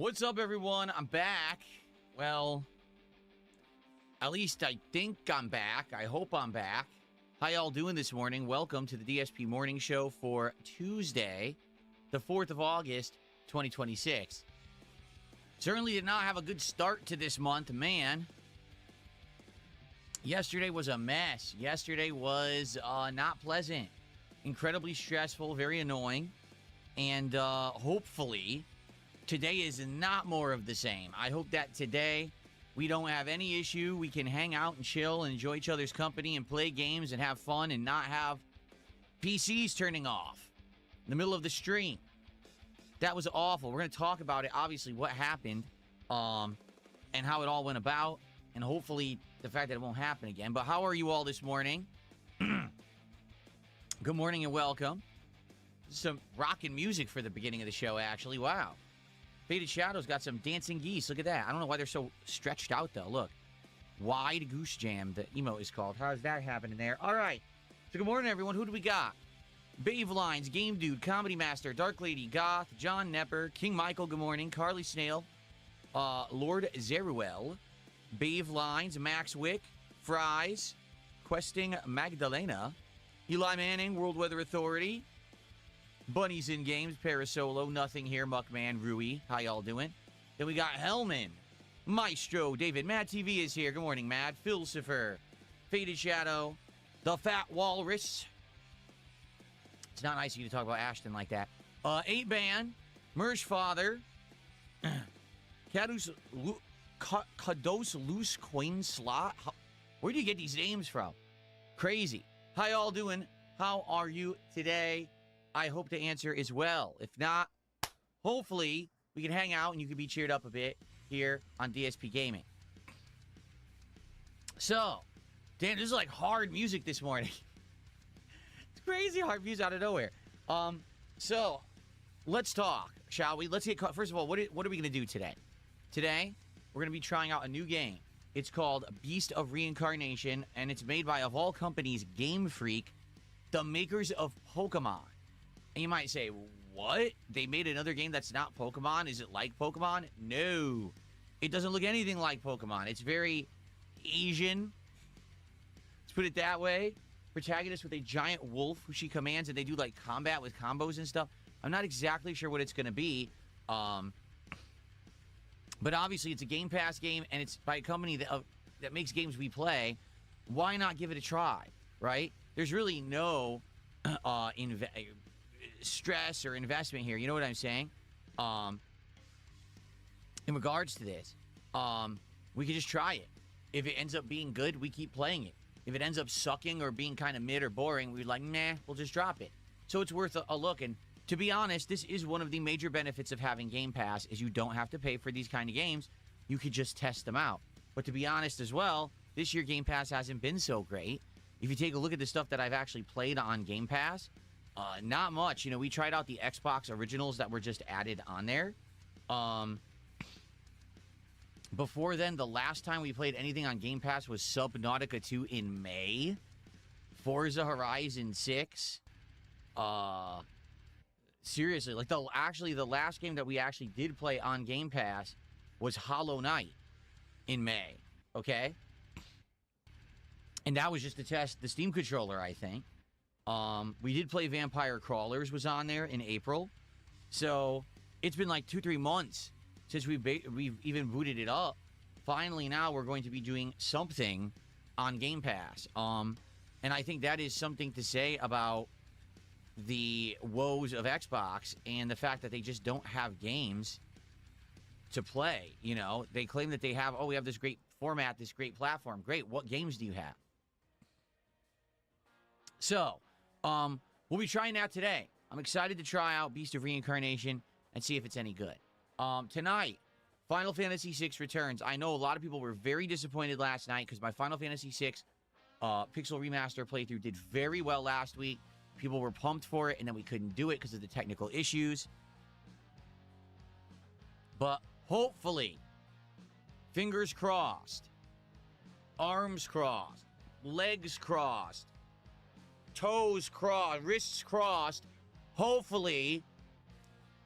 What's up, everyone? I'm back. Well, at least I think I'm back. I hope I'm back. How y'all doing this morning? Welcome to the DSP Morning Show for Tuesday, the 4th of August, 2026. Certainly did not have a good start to this month, man. Yesterday was a mess. Yesterday was not pleasant. Incredibly stressful, very annoying. And hopefully today is not more of the same. I hope that today we don't have any issue. We can hang out and chill and enjoy each other's company and play games and have fun and not have PCs turning off in the middle of the stream. That was awful. We're going to talk about it, obviously, what happened and how it all went about, and hopefully the fact that it won't happen again. But how are you all this morning? Good morning and welcome. Some rockin' music for the beginning of the show, actually. Wow. Faded Shadows got some dancing geese. Look at that. I don't know why they're so stretched out, though. Look. Wide Goose Jam, the emote is called. How's that happening there? All right. So good morning, everyone. Who do we got? Bave Lines, Game Dude, Comedy Master, Dark Lady, Goth, John Nepper, King Michael, good morning, Carly Snail, Lord Zeruel, Bave Lines, Max Wick, Fries, Questing Magdalena, Eli Manning, World Weather Authority, Bunnies in Games, Parasolo, Nothing Here, Muckman, Rui. How y'all doing? Then we got Hellman, Maestro, David, Mad TV is here. Good morning, Mad. Philosopher, Faded Shadow, The Fat Walrus. It's not nice of you to talk about Ashton like that. 8-Ban, Mersh Father, Kados Loose Coin Slot. Where do you get these names from? Crazy. How y'all doing? How are you today? I hope the answer is well. If not, hopefully we can hang out and you can be cheered up a bit here on DSP Gaming. So, damn, this is like hard music this morning. It's crazy hard music out of nowhere. So, let's talk, shall we? Let's get caught. First of all, what are we going to do today? Today, we're going to be trying out a new game. It's called Beast of Reincarnation, and it's made by, of all companies, Game Freak, the makers of Pokemon. And you might say, what? They made another game that's not Pokemon? Is it like Pokemon? No. It doesn't look anything like Pokemon. It's very Asian. Let's put it that way. Protagonist with a giant wolf who she commands, and they do like combat with combos and stuff. I'm not exactly sure what it's going to be. But obviously it's a Game Pass game, and it's by a company that makes games we play. Why not give it a try, right? There's really no stress or investment here. You know what I'm saying? In regards to this, we could just try it. If it ends up being good, we keep playing it. If it ends up sucking or being kind of mid or boring, we're like, nah, we'll just drop it. So it's worth a look. And to be honest, this is one of the major benefits of having Game Pass is you don't have to pay for these kind of games. You could just test them out. But to be honest as well, this year Game Pass hasn't been so great. If you take a look at the stuff that I've actually played on Game Pass, not much. You know, we tried out the Xbox originals that were just added on there. Before then, the last time we played anything on Game Pass was Subnautica 2 in May. Forza Horizon 6. Seriously, like the last game that we actually did play on Game Pass was Hollow Knight in May. Okay? And that was just to test the Steam controller, I think. We did play Vampire Crawlers was on there in April. So it's been like 2-3 months since we've even booted it up. Finally, now we're going to be doing something on Game Pass. And I think that is something to say about the woes of Xbox and the fact that they just don't have games to play. You know, they claim that they have, we have this great format, this great platform. Great. What games do you have? So, we'll be trying that today. I'm excited to try out Beast of Reincarnation and see if it's any good. Tonight, Final Fantasy VI returns. I know a lot of people were very disappointed last night because my Final Fantasy VI Pixel Remaster playthrough did very well last week. People were pumped for it, and then we couldn't do it because of the technical issues. But hopefully, fingers crossed, arms crossed, legs crossed, toes crossed, wrists crossed. Hopefully,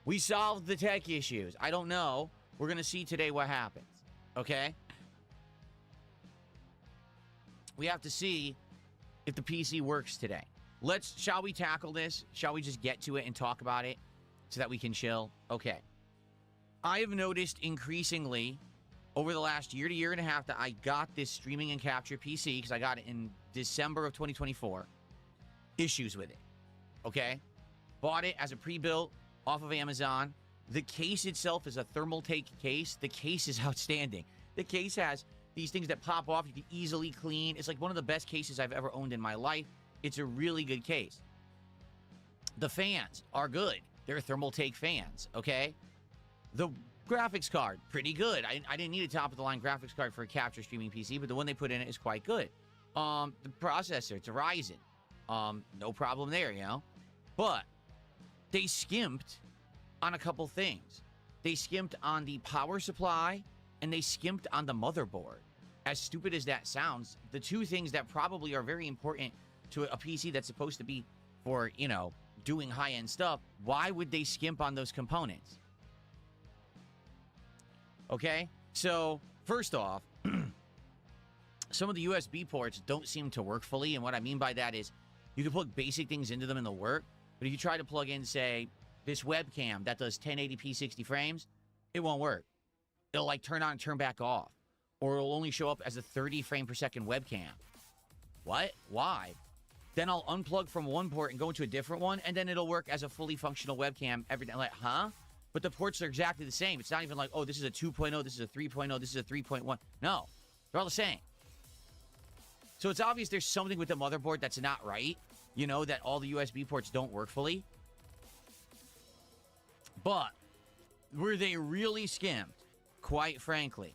we solved the tech issues. I don't know. We're going to see today what happens, okay? We have to see if the PC works today. Shall we tackle this? Shall we just get to it and talk about it so that we can chill? Okay. I have noticed increasingly over the last year to year and a half that I got this streaming and capture PC because I got it in December of 2024. Issues with it, okay? Bought it as a pre-built off of Amazon. The case itself is a thermal take case. The case is outstanding. The case has these things that pop off. You can easily clean. It's like one of the best cases I've ever owned in my life. It's a really good case. The fans are good. They're thermal take fans, okay? The graphics card, pretty good. I didn't need a top-of-the-line graphics card for a capture streaming PC, but the one they put in it is quite good. The processor, it's a Ryzen. No problem there, you know? But they skimped on a couple things. They skimped on the power supply, and they skimped on the motherboard. As stupid as that sounds, the two things that probably are very important to a PC that's supposed to be for, you know, doing high-end stuff, why would they skimp on those components? Okay? So, first off, some of the USB ports don't seem to work fully, and what I mean by that is you can plug basic things into them and they'll work, but if you try to plug in, say, this webcam that does 1080p 60 frames, it won't work. It'll, like, turn on and turn back off, or it'll only show up as a 30 frame per second webcam. What? Why? Then I'll unplug from one port and go into a different one, and then it'll work as a fully functional webcam every day. Like, huh? But the ports are exactly the same. It's not even like, oh, this is a 2.0, this is a 3.0, this is a 3.1. No, they're all the same. So it's obvious there's something with the motherboard that's not right. You know, that all the USB ports don't work fully. But where they really skimmed, quite frankly,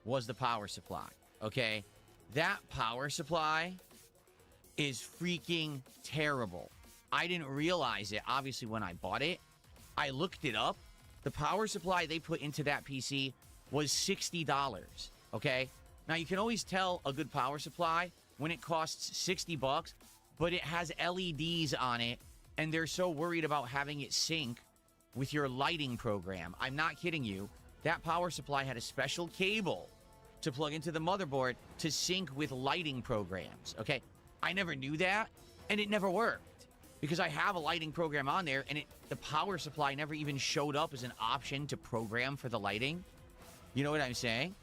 was the power supply, okay? That power supply is freaking terrible. I didn't realize it, obviously, when I bought it. I looked it up. The power supply they put into that PC was $60, okay? Now, you can always tell a good power supply when it costs $60, but it has LEDs on it, and they're so worried about having it sync with your lighting program. I'm not kidding you. That power supply had a special cable to plug into the motherboard to sync with lighting programs, okay? I never knew that, and it never worked because I have a lighting program on there, and the power supply never even showed up as an option to program for the lighting. You know what I'm saying?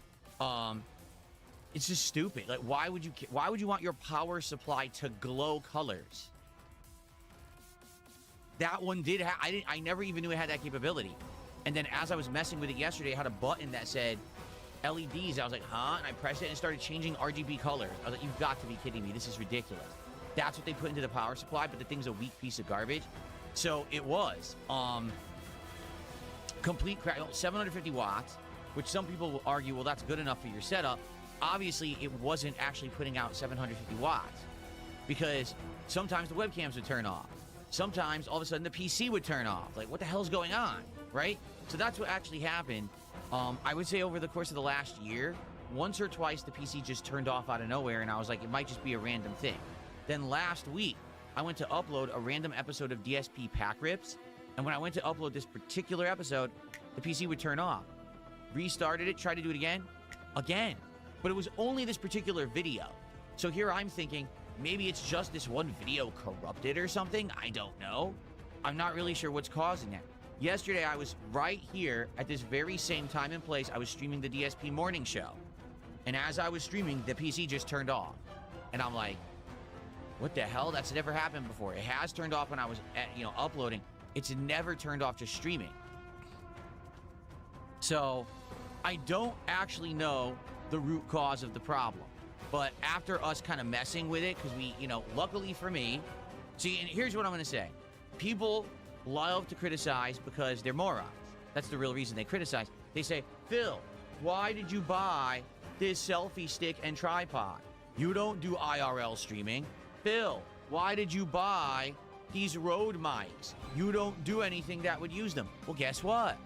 It's just stupid. Like, why would you want your power supply to glow colors? That one did I never even knew it had that capability. And then as I was messing with it yesterday, it had a button that said LEDs. I was like, huh? And I pressed it and it started changing RGB colors. I was like, you've got to be kidding me. This is ridiculous. That's what they put into the power supply, but the thing's a weak piece of garbage. So it was complete crap. 750 watts, which some people will argue, well, that's good enough for your setup. Obviously, it wasn't actually putting out 750 watts because sometimes the webcams would turn off. Sometimes, all of a sudden, the PC would turn off. Like, what the hell's going on, right? So that's what actually happened. I would say over the course of the last year, once or twice, the PC just turned off out of nowhere, and I was like, it might just be a random thing. Then last week, I went to upload a random episode of DSP Pack Rips, and when I went to upload this particular episode, the PC would turn off. Restarted it, tried to do it again. But it was only this particular video. So here I'm thinking, maybe it's just this one video corrupted or something. I don't know. I'm not really sure what's causing that. Yesterday, I was right here at this very same time and place. I was streaming the DSP morning show. And as I was streaming, the PC just turned off. And I'm like, what the hell? That's never happened before. It has turned off when I was uploading. It's never turned off just streaming. So I don't actually know the root cause of the problem. But after us kind of messing with it, because we, luckily for me, see, and here's what I'm going to say. People love to criticize because they're morons. That's the real reason they criticize. They say, Phil, why did you buy this selfie stick and tripod? You don't do IRL streaming. Phil, why did you buy these Rode mics? You don't do anything that would use them. Well, guess what?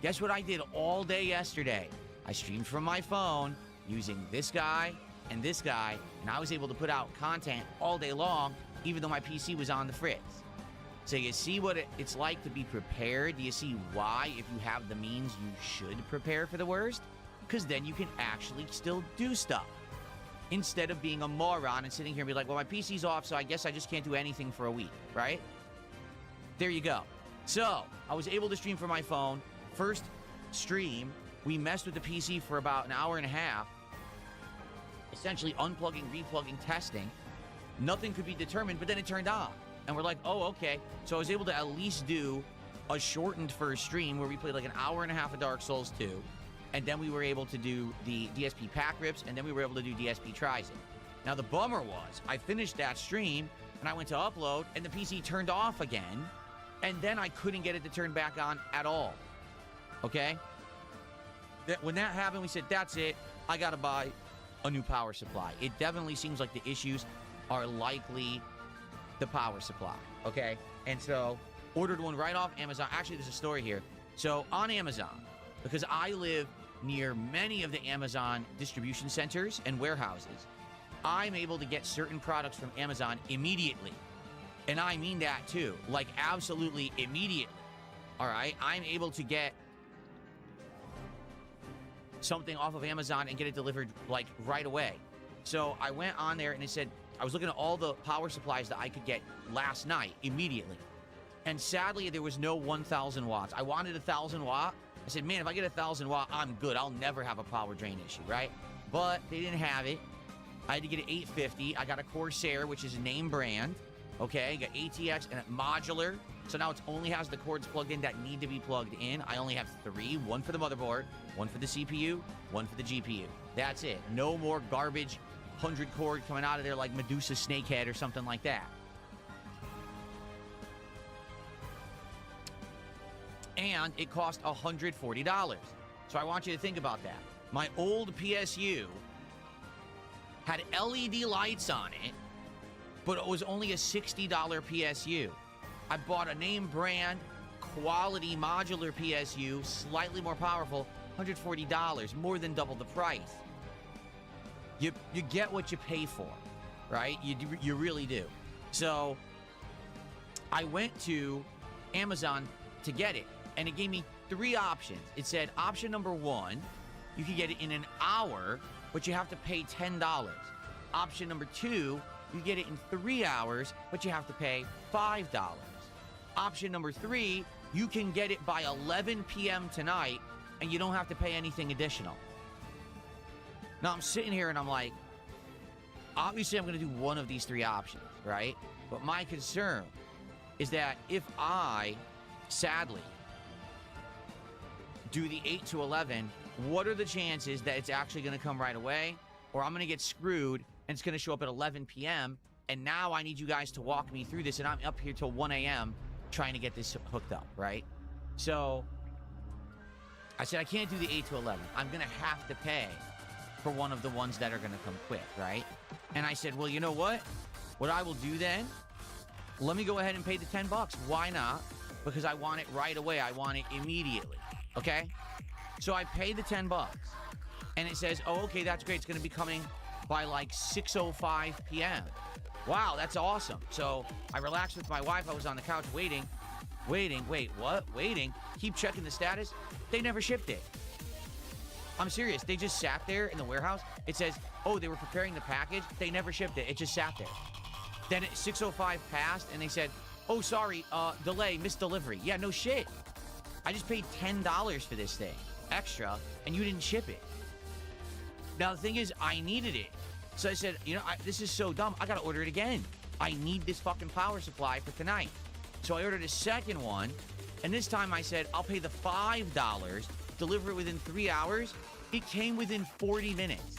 Guess what I did all day yesterday? I streamed from my phone using this guy, and I was able to put out content all day long, even though my PC was on the fritz. So you see what it's like to be prepared? Do you see why, if you have the means, you should prepare for the worst? Because then you can actually still do stuff. Instead of being a moron and sitting here and be like, well, my PC's off, so I guess I just can't do anything for a week, right? There you go. So, I was able to stream from my phone. First stream, we messed with the PC for about an hour and a half. Essentially unplugging, replugging, testing. Nothing could be determined, but then it turned on. And we're like, oh, okay. So I was able to at least do a shortened first stream where we played like an hour and a half of Dark Souls 2. And then we were able to do the DSP pack rips, and then we were able to do DSP tries it. Now, the bummer was, I finished that stream, and I went to upload, and the PC turned off again, and then I couldn't get it to turn back on at all. Okay? When that happened, we said, that's it. I gotta buy a new power supply. It definitely seems like the issues are likely the power supply, okay? And so, ordered one right off Amazon. Actually, there's a story here. So, on Amazon, because I live near many of the Amazon distribution centers and warehouses, I'm able to get certain products from Amazon immediately. And I mean that too, like absolutely immediately. All right, I'm able to get something off of Amazon and get it delivered like right away. So I went on there and it said, I was looking at all the power supplies that I could get last night immediately. And sadly, there was no 1,000 watts. I wanted 1,000 watt. I said, man, if I get 1,000 watt, I'm good. I'll never have a power drain issue, right? But they didn't have it. I had to get an 850. I got a Corsair, which is a name brand. Okay, got ATX and a modular. So now it only has the cords plugged in that need to be plugged in. I only have 3, one for the motherboard, one for the CPU, one for the GPU. That's it. No more garbage 100 cord coming out of there like Medusa Snakehead or something like that. And it cost $140. So I want you to think about that. My old PSU had LED lights on it, but it was only a $60 PSU. I bought a name brand, quality modular PSU, slightly more powerful, $140, more than double the price. You get what you pay for, right? You really do. So I went to Amazon to get it, and it gave me 3 options. It said, option number 1, you can get it in an hour, but you have to pay $10. Option number 2, you get it in 3 hours, but you have to pay $5. Option number 3, you can get it by 11 p.m. tonight, and you don't have to pay anything additional. Now, I'm sitting here, and I'm like, obviously, I'm going to do one of these 3 options, right? But my concern is that if I, sadly, do the 8 to 11, what are the chances that it's actually going to come right away? Or I'm going to get screwed, and it's going to show up at 11 p.m., and now I need you guys to walk me through this, and I'm up here till 1 a.m. trying to get this hooked up, right? So I said, I can't do the 8 to 11. I'm going to have to pay for one of the ones that are going to come quick, right? And I said, well, you know what? What I will do then, let me go ahead and pay the $10. Why not? Because I want it right away. I want it immediately, okay? So I pay the $10, and it says, oh, okay, that's great. It's going to be coming by like 6:05 p.m. Wow, that's awesome. So I relaxed with my wife. I was on the couch waiting. Wait, what? Waiting. Keep checking the status. They never shipped it. I'm serious. They just sat there in the warehouse. It says, oh, they were preparing the package. They never shipped it. It just sat there. Then 6:05 passed, and they said, oh, sorry, delay, missed delivery. Yeah, no shit. I just paid $10 for this thing, extra, and you didn't ship it. Now, the thing is, I needed it. So I said, you know, this is so dumb. I got to order it again. I need this fucking power supply for tonight. So I ordered a second one, and this time I said, I'll pay the $5, deliver it within 3 hours. It came within 40 minutes.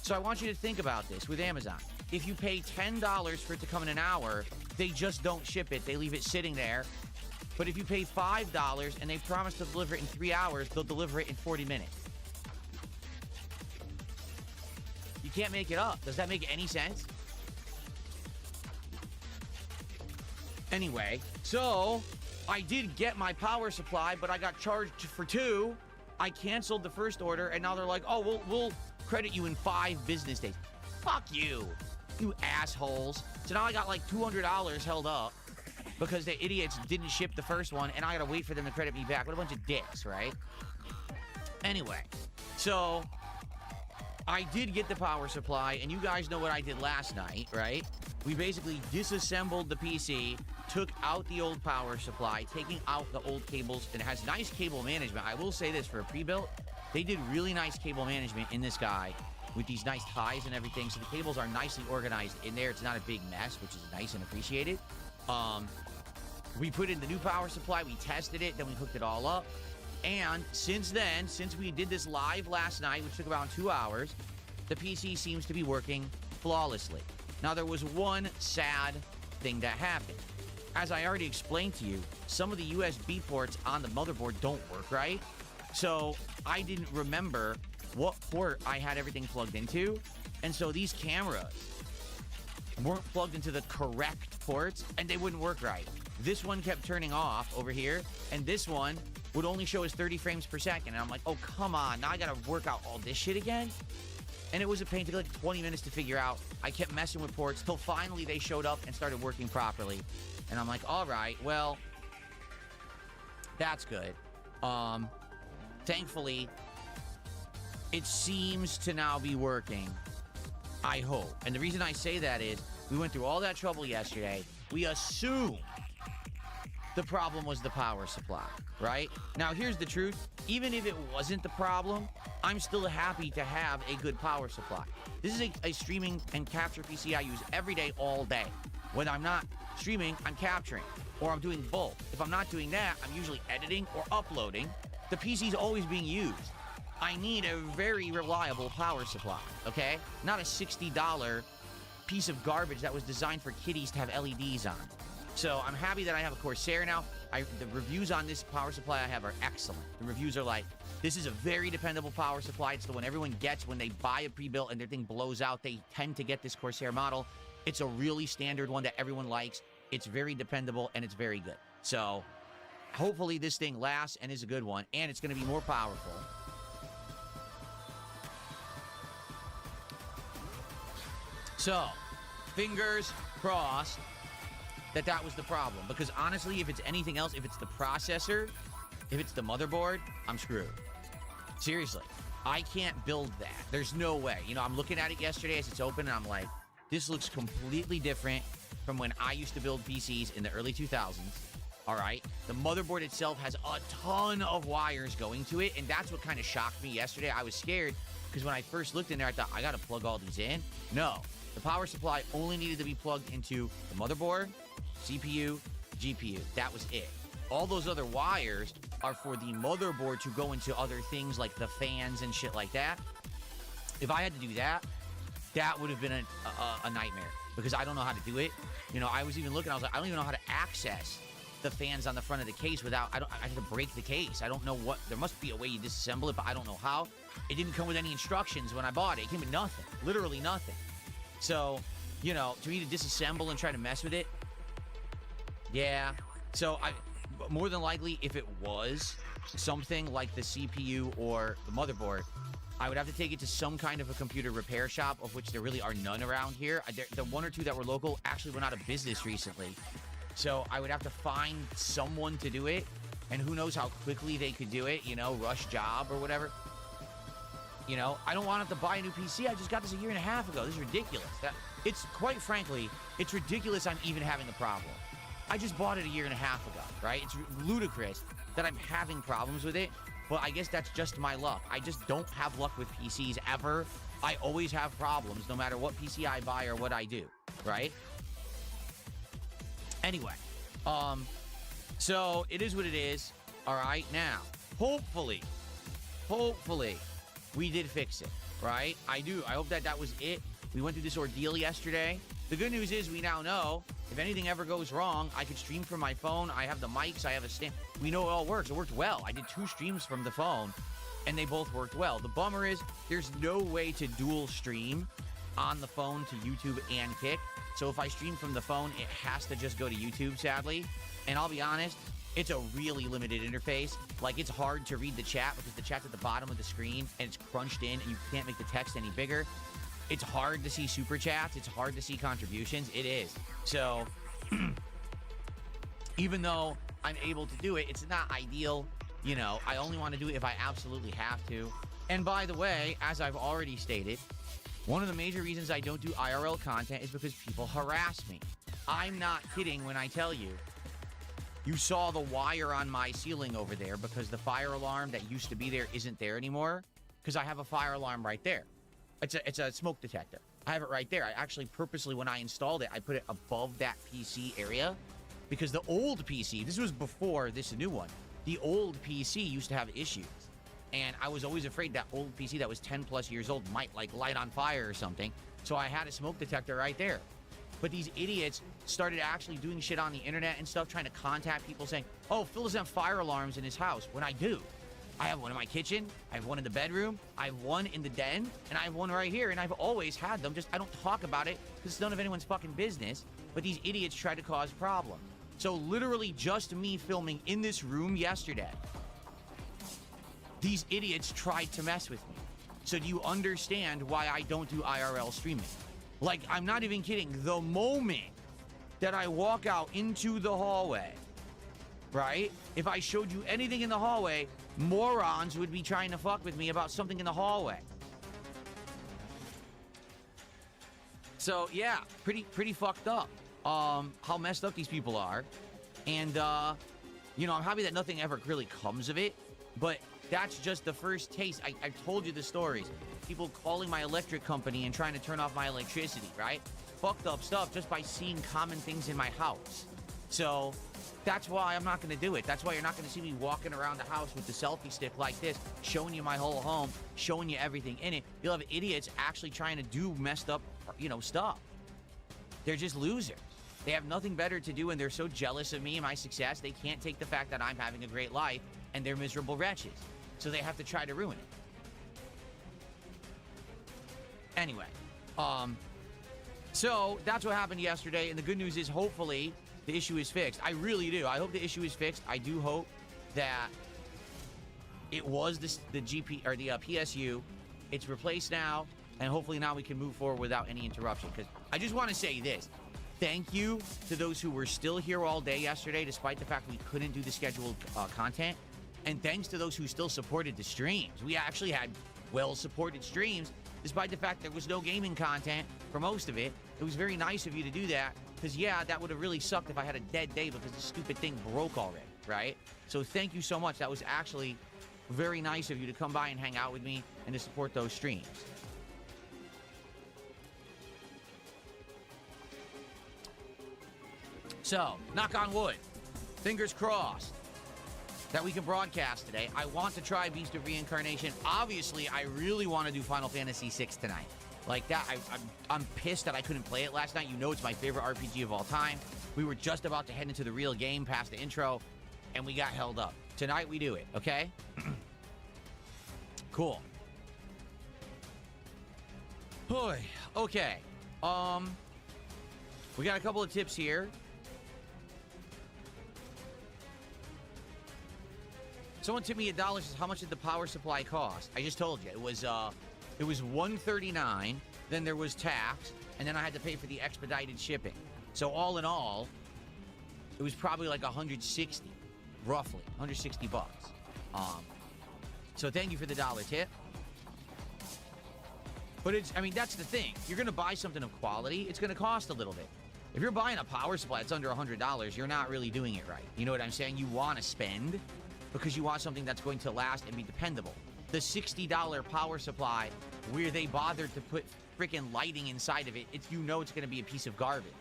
So I want you to think about this with Amazon. If you pay $10 for it to come in an hour, they just don't ship it. They leave it sitting there. But if you pay $5 and they promise to deliver it in 3 hours, they'll deliver it in 40 minutes. You can't make it up. Does that make any sense? Anyway, so I did get my power supply, but I got charged for 2. I canceled the first order, and now they're like, oh, we'll credit you in 5 business days. Fuck you, you assholes. So now I got like $200 held up. because the idiots didn't ship the first one, and I gotta wait for them to credit me back. What a bunch of dicks, right? Anyway, so I did get the power supply, and you guys know what I did last night, right? We basically disassembled the PC, took out the old power supply, taking out the old cables. It has nice cable management. I will say this, for a pre-built, they did really nice cable management in this guy with these nice ties and everything. So the cables are nicely organized in there. It's not a big mess, which is nice and appreciated. We put in the new power supply, we tested it, then we hooked it all up. And since then, since we did this live last night, which took about 2 hours, the PC seems to be working flawlessly. Now, there was one sad thing that happened. As I already explained to you, some of the USB ports on the motherboard don't work right. So I didn't remember what port I had everything plugged into. And so these cameras weren't plugged into the correct ports, and they wouldn't work right. This one kept turning off over here, and this one would only show as 30 frames per second. And I'm like, oh, come on. Now I got to work out all this shit again? And it was a pain. It took like 20 minutes to figure out. I kept messing with ports till finally they showed up and started working properly. And I'm like, all right, well, that's good. Thankfully, it seems to now be working. I hope. And the reason I say that is we went through all that trouble yesterday. We assumed the problem was the power supply, right? Now, here's the truth. Even if it wasn't the problem, I'm still happy to have a good power supply. This is a streaming and capture PC I use every day, all day. When I'm not streaming, I'm capturing, or I'm doing both. If I'm not doing that, I'm usually editing or uploading. The PC's always being used. I need a very reliable power supply, okay? Not a $60 piece of garbage that was designed for kiddies to have LEDs on. So I'm happy that I have a Corsair now. The reviews on this power supply I have are excellent. The reviews are like, this is a very dependable power supply. It's the one everyone gets when they buy a pre-built and their thing blows out. They tend to get this Corsair model. It's a really standard one that everyone likes. It's very dependable, and it's very good. So hopefully this thing lasts and is a good one, and it's going to be more powerful. So, fingers crossed that was the problem. Because honestly, if it's anything else, if it's the processor, if it's the motherboard, I'm screwed. Seriously, I can't build that. There's no way. You know, I'm looking at it yesterday as it's open, and I'm like, this looks completely different from when I used to build PCs in the early 2000s. All right? The motherboard itself has a ton of wires going to it, and that's what kind of shocked me yesterday. I was scared because when I first looked in there, I thought, I got to plug all these in. No. The power supply only needed to be plugged into the motherboard, CPU, GPU. That was it. All those other wires are for the motherboard to go into other things like the fans and shit like that. If I had to do that, that would have been a nightmare because I don't know how to do it. You know, I was even looking, I was like, I don't even know how to access the fans on the front of the case without, I had to break the case. I don't know what, there must be a way you disassemble it, but I don't know how. It didn't come with any instructions when I bought it. It came with nothing, literally nothing. So, you know, to me to disassemble and try to mess with it, yeah. So more than likely, if it was something like the CPU or the motherboard, I would have to take it to some kind of a computer repair shop, of which there really are none around here. The one or two that were local actually went out of business recently. So I would have to find someone to do it, and who knows how quickly they could do it, you know, rush job or whatever. You know, I don't want to buy a new PC. I just got this a year and a half ago. This is ridiculous. It's, quite frankly, it's ridiculous I'm even having the problem. I just bought it a year and a half ago, right? It's ludicrous that I'm having problems with it, but I guess that's just my luck. I just don't have luck with PCs ever. I always have problems no matter what PC I buy or what I do, right? Anyway, so it is what it is. All right, now, hopefully, we did fix it, right? I hope that was it. We went through this ordeal yesterday. The good news is we now know if anything ever goes wrong, I could stream from my phone. I have the mics. I have a stand. We know it all works. It worked well. I did 2 streams from the phone, and they both worked well. The bummer is there's no way to dual stream on the phone to YouTube and Kick. So if I stream from the phone, it has to just go to YouTube, sadly. And I'll be honest, it's a really limited interface. Like, it's hard to read the chat because the chat's at the bottom of the screen, and it's crunched in, and you can't make the text any bigger. It's hard to see super chats. It's hard to see contributions. It is. So, Even though I'm able to do it, it's not ideal. You know, I only want to do it if I absolutely have to. And by the way, as I've already stated, one of the major reasons I don't do IRL content is because people harass me. I'm not kidding when I tell you. You saw the wire on my ceiling over there because the fire alarm that used to be there isn't there anymore, because I have a fire alarm right there. It's a smoke detector. I have it right there. I actually purposely, when I installed it, I put it above that PC area because the old PC, this was before this new one, the old PC used to have issues. And I was always afraid that old PC that was 10 plus years old might like light on fire or something. So I had a smoke detector right there. But these idiots started actually doing shit on the internet and stuff, trying to contact people saying, oh, Phil doesn't have fire alarms in his house. When I do. I have one in my kitchen, I have one in the bedroom, I have one in the den, and I have one right here, and I've always had them. Just I don't talk about it because it's none of anyone's fucking business. But these idiots try to cause problems. So literally just me filming in this room yesterday, these idiots tried to mess with me. So do you understand why I don't do IRL streaming? Like, I'm not even kidding. The moment that I walk out into the hallway, right? If I showed you anything in the hallway, morons would be trying to fuck with me about something in the hallway. So, yeah, pretty fucked up. How messed up these people are. And, you know, I'm happy that nothing ever really comes of it. But that's just the first taste. I told you the stories. People calling my electric company and trying to turn off my electricity, right? Fucked up stuff just by seeing common things in my house. So that's why I'm not going to do it. That's why you're not going to see me walking around the house with the selfie stick like this, showing you my whole home, showing you everything in it. You'll have idiots actually trying to do messed up, you know, stuff. They're just losers. They have nothing better to do, and they're so jealous of me and my success, they can't take the fact that I'm having a great life, and they're miserable wretches. So they have to try to ruin it. Anyway, so that's what happened yesterday, and the good news is hopefully the issue is fixed. I really do. I hope the issue is fixed. I do hope that it was the GP or the PSU. It's replaced now, and hopefully now we can move forward without any interruption. Because I just want to say this. Thank you to those who were still here all day yesterday, despite the fact we couldn't do the scheduled content. And thanks to those who still supported the streams. We actually had well-supported streams, despite the fact there was no gaming content for most of it. It was very nice of you to do that, because, yeah, that would have really sucked if I had a dead day because the stupid thing broke already, right? So thank you so much. That was actually very nice of you to come by and hang out with me and to support those streams. So, knock on wood, fingers crossed that we can broadcast today. I want to try Beast of Reincarnation. Obviously, I really want to do Final Fantasy VI tonight. Like that, I'm pissed that I couldn't play it last night. You know it's my favorite RPG of all time. We were just about to head into the real game past the intro, and we got held up. Tonight we do it, okay? Cool. Boy, okay. We got a couple of tips here. Someone tipped me $1. Says, how much did the power supply cost? I just told you. It was $139, then there was tax, and then I had to pay for the expedited shipping. So all in all, it was probably like 160, roughly, 160 bucks. So thank you for the $1 tip. But it's, I mean, that's the thing. You're going to buy something of quality, it's going to cost a little bit. If you're buying a power supply that's under $100, you're not really doing it right. You know what I'm saying? You want to spend because you want something that's going to last and be dependable. The $60 power supply where they bothered to put freaking lighting inside of it, it's, you know it's going to be a piece of garbage.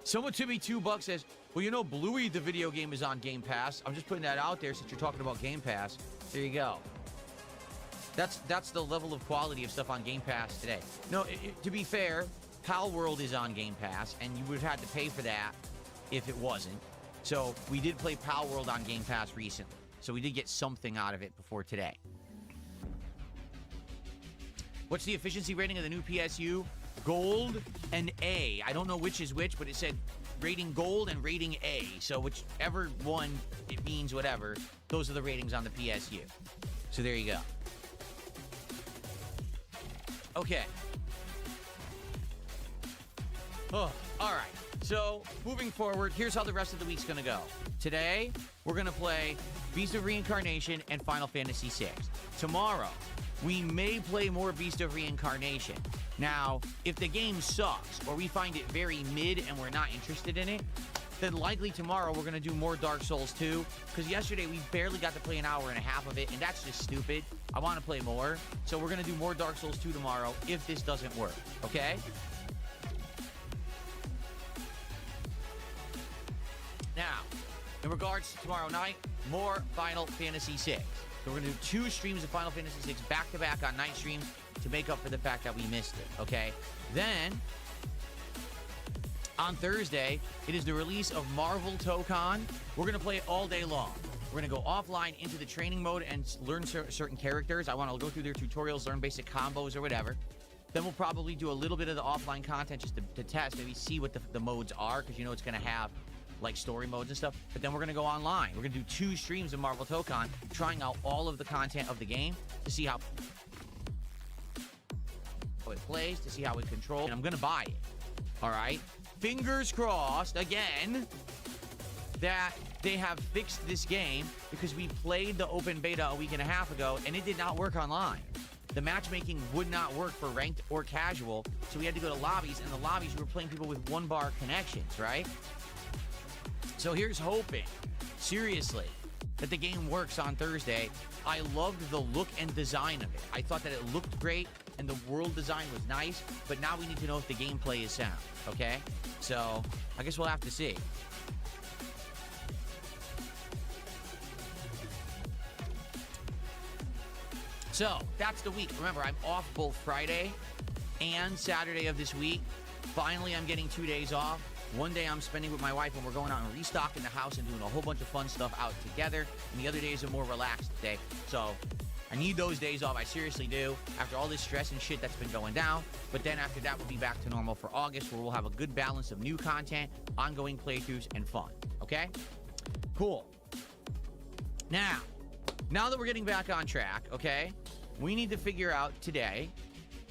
Someone to me $2 says, well, you know, Bluey, the video game, is on Game Pass. I'm just putting that out there since you're talking about Game Pass. There you go. That's the level of quality of stuff on Game Pass today. No, to be fair, Pal World is on Game Pass, and you would have had to pay for that if it wasn't. So we did play Pal World on Game Pass recently. So we did get something out of it before today. What's the efficiency rating of the new PSU? Gold and A. I don't know which is which, but it said rating gold and rating A. So whichever one it means, whatever, those are the ratings on the PSU. So there you go. Okay. Oh, all right. So, moving forward, here's how the rest of the week's going to go. Today, we're going to play Beast of Reincarnation and Final Fantasy VI. Tomorrow, we may play more Beast of Reincarnation. Now, if the game sucks or we find it very mid and we're not interested in it, then likely tomorrow we're going to do more Dark Souls 2. Because yesterday we barely got to play an hour and a half of it, and that's just stupid. I want to play more. So we're going to do more Dark Souls 2 tomorrow if this doesn't work. Okay? Now, in regards to tomorrow night, more Final Fantasy VI. So we're going to do 2 streams of Final Fantasy VI back-to-back on night streams to make up for the fact that we missed it, okay? Then, on Thursday, it is the release of Marvel Tokon. We're going to play it all day long. We're going to go offline into the training mode and learn certain characters. I want to go through their tutorials, learn basic combos or whatever. Then we'll probably do a little bit of the offline content just to test, maybe see what the modes are, because you know it's going to have like story modes and stuff. But then we're going to go online. We're going to do 2 streams of Marvel Tokon, trying out all of the content of the game to see how it plays, to see how it controls. And I'm going to buy it. All right? Fingers crossed, again, that they have fixed this game, because we played the open beta a week and a half ago, and it did not work online. The matchmaking would not work for ranked or casual, so we had to go to lobbies, and the lobbies, we were playing people with 1-bar connections, right? So here's hoping, seriously, that the game works on Thursday. I loved the look and design of it. I thought that it looked great and the world design was nice, but now we need to know if the gameplay is sound, okay? So I guess we'll have to see. So that's the week. Remember, I'm off both Friday and Saturday of this week. Finally, I'm getting 2 days off. One day I'm spending with my wife, and we're going out and restocking the house and doing a whole bunch of fun stuff out together. And the other days are more relaxed day. So I need those days off. I seriously do, after all this stress and shit that's been going down. But then after that, we'll be back to normal for August, where we'll have a good balance of new content, ongoing playthroughs, and fun. Okay? Cool. Now that we're getting back on track, okay, we need to figure out today,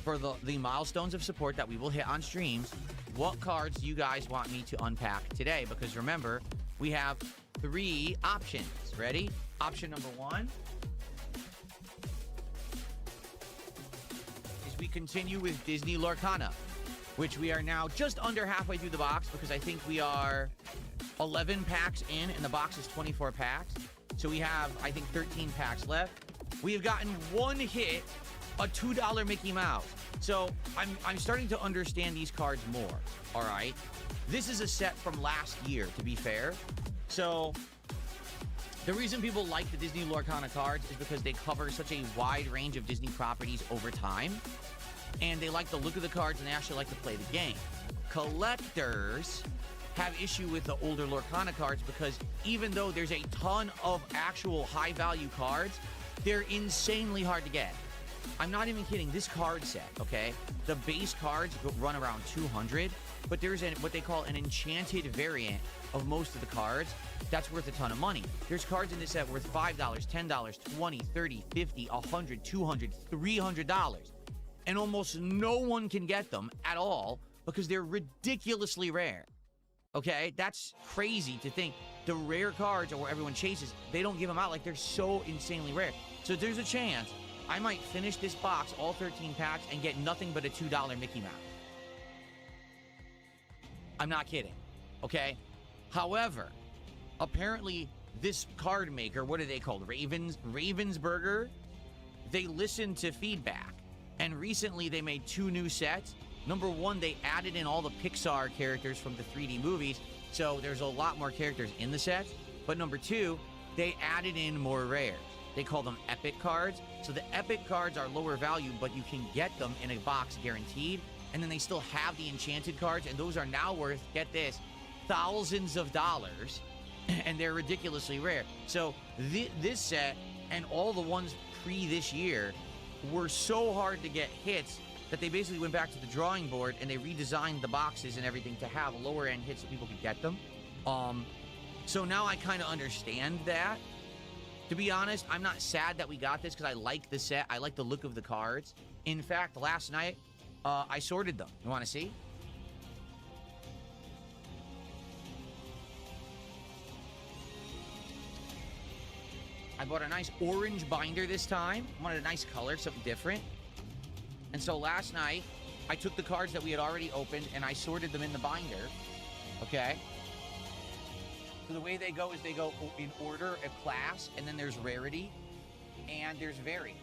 for the milestones of support that we will hit on streams, what cards do you guys want me to unpack today? Because remember, we have 3 options. Ready? Option number 1 is we continue with Disney Lorcana, which we are now just under halfway through the box, because I think we are 11 packs in, and the box is 24 packs. So we have, I think, 13 packs left. We have gotten 1 hit, a $2 Mickey Mouse. So I'm starting to understand these cards more, all right? This is a set from last year, to be fair. So the reason people like the Disney Lorcana cards is because they cover such a wide range of Disney properties over time. And they like the look of the cards, and they actually like to play the game. Collectors have issue with the older Lorcana cards, because even though there's a ton of actual high-value cards, they're insanely hard to get. I'm not even kidding. This card set, okay? The base cards run around 200, but there's what they call an enchanted variant of most of the cards that's worth a ton of money. There's cards in this set worth $5, $10, $20, $30, $50, $100, $200, $300. And almost no one can get them at all because they're ridiculously rare. Okay? That's crazy to think. The rare cards, or what everyone chases, they don't give them out. Like, they're so insanely rare. So there's a chance I might finish this box, all 13 packs, and get nothing but a $2 Mickey Mouse. I'm not kidding, okay? However, apparently this card maker, what are they called? Ravensburger? They listen to feedback. And recently they made 2 new sets. Number 1, they added in all the Pixar characters from the 3D movies, so there's a lot more characters in the sets. But number 2, they added in more rares. They call them epic cards. So the epic cards are lower value, but you can get them in a box guaranteed. And then they still have the enchanted cards, and those are now worth, get this, thousands of dollars, and they're ridiculously rare. So this set and all the ones pre this year were so hard to get hits that they basically went back to the drawing board and they redesigned the boxes and everything to have lower end hits so people could get them. So now I kind of understand that. To be honest, I'm not sad that we got this because I like the set. I like the look of the cards. In fact, last night, I sorted them. You want to see? I bought a nice orange binder this time. I wanted a nice color, something different. And so last night, I took the cards that we had already opened and I sorted them in the binder. Okay? So the way they go is they go in order of class, and then there's rarity, and there's varied.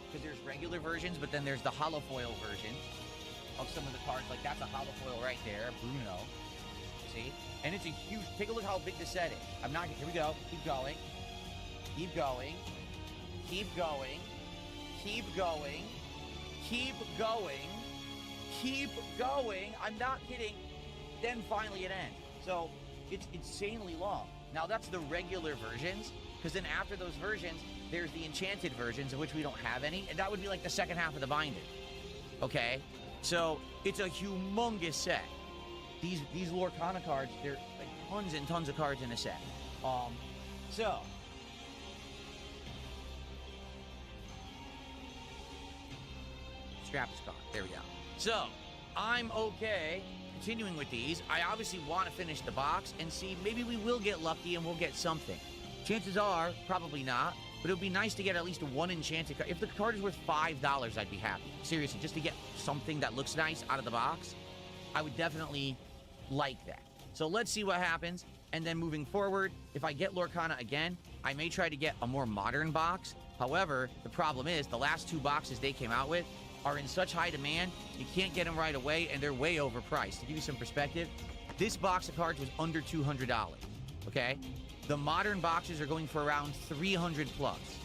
Because there's regular versions, but then there's the holofoil version of some of the cards. Like that's a holofoil right there, Bruno. See? And it's a huge, take a look how big the set is. I'm not, here we go. Keep going. Keep going. Keep going. Keep going. Keep going. Keep going. I'm not kidding. Then finally it ends. So it's insanely long. Now that's the regular versions, because then after those versions, there's the enchanted versions, of which we don't have any, and that would be like the second half of the binder. Okay? So it's a humongous set. These Lorcana cards, they're like tons and tons of cards in a set. So strap is gone. There we go. So I'm okay continuing with these. I obviously want to finish the box and see, maybe we will get lucky and we'll get something. Chances are, probably not, but it would be nice to get at least one enchanted card. If the card is worth $5, I'd be happy. Seriously, just to get something that looks nice out of the box, I would definitely like that. So let's see what happens. And then moving forward, if I get Lorcana again, I may try to get a more modern box. However, the problem is the last two boxes they came out with are in such high demand, you can't get them right away, and they're way overpriced. To give you some perspective, this box of cards was under $200, okay? The modern boxes are going for around $300 plus.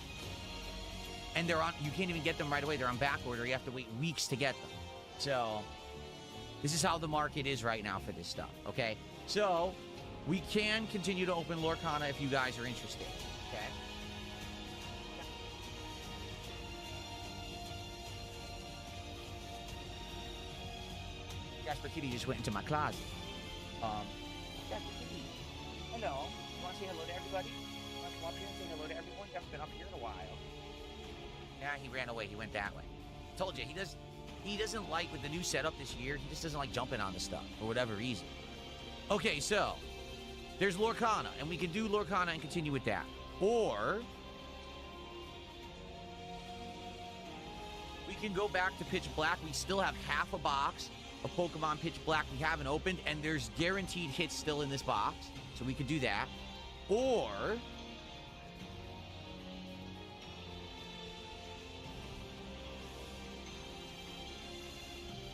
And they're on, you can't even get them right away. They're on back order. You have to wait weeks to get them. So this is how the market is right now for this stuff, okay? So we can continue to open Lorcana if you guys are interested, okay? Jasper Kitty just went into my closet. Jasper Kitty, hello. You want to say hello to everybody? You want to come up here and say hello to everyone? You haven't been up here in a while. Yeah, he ran away. He went that way. Told you, he doesn't like, with the new setup this year, he just doesn't like jumping on the stuff for whatever reason. Okay, so there's Lorcana, and we can do Lorcana and continue with that. Or we can go back to Pitch Black. We still have half a box of Pokemon Pitch Black we haven't opened, and there's guaranteed hits still in this box, so we could do that. Or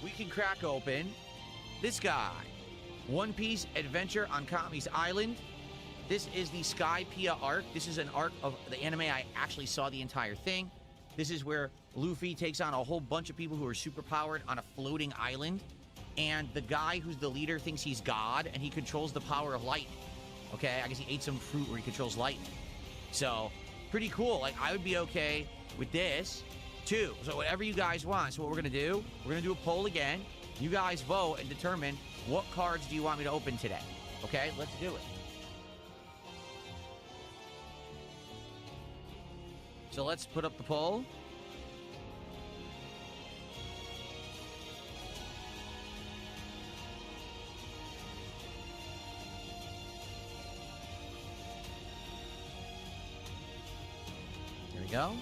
we can crack open this guy, One Piece Adventure on Kami's Island. This is the Skypiea arc. This is an arc of the anime. I actually saw the entire thing. This is where Luffy takes on a whole bunch of people who are superpowered on a floating island. And the guy who's the leader thinks he's God, and he controls the power of lightning. Okay, I guess he ate some fruit where he controls lightning. So, pretty cool. Like, I would be okay with this, too. So, whatever you guys want. So, what we're going to do, we're going to do a poll again. You guys vote and determine what cards do you want me to open today. Okay, let's do it. So, let's put up the poll. There we go.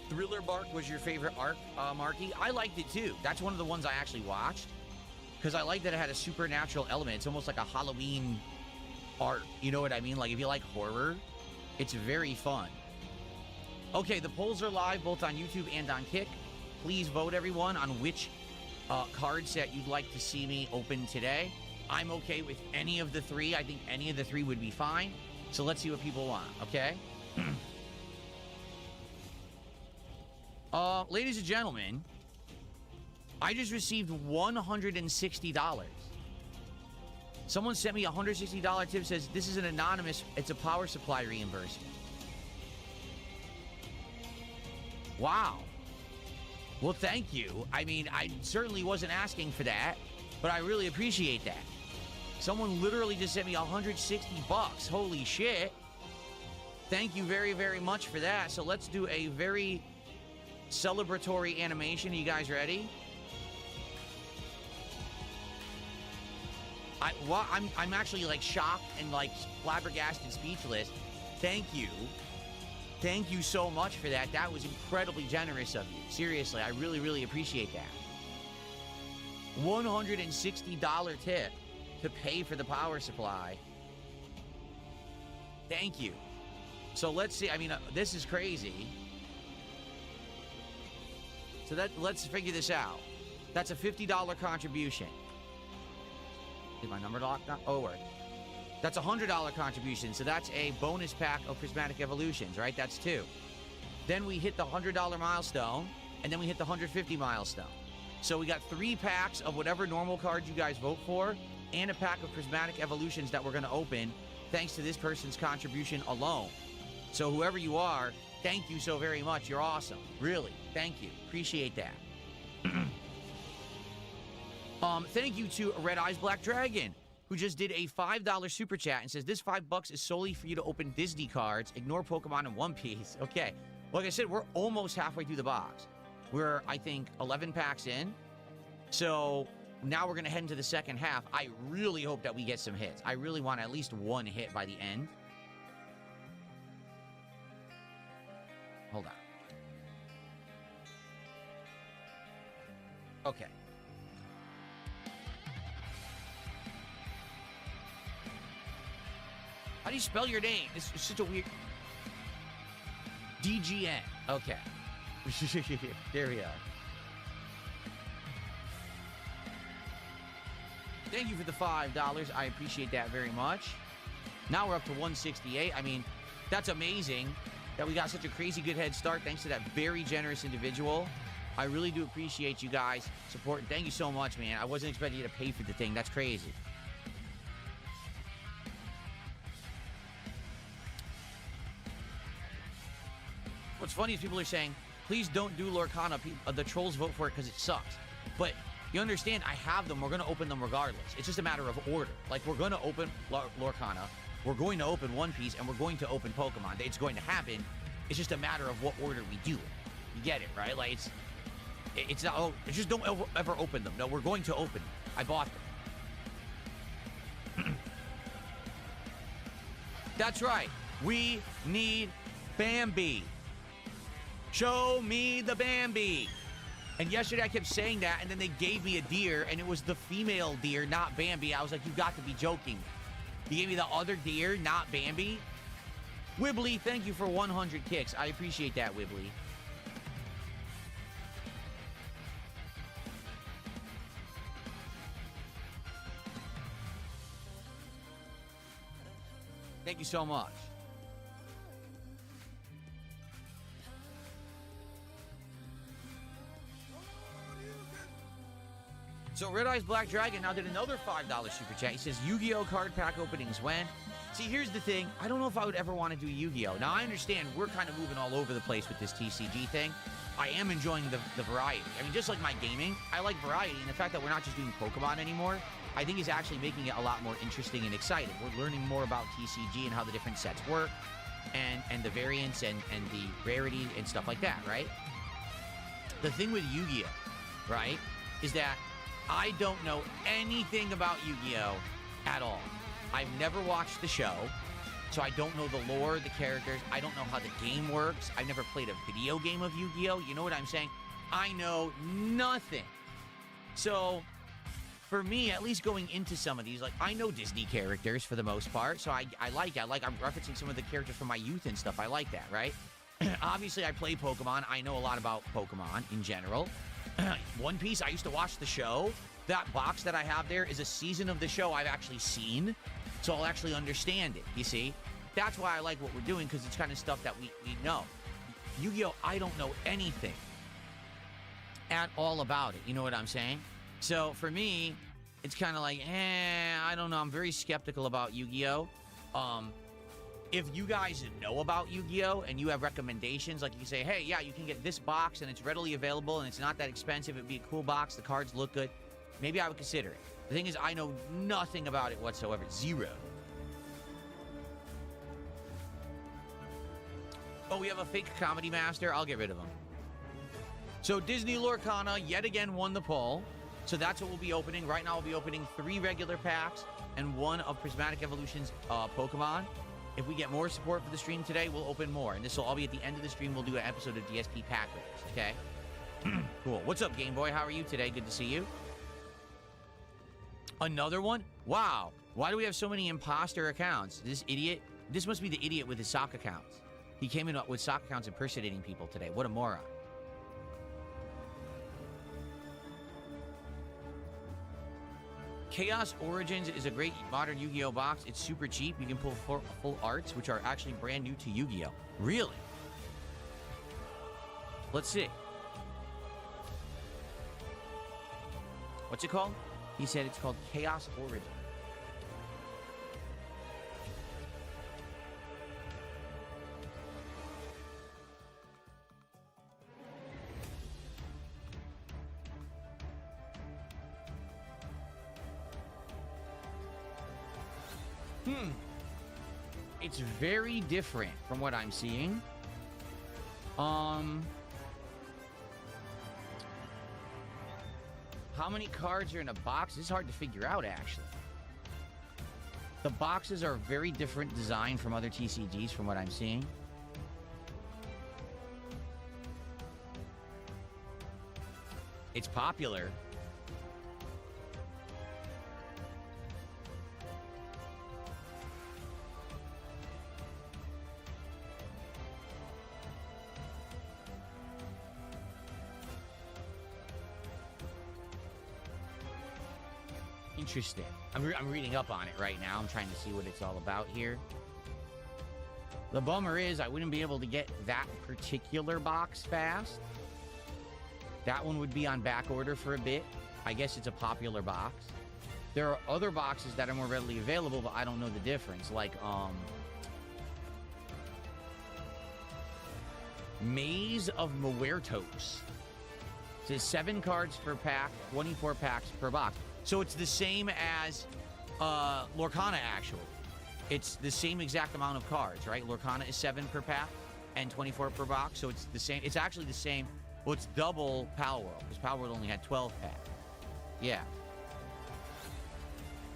Thriller Bark was your favorite arc, Marky? I liked it too. That's one of the ones I actually watched, because I like that it had a supernatural element. It's almost like a Halloween art. You know what I mean? Like, if you like horror, it's very fun. Okay, the polls are live both on YouTube and on Kick. Please vote, everyone, on which card set you'd like to see me open today. I'm okay with any of the three. I think any of the three would be fine. So let's see what people want, okay? Ladies and gentlemen, I just received $160. Someone sent me a $160 tip, says this is an anonymous, it's a power supply reimbursement. Wow. Well, thank you. I mean, I certainly wasn't asking for that. But I really appreciate that. Someone literally just sent me $160. Holy shit. Thank you very, very much for that. So let's do a very celebratory animation. Are you guys ready? I'm actually like shocked and like flabbergasted, speechless. Thank you. Thank you so much for that. That was incredibly generous of you. Seriously, I really, really appreciate that. $160 tip to pay for the power supply. Thank you. So let's see. I mean, this is crazy. So let's figure this out. That's a $50 contribution. Is my number locked up? Oh, word. That's a $100 contribution. So that's a bonus pack of Prismatic Evolutions, right? That's 2. Then we hit the $100 milestone, and then we hit the $150 milestone. So we got 3 packs of whatever normal cards you guys vote for, and a pack of Prismatic Evolutions that we're going to open thanks to this person's contribution alone. So whoever you are, thank you so very much. You're awesome. Really. Thank you. Appreciate that. Thank you to Red Eyes Black Dragon, who just did a $5 super chat and says, this $5 is solely for you to open Disney cards. Ignore Pokemon and One Piece. Okay. Like I said, we're almost halfway through the box. We're, I think, 11 packs in. So now we're going to head into the second half. I really hope that we get some hits. I really want at least one hit by the end. Hold on. Okay. How do you spell your name? It's such a weird... DGN. Okay. There we are. Thank you for the $5. I appreciate that very much. Now we're up to 168. I mean, that's amazing that we got such a crazy good head start thanks to that very generous individual. I really do appreciate you guys supporting. Thank you so much, man. I wasn't expecting you to pay for the thing. That's crazy. What's funny is people are saying, please don't do Lorcana. The trolls vote for it because it sucks. But you understand, I have them. We're going to open them regardless. It's just a matter of order. Like, we're going to open Lorcana. We're going to open One Piece, and we're going to open Pokemon. It's going to happen. It's just a matter of what order we do it. You get it, right? Like, it's not, oh, just don't ever open them. No, we're going to open them. I bought them. That's right. We need Bambi. Show me the Bambi. And yesterday I kept saying that, and then they gave me a deer, and it was the female deer, not Bambi. I was like, you got to be joking. You gave me the other deer, not Bambi? Wibbly, thank you for 100 kicks. I appreciate that, Wibbly. Thank you so much. So Red Eyes Black Dragon now did another $5 super chat. He says, Yu-Gi-Oh card pack openings when? See, here's the thing. I don't know if I would ever want to do Yu-Gi-Oh. Now, I understand we're kind of moving all over the place with this TCG thing. I am enjoying the variety. I mean, just like my gaming, I like variety. And the fact that we're not just doing Pokemon anymore, I think is actually making it a lot more interesting and exciting. We're learning more about TCG and how the different sets work and the variants and the rarity and stuff like that, right? The thing with Yu-Gi-Oh, right, is that I don't know anything about Yu-Gi-Oh at all. I've never watched the show, so I don't know the lore, the characters. I don't know how the game works. I've never played a video game of Yu-Gi-Oh. You know what I'm saying? I know nothing. So for me, at least going into some of these, like, I know Disney characters for the most part, so I'm referencing some of the characters from my youth and stuff. I like that, right? Obviously, I play Pokemon. I know a lot about Pokemon in general. One Piece, I used to watch the show. That box that I have there is a season of the show I've actually seen, so I'll actually understand it, you see? That's why I like what we're doing, because it's kind of stuff that we know. Yu-Gi-Oh, I don't know anything at all about it, you know what I'm saying? So for me, it's kind of like, I don't know. I'm very skeptical about Yu-Gi-Oh. If you guys know about Yu-Gi-Oh! And you have recommendations, like you can say, hey, yeah, you can get this box and it's readily available and it's not that expensive. It'd be a cool box. The cards look good. Maybe I would consider it. The thing is, I know nothing about it whatsoever. Zero. Oh, we have a fake comedy master? I'll get rid of him. So Disney Lorcana yet again won the poll. So that's what we'll be opening. Right now we'll be opening 3 regular packs and 1 of Prismatic Evolution's Pokemon. If we get more support for the stream today, we'll open more. And this will all be at the end of the stream. We'll do an episode of DSP Pack Raiders, okay? Cool. What's up, Game Boy? How are you today? Good to see you. Another one? Wow. Why do we have so many imposter accounts? This idiot. This must be the idiot with his sock accounts. He came in with sock accounts impersonating people today. What a moron. Chaos Origins is a great modern Yu-Gi-Oh box. It's super cheap. You can pull full arts, which are actually brand new to Yu-Gi-Oh. Really? Let's see. What's it called? He said it's called Chaos Origins. It's very different from what I'm seeing. How many cards are in a box? This is hard to figure out, actually. The boxes are very different design from other TCGs from what I'm seeing. It's popular. Interesting. I'm reading up on it right now. I'm trying to see what it's all about here. The bummer is I wouldn't be able to get that particular box fast. That one would be on back order for a bit. I guess it's a popular box. There are other boxes that are more readily available, but I don't know the difference. Like, Maze of Muertos. It says 7 cards per pack, 24 packs per box. So it's the same as Lorcana, actually. It's the same exact amount of cards, right? Lorcana is 7 per pack and 24 per box. So it's the same. It's actually the same. Well, it's double Palworld, because Palworld only had 12 packs. Yeah.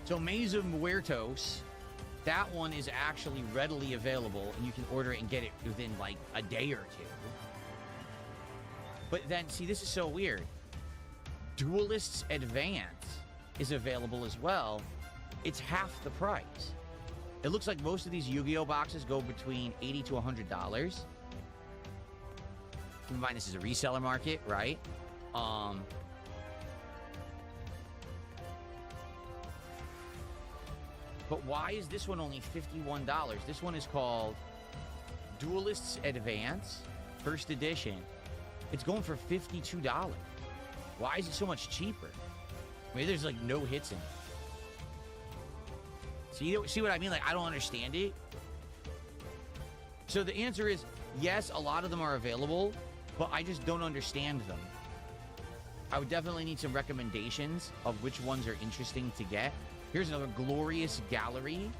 So Maze of Muertos, that one is actually readily available, and you can order it and get it within, like, a day or 2. But then, see, this is so weird. Duelist's Advance is available as well. It's half the price. It looks like most of these Yu-Gi-Oh boxes go between $80 to $100. Keep in mind, this is a reseller market, right? But why is this one only $51? This one is called Duelist's Advance, first edition. It's going for $52. Why is it so much cheaper? Maybe there's like no hits in it. See what I mean? Like, I don't understand it. So the answer is yes, a lot of them are available, but I just don't understand them. I would definitely need some recommendations of which ones are interesting to get. Here's another Glorious Gallery.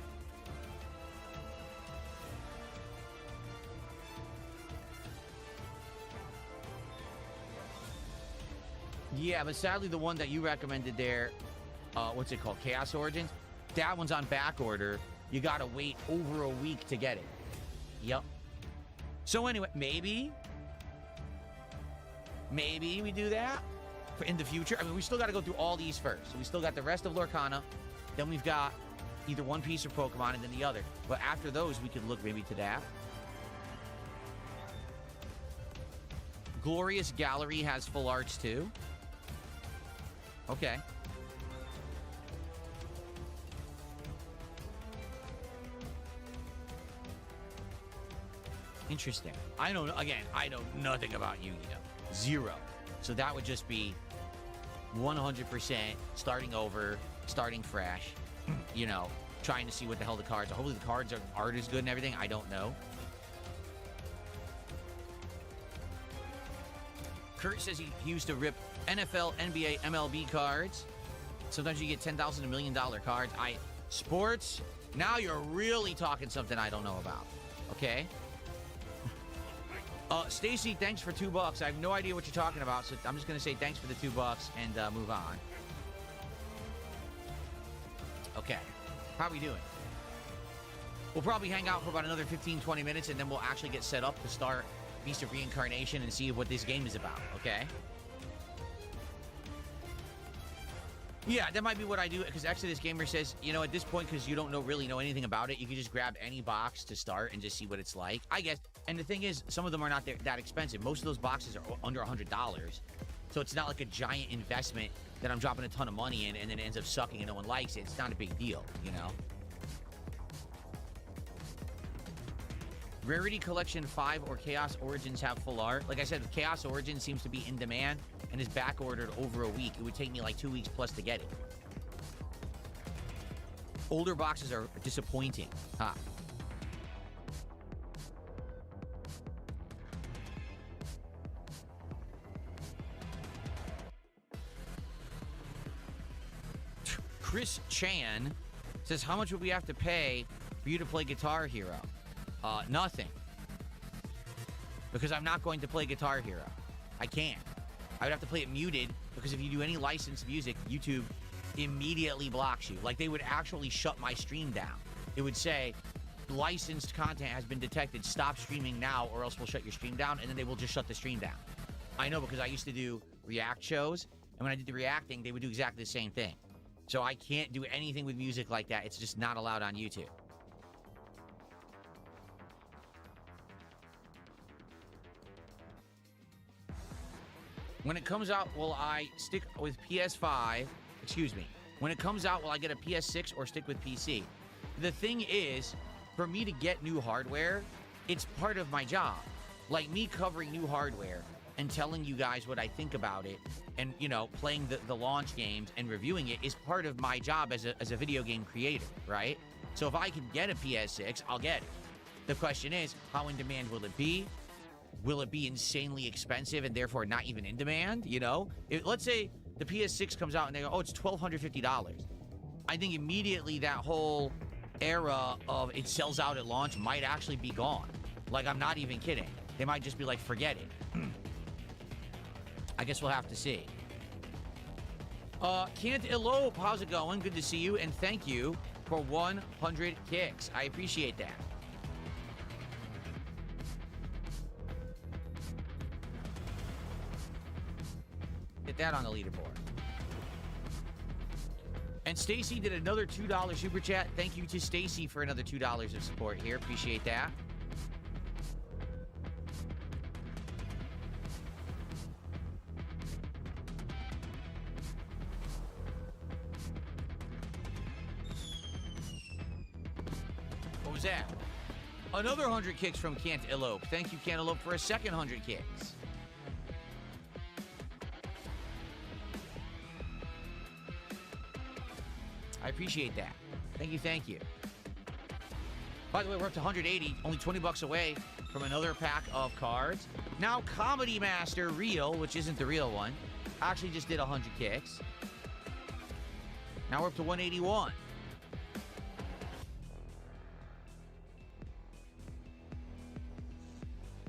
Yeah, but sadly the one that you recommended there, what's it called? Chaos Origins? That one's on back order. You gotta wait over a week to get it. Yep. So anyway, maybe we do that in the future. I mean, we still gotta go through all these first. So we still got the rest of Lorcana. Then we've got either one piece of Pokemon and then the other. But after those, we could look maybe to that. Glorious Gallery has full arts too. Okay. Interesting. I know nothing about Yu-Gi-Oh! Zero. So that would just be 100% starting over, starting fresh, you know, trying to see what the hell the cards are. Hopefully the cards are art is good and everything. I don't know. Kurt says he used to rip NFL, NBA, MLB cards. Sometimes you get $10,000 $1 million cards. Sports, now you're really talking something I don't know about. Okay? Stacy, thanks for $2. I have no idea what you're talking about, so I'm just going to say thanks for the $2 and move on. Okay. How are we doing? We'll probably hang out for about another 15, 20 minutes, and then we'll actually get set up to start Beast of Reincarnation and see what this game is about, okay? Yeah, that might be what I do, because Exodus Gamer says, you know, at this point, because you don't really know anything about it, you can just grab any box to start and just see what it's like, I guess. And the thing is, some of them are not that expensive. Most of those boxes are under $100, so it's not like a giant investment that I'm dropping a ton of money in and then it ends up sucking and no one likes it. It's not a big deal, you know? Rarity Collection 5 or Chaos Origins have full art. Like I said, Chaos Origins seems to be in demand and is back ordered over a week. It would take me like 2 weeks plus to get it. Older boxes are disappointing. Huh. Chris Chan says, how much would we have to pay for you to play Guitar Hero? Nothing. Because I'm not going to play Guitar Hero. I can't. I would have to play it muted, because if you do any licensed music, YouTube immediately blocks you. Like, they would actually shut my stream down. It would say, licensed content has been detected. Stop streaming now, or else we'll shut your stream down, and then they will just shut the stream down. I know, because I used to do React shows, and when I did the reacting, they would do exactly the same thing. So I can't do anything with music like that. It's just not allowed on YouTube. When it comes out, will I stick with PS5? Excuse me. When it comes out, will I get a PS6 or stick with PC? The thing is, for me to get new hardware, it's part of my job. Like me covering new hardware and telling you guys what I think about it and, you know, playing the launch games and reviewing it is part of my job as a video game creator, right? So if I can get a PS6, I'll get it. The question is, how in demand will it be? Will it be insanely expensive and therefore not even in demand? You know, let's say the PS6 comes out and they go, oh, it's $1,250. I think immediately that whole era of it sells out at launch might actually be gone. Like, I'm not even kidding. They might just be like, forget it. I guess we'll have to see. Can't Elope, how's it going? Good to see you, and thank you for 100 kicks. I appreciate that. Get that on the leaderboard. And Stacy did another $2 super chat. Thank you to Stacy for another $2 of support here. Appreciate that. What was that? Another 100 kicks from Cantaloupe. Thank you, Cantaloupe, for a second 100 kicks. I appreciate that. Thank you, thank you. By the way, we're up to 180, only 20 bucks away from another pack of cards. Now, Comedy Master Real, which isn't the real one, actually just did 100 kicks. Now we're up to 181.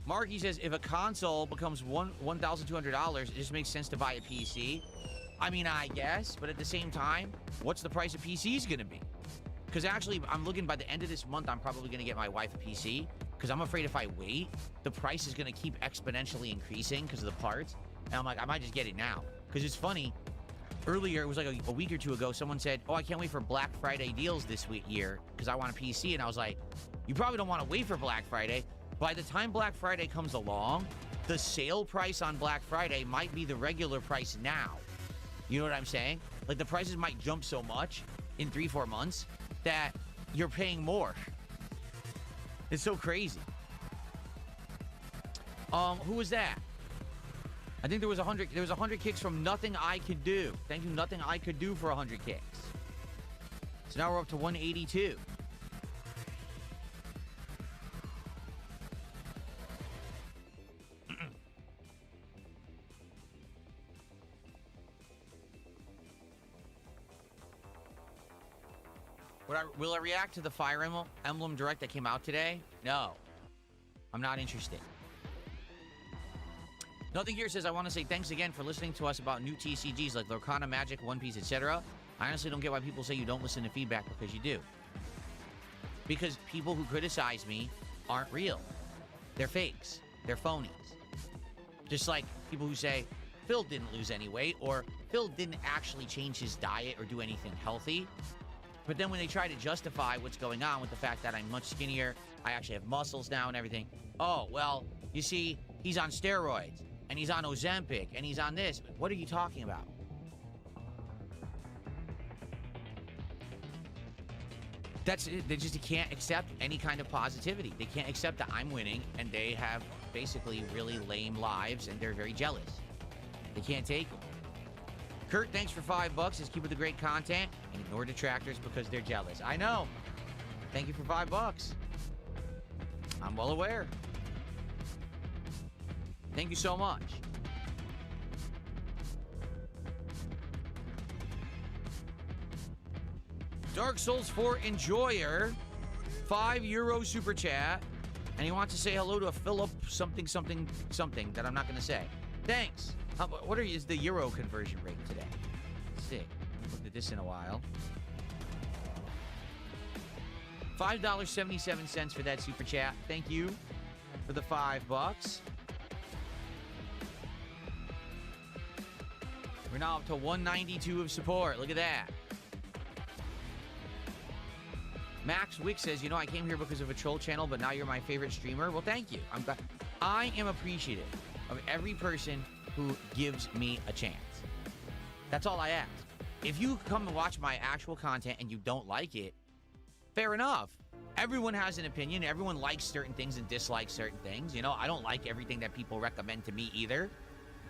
Marky says, if a console becomes $1,200, it just makes sense to buy a PC. I mean, I guess, but at the same time, what's the price of PCs going to be? Because actually, I'm looking by the end of this month, I'm probably going to get my wife a PC, because I'm afraid if I wait, the price is going to keep exponentially increasing because of the parts. And I'm like, I might just get it now. Because it's funny, earlier, it was like a week or two ago, someone said, oh, I can't wait for Black Friday deals this year because I want a PC. And I was like, you probably don't want to wait for Black Friday. By the time Black Friday comes along, the sale price on Black Friday might be the regular price now. You know what I'm saying? Like, the prices might jump so much in 3-4 months that you're paying more. It's so crazy. Who was that? I think there was 100. There was 100 kicks from Nothing I Could Do. Thank you, Nothing I Could Do, for 100 kicks. So now we're up to 182. Will I react to the Fire Emblem Direct that came out today? No. I'm not interested. Nothing here says, I want to say thanks again for listening to us about new TCGs like Lorcana, Magic, One Piece, etc. I honestly don't get why people say you don't listen to feedback, because you do. Because people who criticize me aren't real. They're fakes. They're phonies. Just like people who say, Phil didn't lose any weight, or Phil didn't actually change his diet or do anything healthy. But then when they try to justify what's going on with the fact that I'm much skinnier, I actually have muscles now and everything. Oh, well, you see, he's on steroids, and he's on Ozempic, and he's on this. What are you talking about? That's it. They just can't accept any kind of positivity. They can't accept that I'm winning, and they have basically really lame lives, and they're very jealous. They can't take it. Kurt, thanks for $5. Just keep with the great content and ignore detractors because they're jealous. I know. Thank you for $5. I'm well aware. Thank you so much. Dark Souls 4 Enjoyer, €5 super chat, and he wants to say hello to a Philip something that I'm not going to say. Thanks. What is the euro conversion rate today? Let's see. I haven't looked at this in a while. $5.77 for that super chat. Thank you for the $5. We're now up to 192 of support. Look at that. Max Wick says, you know, I came here because of a troll channel, but now you're my favorite streamer. Well, thank you. I'm glad. I am appreciative of every person who gives me a chance. That's all I ask. If you come and watch my actual content and you don't like it, fair enough. Everyone has an opinion. Everyone likes certain things and dislikes certain things. You know, I don't like everything that people recommend to me either.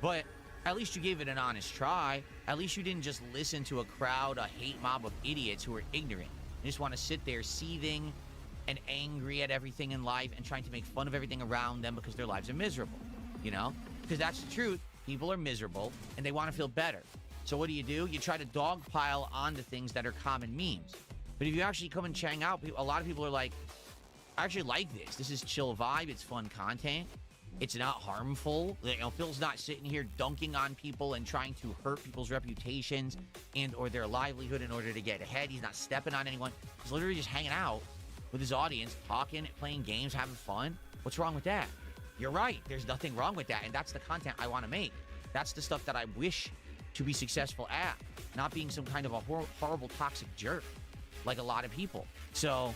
But at least you gave it an honest try. At least you didn't just listen to a crowd, a hate mob of idiots who are ignorant. You just want to sit there seething and angry at everything in life and trying to make fun of everything around them because their lives are miserable. You know? Because that's the truth. People are miserable and they want to feel better. So what do? You try to dogpile onto things that are common memes. But if you actually come and chang out, a lot of people are like, I actually like this. This is chill vibe. It's fun content. It's not harmful. You know, Phil's not sitting here dunking on people and trying to hurt people's reputations and or their livelihood in order to get ahead. He's not stepping on anyone. He's literally just hanging out with his audience, talking, playing games, having fun. What's wrong with that? You're right. There's nothing wrong with that. And that's the content I want to make. That's the stuff that I wish to be successful at. Not being some kind of a horrible, toxic jerk like a lot of people. So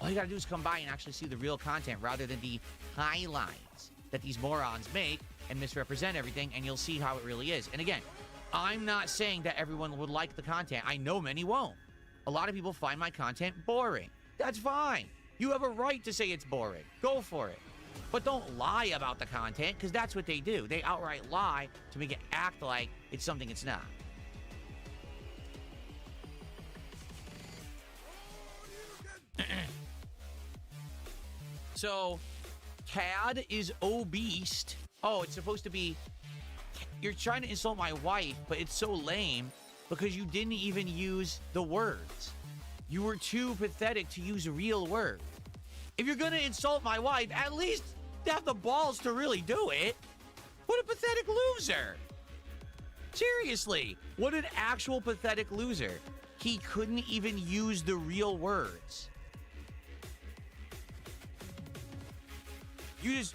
all you got to do is come by and actually see the real content rather than the highlights that these morons make and misrepresent everything, and you'll see how it really is. And again, I'm not saying that everyone would like the content. I know many won't. A lot of people find my content boring. That's fine. You have a right to say it's boring. Go for it. But don't lie about the content, because that's what they do. They outright lie to make it act like it's something it's not. So, Cad is obese. Oh, it's supposed to be... You're trying to insult my wife, but it's so lame because you didn't even use the words. You were too pathetic to use real words. If you're going to insult my wife, at least have the balls to really do it. What a pathetic loser. Seriously, what an actual pathetic loser. He couldn't even use the real words.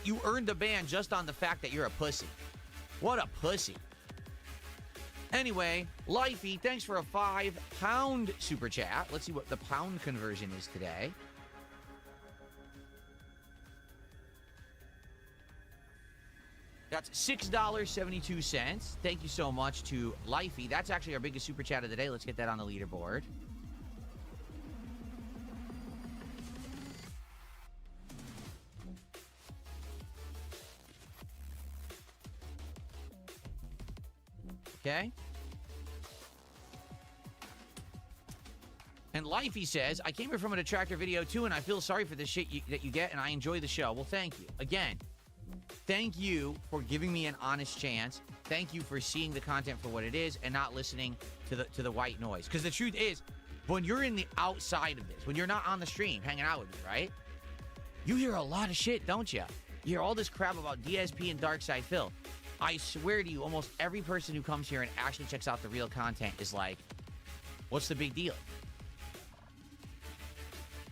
You earned the ban just on the fact that you're a pussy. What a pussy. Anyway, Lifey, thanks for a £5 super chat. Let's see what the pound conversion is today. That's $6.72. Thank you so much to Lifey. That's actually our biggest super chat of the day. Let's get that on the leaderboard. Okay. And Lifey says, I came here from a detractor video too, and I feel sorry for the shit that you get, and I enjoy the show. Well, thank you. Again, thank you for giving me an honest chance. Thank you for seeing the content for what it is and not listening to the white noise. Because the truth is, When you're in the outside of this, when you're not on the stream hanging out with me, right? You hear a lot of shit, don't you? You hear all this crap about DSP and Dark Side Phil. I swear to you, almost every person who comes here and actually checks out the real content is like, what's the big deal?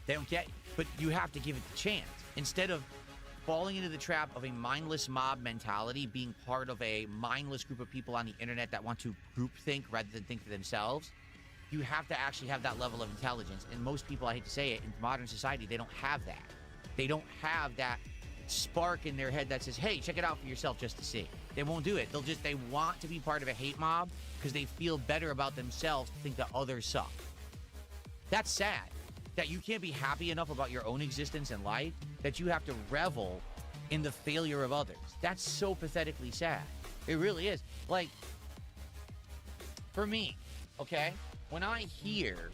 They don't get it. But you have to give it the chance. Instead of falling into the trap of a mindless mob mentality, being part of a mindless group of people on the internet that want to groupthink rather than think for themselves, you have to actually have that level of intelligence. And most people, I hate to say it, in modern society, they don't have that. They don't have that spark in their head that says, hey, check it out for yourself just to see. They won't do it. They want to be part of a hate mob because they feel better about themselves to think that others suck. That's sad. That you can't be happy enough about your own existence and life that you have to revel in the failure of others. That's so pathetically sad. It really is. Like, for me, okay, when I hear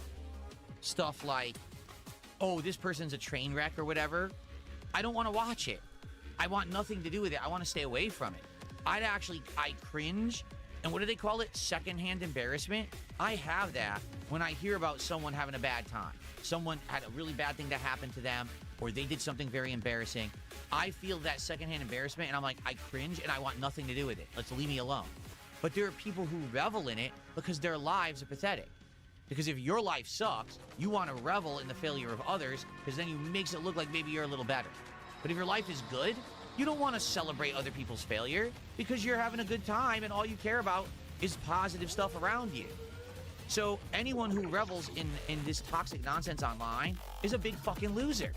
stuff like, oh, this person's a train wreck or whatever, I don't want to watch it. I want nothing to do with it. I want to stay away from it. I cringe. And what do they call it? Secondhand embarrassment? I have that when I hear about someone having a bad time. Someone had a really bad thing that happened to them, or they did something very embarrassing. I feel that secondhand embarrassment, and I'm like, I cringe, and I want nothing to do with it. Let's leave me alone. But there are people who revel in it because their lives are pathetic. Because if your life sucks, you want to revel in the failure of others, because then it makes it look like maybe you're a little better. But if your life is good, you don't want to celebrate other people's failure because you're having a good time and all you care about is positive stuff around you. So anyone who revels in this toxic nonsense online is a big fucking loser.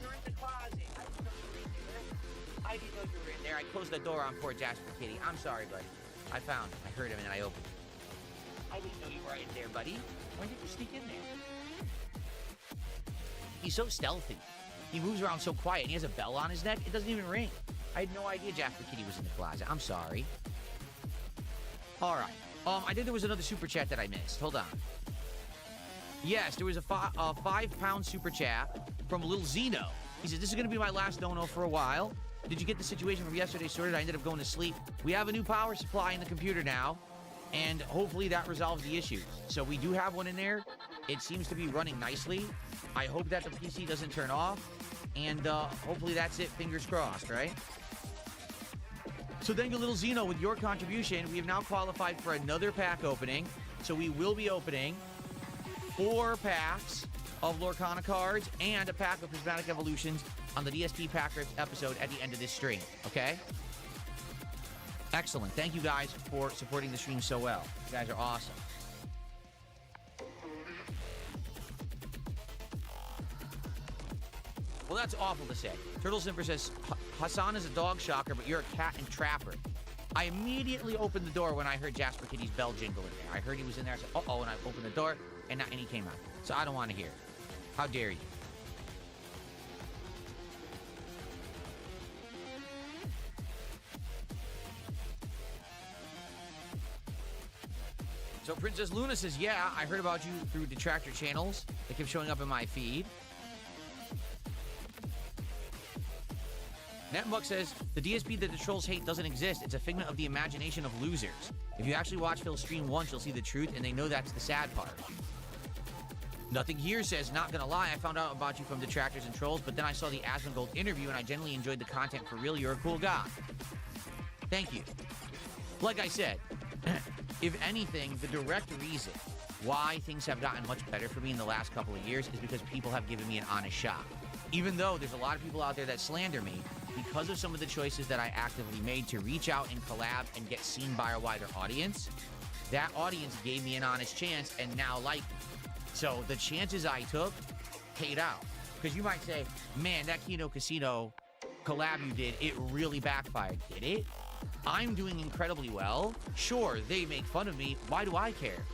You're in the closet. I didn't know you were in there. I closed the door on poor Jasper Kitty. I'm sorry, buddy. I found him. I heard him and I opened it. I didn't know you were in there, buddy. When did you sneak in there? He's so stealthy. He moves around so quiet, and he has a bell on his neck. It doesn't even ring. I had no idea Jasper Kitty was in the closet. I'm sorry. All right. I think there was another super chat that I missed. Hold on. Yes, there was a 5-pound super chat from Lil Zeno. He said, this is going to be my last dono for a while. Did you get the situation from yesterday sorted? I ended up going to sleep. We have a new power supply in the computer now, and hopefully that resolves the issue. So we do have one in there. It seems to be running nicely. I hope that the PC doesn't turn off, and hopefully that's it. Fingers crossed, right? So thank you, Little Zeno, with your contribution. We have now qualified for another pack opening. So we will be opening 4 packs of Lorcana cards and a pack of Prismatic Evolutions on the DSP Pack Rift episode at the end of this stream, okay? Excellent. Thank you guys for supporting the stream so well. You guys are awesome. Well, that's awful to say. Turtle Simper says, Hassan is a dog shocker, but you're a cat and trapper. I immediately opened the door when I heard Jasper Kitty's bell jingle in there. I heard he was in there. I said, uh-oh, and I opened the door, and he came out. So I don't want to hear it. How dare you? So Princess Luna says, yeah, I heard about you through detractor channels that kept showing up in my feed. Netmuck says, the DSP that the trolls hate doesn't exist. It's a figment of the imagination of losers. If you actually watch Phil's stream once, you'll see the truth, and they know that's the sad part. Nothing Here says, not gonna lie, I found out about you from detractors and trolls, but then I saw the Asmongold interview, and I genuinely enjoyed the content. For real, you're a cool guy. Thank you. Like I said, if anything, the direct reason why things have gotten much better for me in the last couple of years is because people have given me an honest shot. Even though there's a lot of people out there that slander me, because of some of the choices that I actively made to reach out and collab and get seen by a wider audience, that audience gave me an honest chance and now like me. So the chances I took paid out. Because you might say, man, that Kino Casino collab you did, it really backfired. Did it? I'm doing incredibly well. Sure, they make fun of me. Why do I care?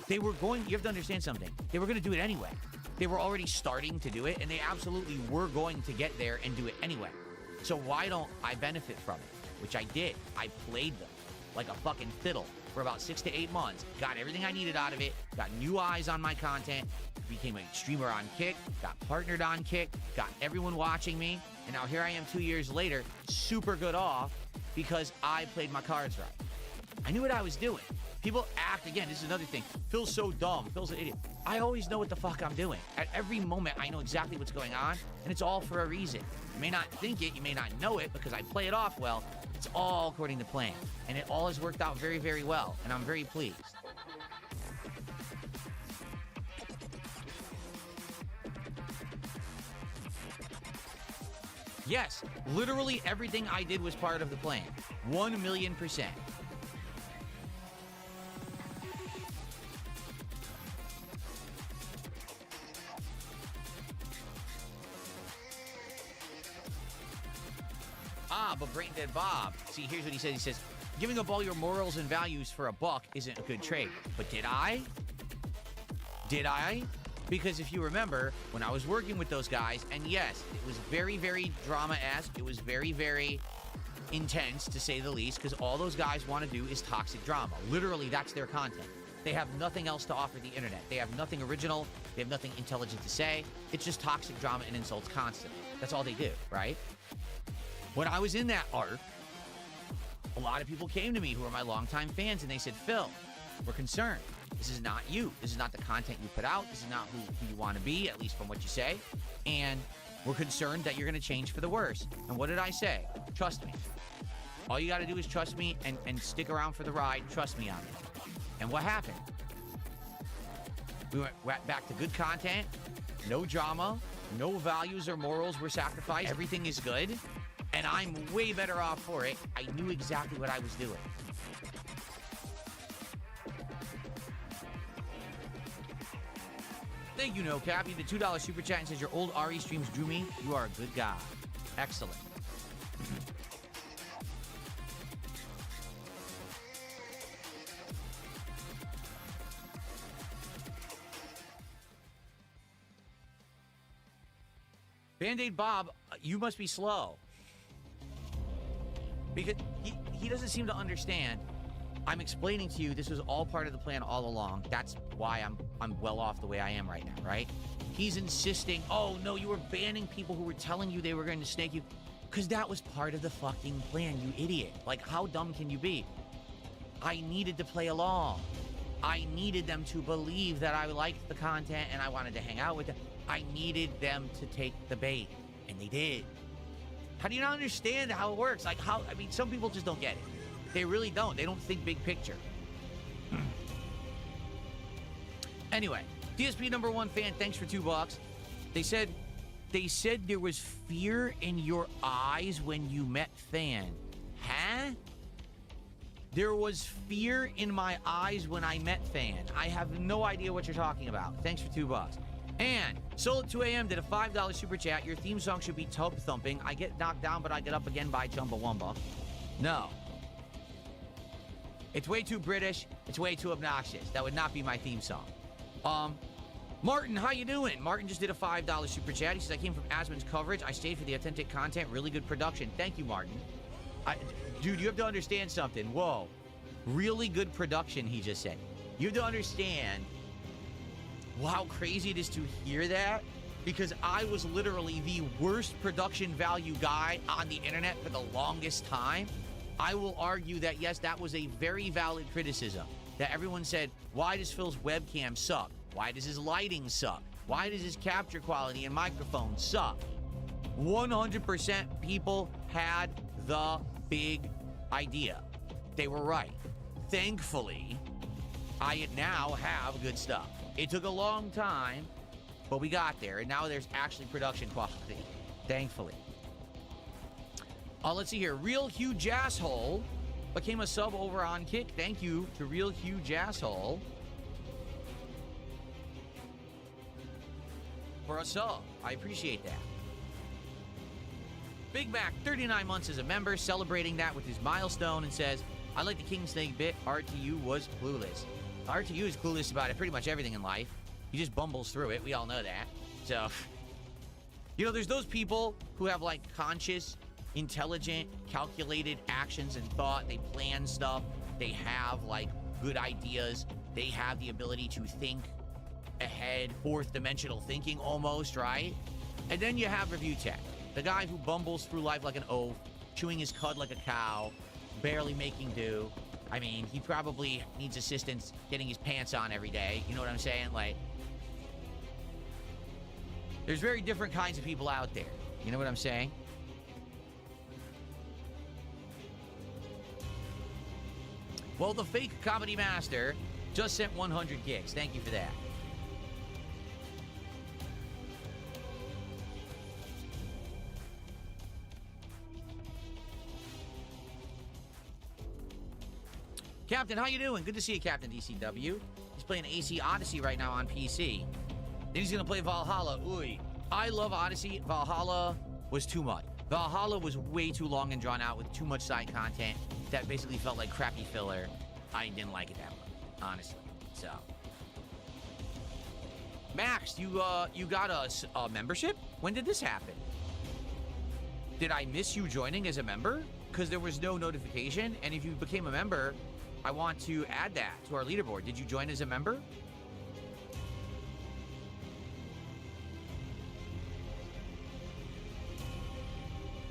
You have to understand something. They were going to do it anyway. They were already starting to do it, and they absolutely were going to get there and do it anyway. So why don't I benefit from it? Which I did. I played them like a fucking fiddle for about 6 to 8 months. Got everything I needed out of it. Got new eyes on my content. Became a streamer on Kick. Got partnered on Kick. Got everyone watching me. And now here I am 2 years later, super good off. because I played my cards right. I knew what I was doing. People act, again, this is another thing. Phil's so dumb. Phil's an idiot. I always know what the fuck I'm doing. At every moment, I know exactly what's going on, and it's all for a reason. You may not think it, you may not know it, because I play it off well. It's all according to plan, and it all has worked out very, very well, and I'm very pleased. Yes, literally everything I did was part of the plan. 1,000,000%. But Brain Dead Bob, see, here's what he says. He says, giving up all your morals and values for a buck isn't a good trade. But did I? Did I? Because if you remember, when I was working with those guys, and yes, it was very, very drama-esque. It was very, very intense, to say the least, because all those guys want to do is toxic drama. Literally, that's their content. They have nothing else to offer the internet. They have nothing original. They have nothing intelligent to say. It's just toxic drama and insults constantly. That's all they do, right? When I was in that arc, a lot of people came to me who are my longtime fans, and they said, Phil, we're concerned. This is not you. This is not the content you put out. This is not who you want to be, at least from what you say. And we're concerned that you're going to change for the worse. And what did I say? Trust me. All you got to do is trust me and stick around for the ride. Trust me on it. And what happened? We went back to good content, no drama, no values or morals were sacrificed. Everything is good. And I'm way better off for it. I knew exactly what I was doing. Thank you, No Cap. You did $2 super chat and says, your old RE streams drew me. You are a good guy. Excellent. Band-Aid Bob, you must be slow. Because he doesn't seem to understand. I'm explaining to you this was all part of the plan all along. That's why I'm well off the way I am right now, right? He's insisting, oh, no, you were banning people who were telling you they were going to snake you. Because that was part of the fucking plan, you idiot. Like, how dumb can you be? I needed to play along. I needed them to believe that I liked the content and I wanted to hang out with them. I needed them to take the bait. And they did. How do you not understand how it works? Like, how, I mean, some people just don't get it. They really don't. They don't think big picture. Anyway, DSP #1 fan, thanks for $2. They said there was fear in your eyes when you met Fan. Huh? There was fear in my eyes when I met Fan. I have no idea what you're talking about. Thanks for $2. And Soul at 2 a.m. did a $5 super chat. Your theme song should be Tub Thumping. I get knocked down, but I get up again by Chumbawamba. No. It's way too British. It's way too obnoxious. That would not be my theme song. Martin, how you doing? Martin just did a $5 super chat. He says, I came from Asmon's coverage. I stayed for the authentic content. Really good production. Thank you, Martin. Dude, you have to understand something. Whoa. Really good production, he just said. You have to understand how crazy it is to hear that, because I was literally the worst production value guy on the internet for the longest time. I will argue that, yes, that was a very valid criticism. That everyone said, why does Phil's webcam suck? Why does his lighting suck? Why does his capture quality and microphone suck? 100% people had the big idea. They were right. Thankfully, I now have good stuff. It took a long time, but we got there, and now there's actually production quality. Thankfully. Let's see here. Real Huge Asshole became a sub over on Kick. Thank you to Real Huge Asshole for a sub. I appreciate that. Big Mac, 39 months as a member, celebrating that with his milestone, and says, I like the King Snake bit. RTU was clueless. RTU is clueless about pretty much everything in life. He just bumbles through it. We all know that. So, you know, there's those people who have, like, conscious, intelligent, calculated actions and thought. They plan stuff. They have, like, good ideas. They have the ability to think ahead, fourth dimensional thinking almost, right? And then you have Review Tech, the guy who bumbles through life like an oaf, chewing his cud like a cow, barely making do. I mean, he probably needs assistance getting his pants on every day. You know what I'm saying? Like, there's very different kinds of people out there. You know what I'm saying? Well, the fake comedy master just sent 100 gigs. Thank you for that. Captain, how you doing? Good to see you, Captain DCW. He's playing AC Odyssey right now on PC. Then he's going to play Valhalla. Ooh, I love Odyssey. Valhalla was too much. Valhalla was way too long and drawn out with too much side content that basically felt like crappy filler. I didn't like it that much, honestly. So, Max, you got a membership? When did this happen? Did I miss you joining as a member? Because there was no notification, and if you became a member, I want to add that to our leaderboard. Did you join as a member?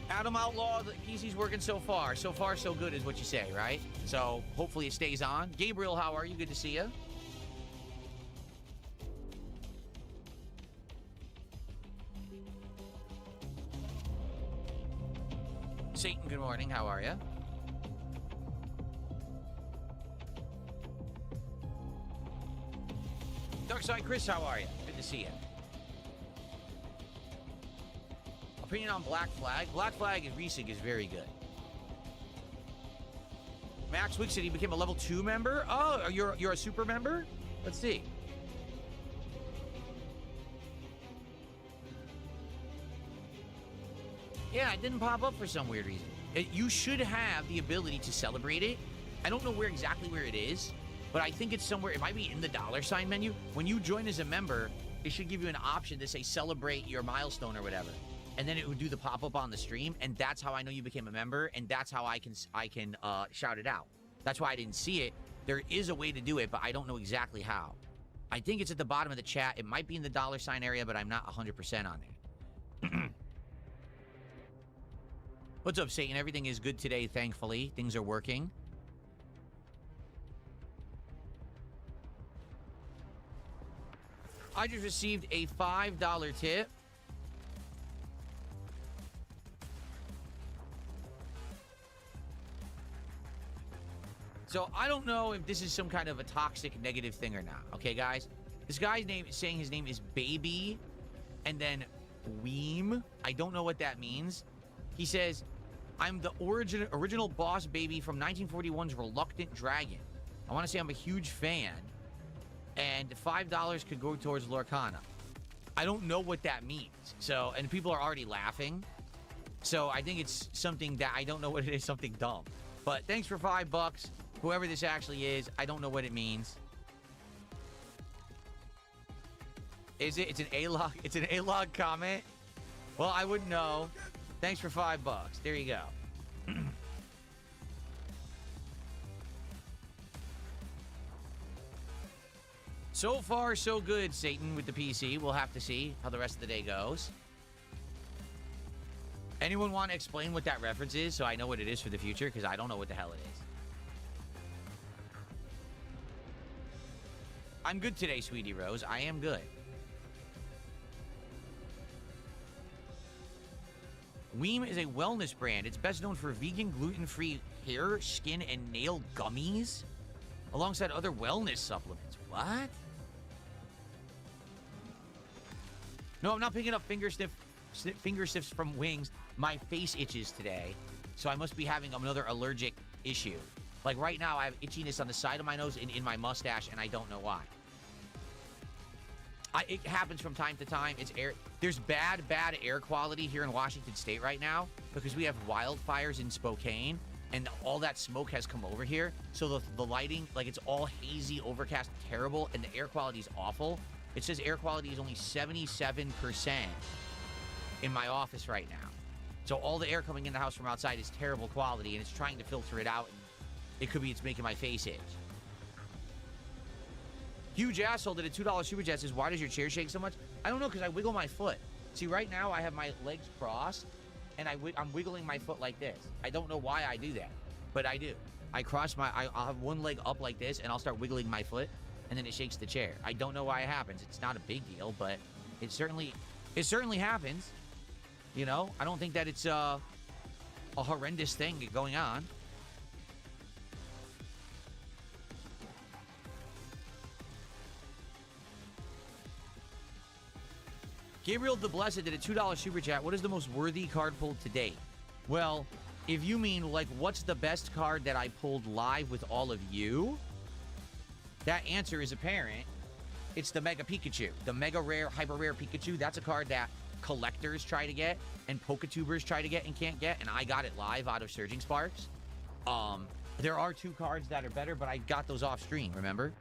Adam Outlaw, the PC's working so far. So far, so good is what you say, right? So hopefully it stays on. Gabriel, how are you? Good to see you. Satan, good morning. How are you? Darkside Chris, how are you? Good to see you. Opinion on Black Flag? Black Flag is Resig is very good. Max Wick said he became a level 2 member. Oh, you're a super member? Let's see. Yeah, it didn't pop up for some weird reason. You should have the ability to celebrate it. I don't know exactly where it is, but I think it's somewhere. It might be in the $ menu. When you join as a member, it should give you an option to say celebrate your milestone or whatever. And then it would do the pop-up on the stream, and that's how I know you became a member, and that's how I can shout it out. That's why I didn't see it. There is a way to do it, but I don't know exactly how. I think it's at the bottom of the chat. It might be in the $ area, but I'm not 100% on it. What's up, Satan? Everything is good today, thankfully. Things are working. I just received a $5 tip. So I don't know if this is some kind of a toxic negative thing or not. Okay, guys? This guy's name is saying his name is Baby and then Weem. I don't know what that means. He says, I'm the original boss baby from 1941's Reluctant Dragon. I want to say I'm a huge fan. And $5 could go towards Lorcana. I don't know what that means. So, and people are already laughing. So I think it's something that I don't know what it is, something dumb. But thanks for $5. Whoever this actually is, I don't know what it means. Is it? It's an A-log. It's an A-log comment. Well, I wouldn't know. Thanks for $5. There you go. So far, so good, Satan, with the PC. We'll have to see how the rest of the day goes. Anyone want to explain what that reference is so I know what it is for the future? Because I don't know what the hell it is. I'm good today, Sweetie Rose. I am good. Weem is a wellness brand. It's best known for vegan, gluten-free hair, skin, and nail gummies, alongside other wellness supplements. What? No, I'm not picking up finger sniffs from wings. My face itches today, so I must be having another allergic issue. Like right now, I have itchiness on the side of my nose and in my mustache, and I don't know why. It happens from time to time. It's air. There's bad air quality here in Washington State right now because we have wildfires in Spokane, and all that smoke has come over here. So the lighting, like it's all hazy, overcast, terrible, and the air quality is awful. It says air quality is only 77% in my office right now. So all the air coming in the house from outside is terrible quality, and it's trying to filter it out. And it could be it's making my face itch. Huge asshole did a $2 super chat says, why does your chair shake so much? I don't know, because I wiggle my foot. See, right now I have my legs crossed, and I'm wiggling my foot like this. I don't know why I do that, but I do. I'll have one leg up like this, and I'll start wiggling my foot, and then it shakes the chair. I don't know why it happens. It's not a big deal, but it certainly happens. You know, I don't think that it's a horrendous thing going on. Gabriel the Blessed did a $2 super chat. What is the most worthy card pulled to date? Well, if you mean, like, what's the best card that I pulled live with all of you? That answer is apparent. It's the Mega Pikachu. The Mega Rare, Hyper Rare Pikachu. That's a card that collectors try to get and Poketubers try to get and can't get, and I got it live out of Surging Sparks. There are 2 cards that are better, but I got those off stream, remember?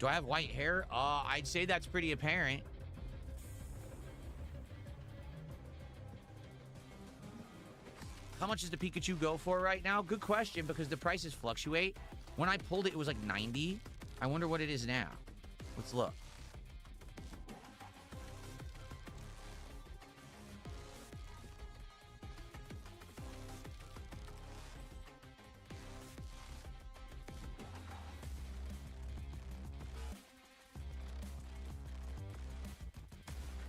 Do I have white hair? I'd say that's pretty apparent. How much does the Pikachu go for right now? Good question, because the prices fluctuate. When I pulled it, it was like 90. I wonder what it is now. Let's look.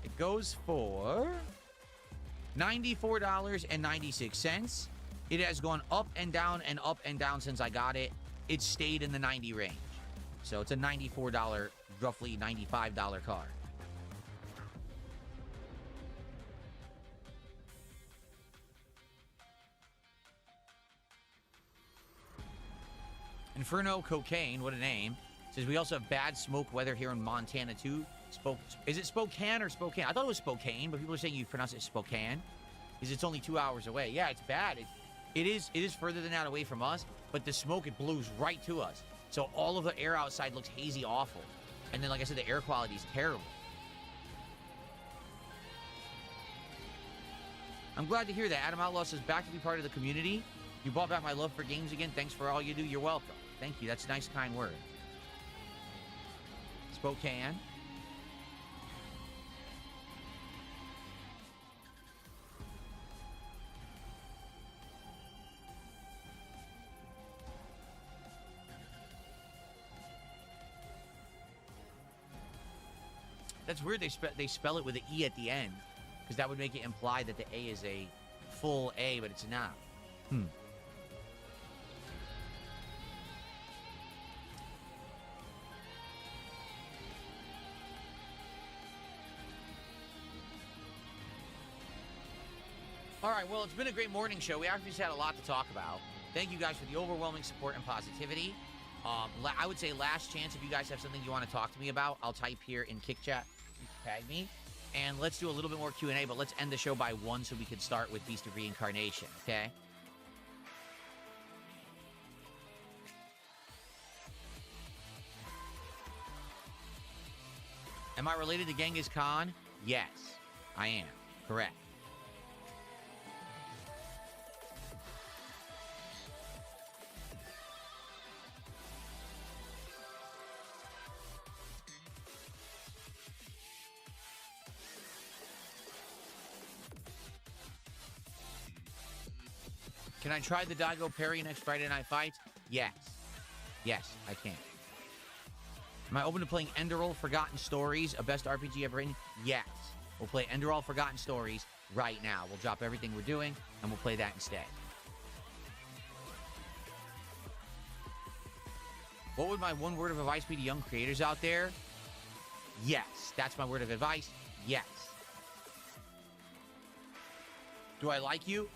It goes for $94.96. It has gone up and down since I got it. It stayed in the 90 range. So it's a $94, roughly $95 card. Inferno Cocaine, what a name. Says we also have bad smoke weather here in Montana too. Is it Spokane or Spokane? I thought it was Spokane, but people are saying you pronounce it Spokane. Because it's only 2 hours away. Yeah, it's bad. It is further than that away from us, but the smoke, it blows right to us. So all of the air outside looks hazy, awful. And then, like I said, the air quality is terrible. I'm glad to hear that. Adam Outlaw says, back to be part of the community. You brought back my love for games again. Thanks for all you do. You're welcome. Thank you. That's a nice, kind word. Spokane. That's weird they spell it with an E at the end, because that would make it imply that the A is a full A, but it's not. All right, well, it's been a great morning show. We actually just had a lot to talk about. Thank you guys for the overwhelming support and positivity. I would say last chance, if you guys have something you want to talk to me about, I'll type here in Kick Chat. You can tag me. And let's do a little bit more Q&A, but let's end the show by 1 so we can start with Beast of Reincarnation, okay? Am I related to Genghis Khan? Yes, I am. Correct. Can I try the Daigo Perry next Friday Night Fights? Yes. Yes, I can. Am I open to playing Enderal Forgotten Stories, a best RPG ever written? Yes. We'll play Enderal Forgotten Stories right now. We'll drop everything we're doing, and we'll play that instead. What would my one word of advice be to young creators out there? Yes. That's my word of advice. Yes. Do I like you?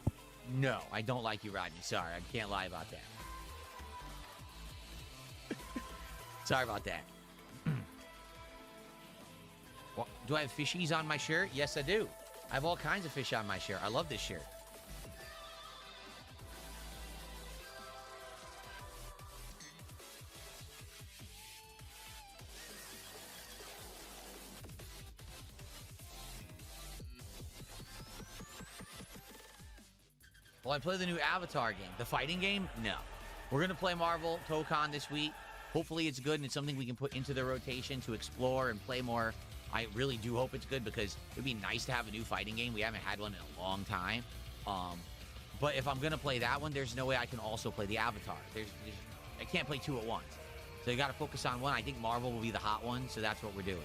No, I don't like you, Rodney. Sorry, I can't lie about that. Sorry about that. Well, do I have fishies on my shirt? Yes, I do. I have all kinds of fish on my shirt. I love this shirt. Will I play the new Avatar game? The fighting game? No. We're going to play Marvel Tokon this week. Hopefully it's good and it's something we can put into the rotation to explore and play more. I really do hope it's good because it would be nice to have a new fighting game. We haven't had one in a long time. But if I'm going to play that one, there's no way I can also play the Avatar. I can't play two at once. So you got to focus on one. I think Marvel will be the hot one, so that's what we're doing.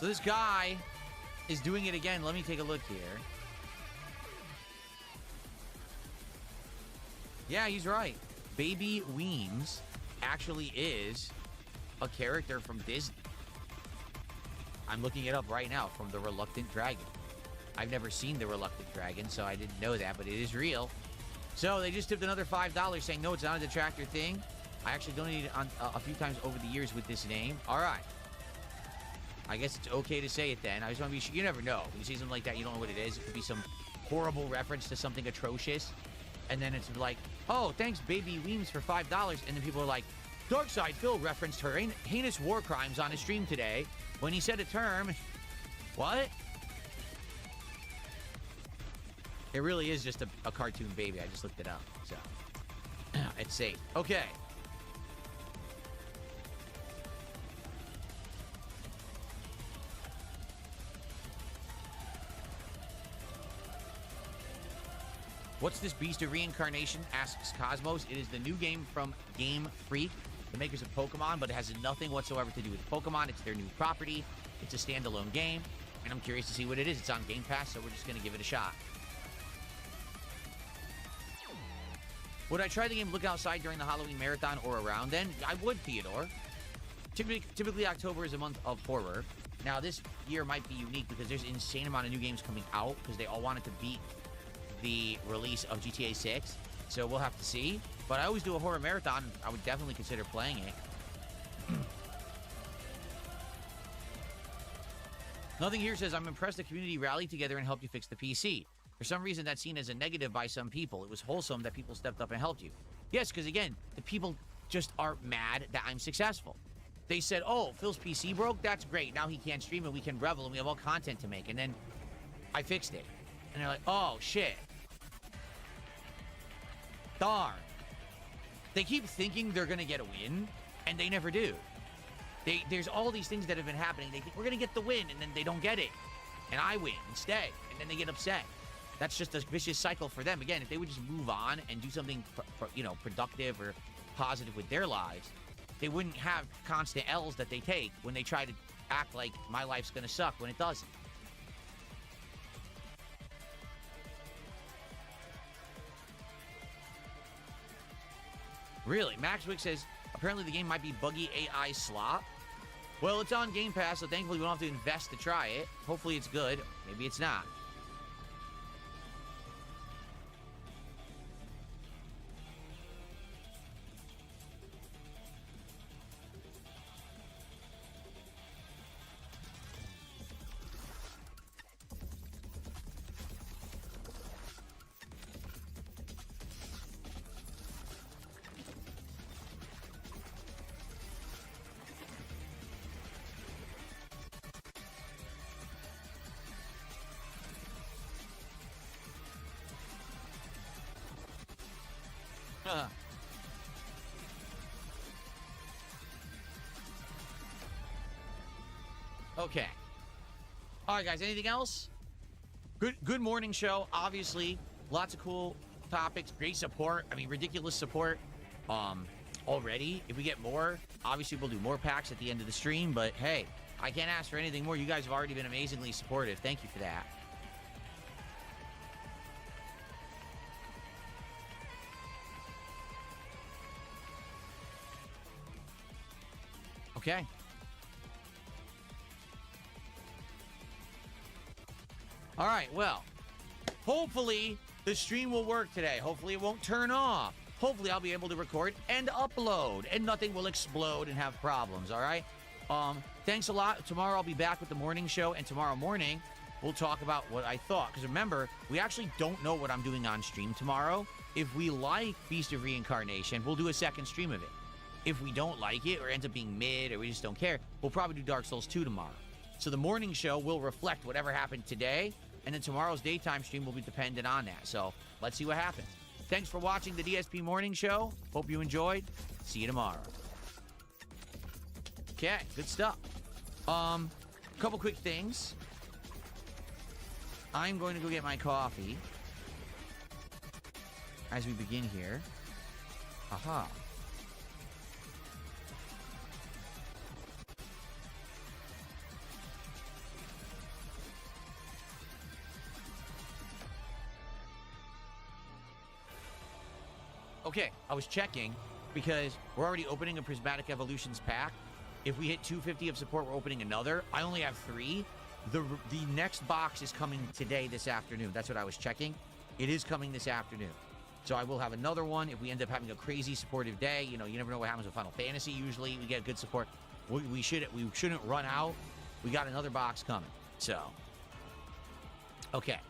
So this guy is doing it again. Let me take a look here. Yeah, he's right. Baby Weems actually is a character from Disney. I'm looking it up right now, from The Reluctant Dragon. I've never seen The Reluctant Dragon, so I didn't know that, but it is real. So they just tipped another $5 saying, no, it's not a detractor thing. I actually donated on a few times over the years with this name. All right. I guess it's okay to say it then. I just want to be sure. You never know. When you see something like that, you don't know what it is. It could be some horrible reference to something atrocious. And then it's like, oh, thanks, Baby Weems, for $5. And then people are like, Darkside Phil referenced her heinous war crimes on his stream today when he said a term. What? It really is just a cartoon baby. I just looked it up. So, it's safe. Okay. What's this beast of reincarnation? Asks Cosmos. It is the new game from Game Freak, the makers of Pokemon, but it has nothing whatsoever to do with Pokemon. It's their new property. It's a standalone game, and I'm curious to see what it is. It's on Game Pass, so we're just going to give it a shot. Would I try the game Look Outside during the Halloween marathon or around then? I would, Theodore. Typically October is a month of horror. Now, this year might be unique because there's an insane amount of new games coming out because they all wanted to beat the release of GTA 6, so we'll have to see. But I always do a horror marathon. I would definitely consider playing it. Nothing here says, I'm impressed the community rallied together and helped you fix the PC. For some reason, that's seen as a negative by some people. It was wholesome that people stepped up and helped you. Yes, because again, the people just are mad that I'm successful. They said, oh, Phil's PC broke? That's great. Now he can't stream and we can revel and we have all content to make. And then I fixed it. And they're like, oh, shit. Darn. They keep thinking they're going to get a win, and they never do. There's all these things that have been happening. They think we're going to get the win, and then they don't get it. And I win instead, and then they get upset. That's just a vicious cycle for them. Again, if they would just move on and do something productive or positive with their lives, they wouldn't have constant L's that they take when they try to act like my life's going to suck when it doesn't. Really? Maxwick says, apparently the game might be buggy AI slop. Well, it's on Game Pass, so thankfully we don't have to invest to try it. Hopefully it's good. Maybe it's not. Okay. All right, guys. Anything else? Good morning show. Obviously, lots of cool topics. Great support. I mean, ridiculous support. Already. If we get more, obviously we'll do more packs at the end of the stream. But hey, I can't ask for anything more. You guys have already been amazingly supportive. Thank you for that. Okay. All right, well, hopefully the stream will work today. Hopefully it won't turn off. Hopefully I'll be able to record and upload and nothing will explode and have problems, all right? Thanks a lot. Tomorrow I'll be back with the morning show, and tomorrow morning we'll talk about what I thought. Because remember, we actually don't know what I'm doing on stream tomorrow. If we like Beast of Reincarnation, we'll do a second stream of it. If we don't like it or ends up being mid or we just don't care, we'll probably do Dark Souls 2 tomorrow. So the morning show will reflect whatever happened today, and then tomorrow's daytime stream will be dependent on that. So let's see what happens. Thanks for watching the DSP Morning Show. Hope you enjoyed. See you tomorrow. Okay, good stuff. Couple quick things. I'm going to go get my coffee as we begin here. Aha. Okay, I was checking because we're already opening a Prismatic Evolutions pack. If we hit 250 of support, we're opening another. I only have 3. The next box is coming today, this afternoon. That's what I was checking. It is coming this afternoon. So I will have another one. If we end up having a crazy supportive day, you know, you never know what happens with Final Fantasy. Usually we get good support. We shouldn't run out. We got another box coming. So, okay.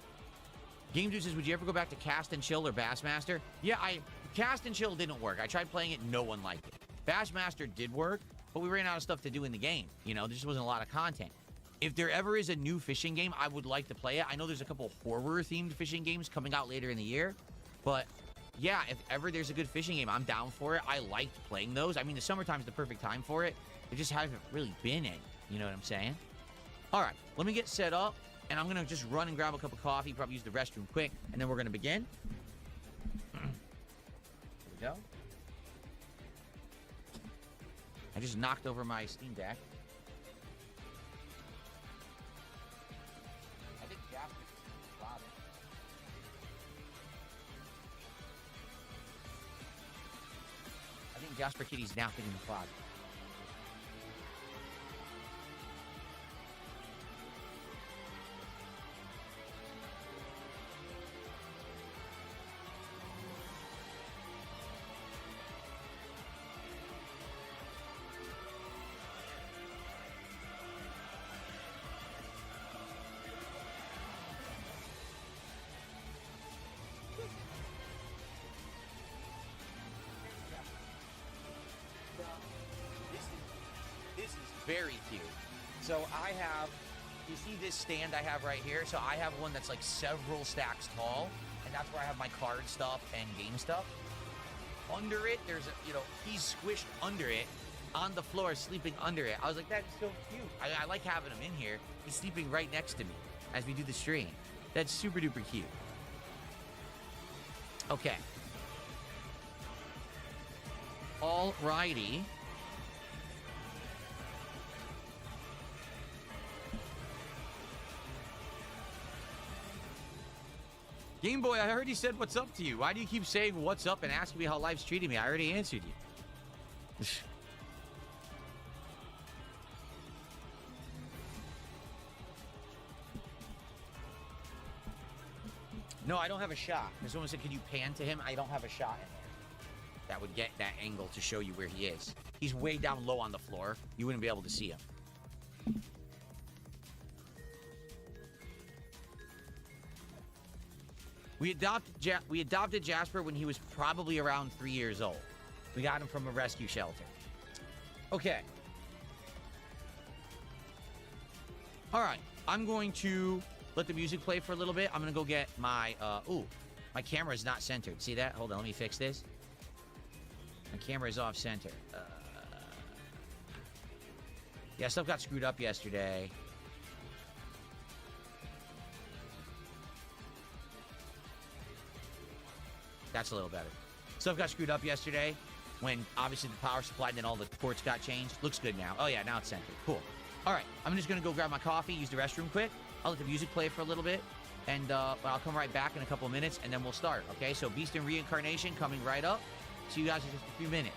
Game Dude says, would you ever go back to Cast and Chill or Bassmaster? Yeah, Cast and Chill didn't work. I tried playing it. No one liked it. Bassmaster did work, but we ran out of stuff to do in the game. You know, there just wasn't a lot of content. If there ever is a new fishing game, I would like to play it. I know there's a couple horror-themed fishing games coming out later in the year. But, yeah, if ever there's a good fishing game, I'm down for it. I liked playing those. I mean, the summertime's the perfect time for it. There just hasn't really been any. You know what I'm saying? All right, let me get set up. And I'm going to just run and grab a cup of coffee, probably use the restroom quick, and then we're going to begin. Here we go. I just knocked over my Steam Deck. I think Jasper's in the closet. I think Jasper Kitty's napping in the closet. Very cute. So I have, you see this stand I have right here? So I have one that's like several stacks tall, and that's where I have my card stuff and game stuff. Under it, there's a, you know, he's squished under it, on the floor, sleeping under it. I was like, that's so cute. I like having him in here. He's sleeping right next to me as we do the stream. That's super duper cute. Okay. Alrighty. Game Boy, I heard he said what's up to you. Why do you keep saying what's up and asking me how life's treating me? I already answered you. No, I don't have a shot. Someone said, can you pan to him? I don't have a shot in there. That would get that angle to show you where he is. He's way down low on the floor. You wouldn't be able to see him. We adopted Jasper when he was probably around 3 years old. We got him from a rescue shelter. Okay. All right. I'm going to let the music play for a little bit. I'm going to go get my... my camera is not centered. See that? Hold on. Let me fix this. My camera is off center. Yeah, stuff got screwed up yesterday. That's a little better. Stuff got screwed up yesterday when obviously the power supply and then all the ports got changed. Looks good now. Oh yeah, now it's centered. Cool. All right, I'm just gonna go grab my coffee, use the restroom quick. I'll let the music play for a little bit, and I'll come right back in a couple of minutes, and then we'll start. Okay, so Beast and Reincarnation coming right up. See you guys in just a few minutes.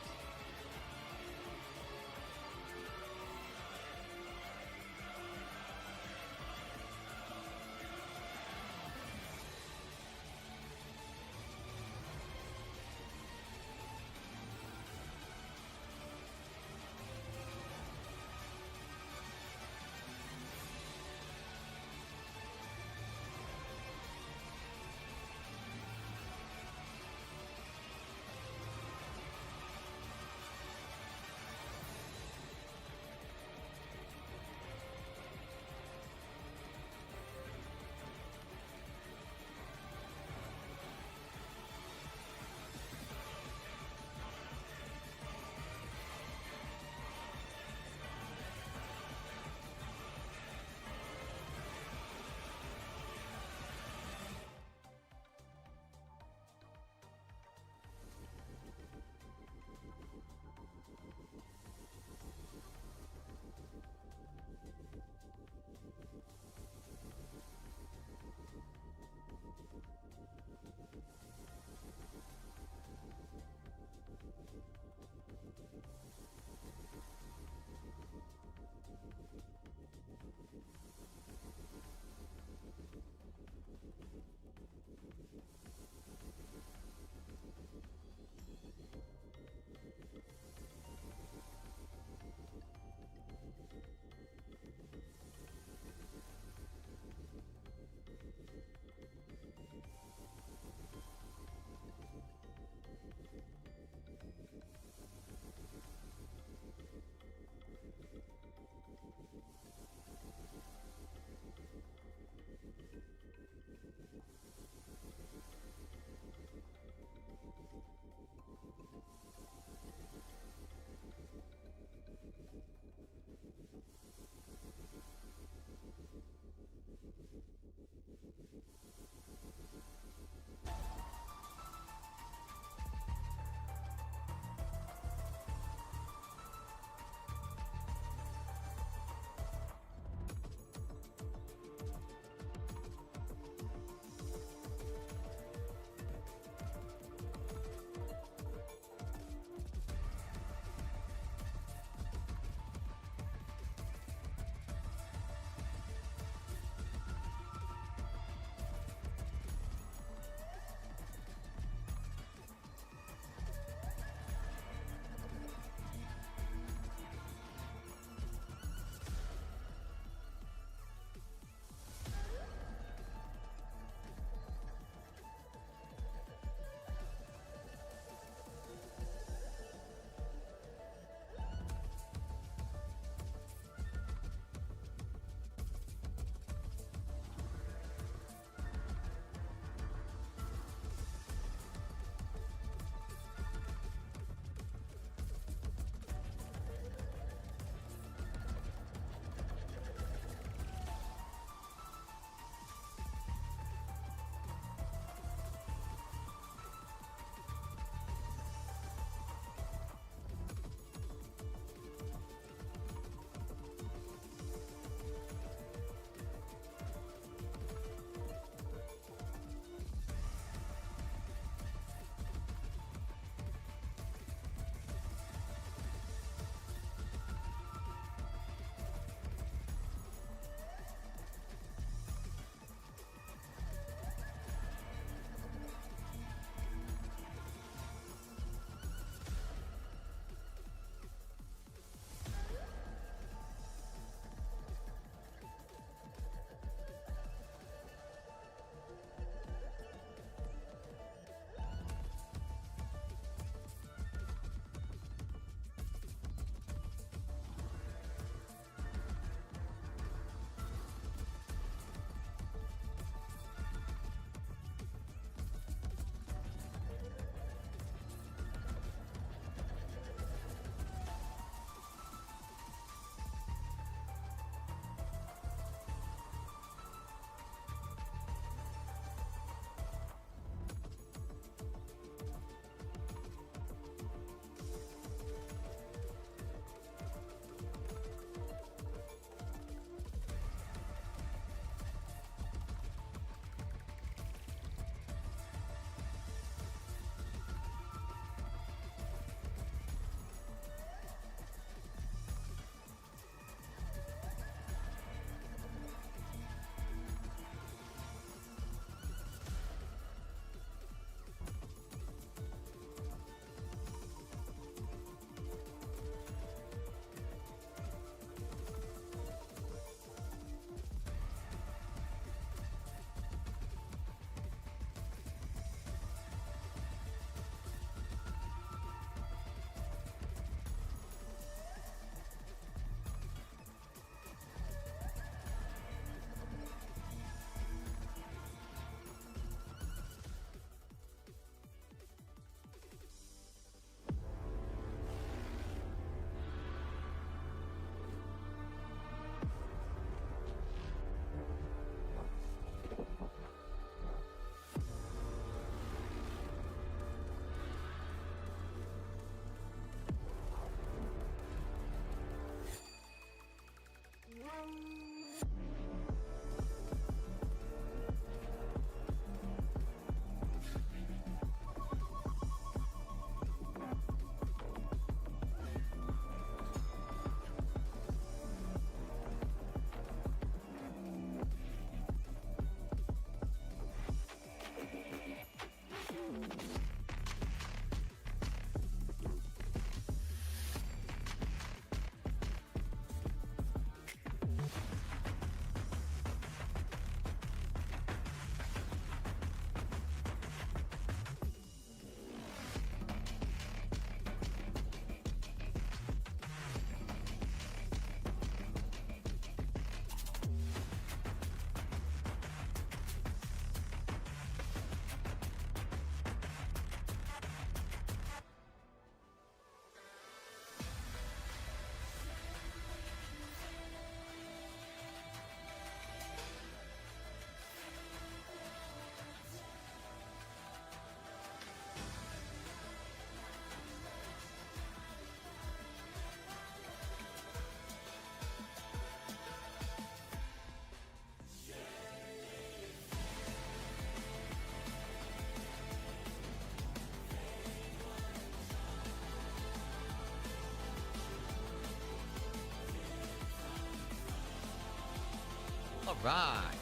right.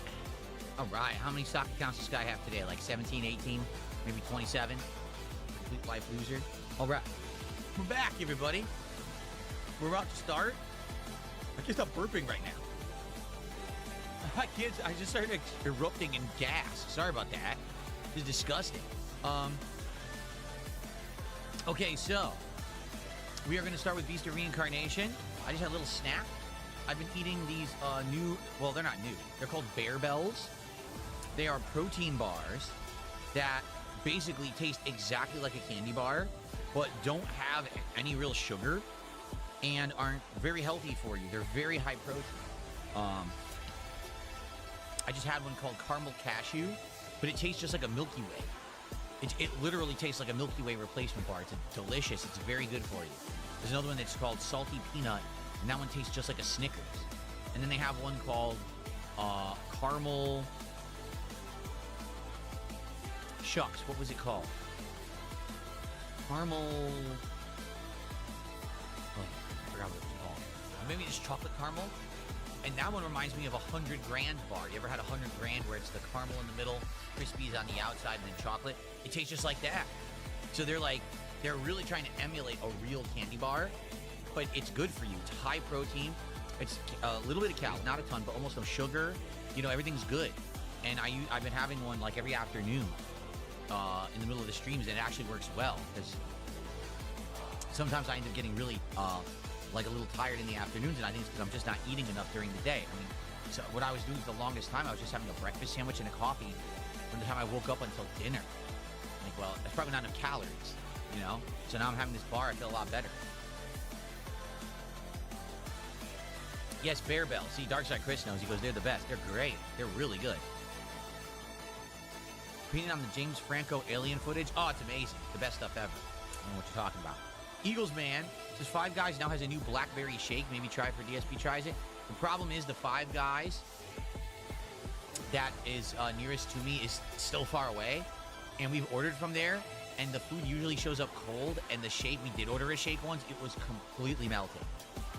All right. How many stock accounts does this guy have today? Like 17, 18, maybe 27? Complete life loser. All right. We're back, everybody. We're about to start. I can't stop burping right now. Hi, kids. I just started erupting in gas. Sorry about that. It's disgusting. Okay, so we are going to start with Beast of Reincarnation. I just had a little snack. I've been eating these new, well, they're not new. They're called Bear Bells. They are protein bars that basically taste exactly like a candy bar, but don't have any real sugar and aren't very healthy for you. They're very high protein. I just had one called Caramel Cashew, but it tastes just like a Milky Way. It literally tastes like a Milky Way replacement bar. It's delicious. It's very good for you. There's another one that's called Salty Peanut, and that one tastes just like a Snickers. And then they have one called Caramel... Shucks, what was it called? Caramel... Oh, I forgot what it was called. Maybe just chocolate caramel? And that one reminds me of a 100 Grand bar. You ever had a 100 Grand where it's the caramel in the middle, crispies on the outside, and then chocolate? It tastes just like that. So they're really trying to emulate a real candy bar, but it's good for you. It's high protein. It's a little bit of cal, not a ton, but almost no sugar. You know, everything's good. And I've been having one like every afternoon in the middle of the streams, and it actually works well because sometimes I end up getting really like a little tired in the afternoons, and I think it's because I'm just not eating enough during the day. I mean, so what I was doing for the longest time, I was just having a breakfast sandwich and a coffee from the time I woke up until dinner. Like, well, that's probably not enough calories, you know? So now I'm having this bar, I feel a lot better. Yes, Bear Bell. See, Darkside Chris knows. He goes, they're the best. They're great. They're really good. Opinion on the James Franco alien footage? Oh, it's amazing. The best stuff ever. I don't know what you're talking about. Eagles Man says Five Guys now has a new blackberry shake. Maybe try it for DSP tries it. The problem is the Five Guys that is nearest to me is still far away, and we've ordered from there, and the food usually shows up cold, and the shake, we did order a shake once, it was completely melted.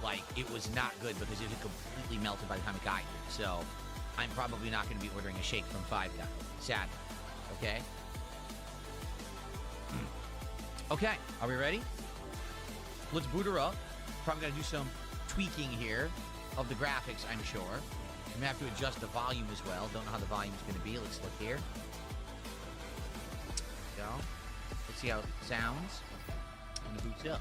Like, it was not good because it had completely melted by the time it got here. So I'm probably not going to be ordering a shake from Five Guys, sadly. Okay? Okay, are we ready? Let's boot her up. Probably got to do some tweaking here of the graphics, I'm sure. I'm going to have to adjust the volume as well. Don't know how the volume's going to be. Let's look here. There we go. Let's see how it sounds when it boots up.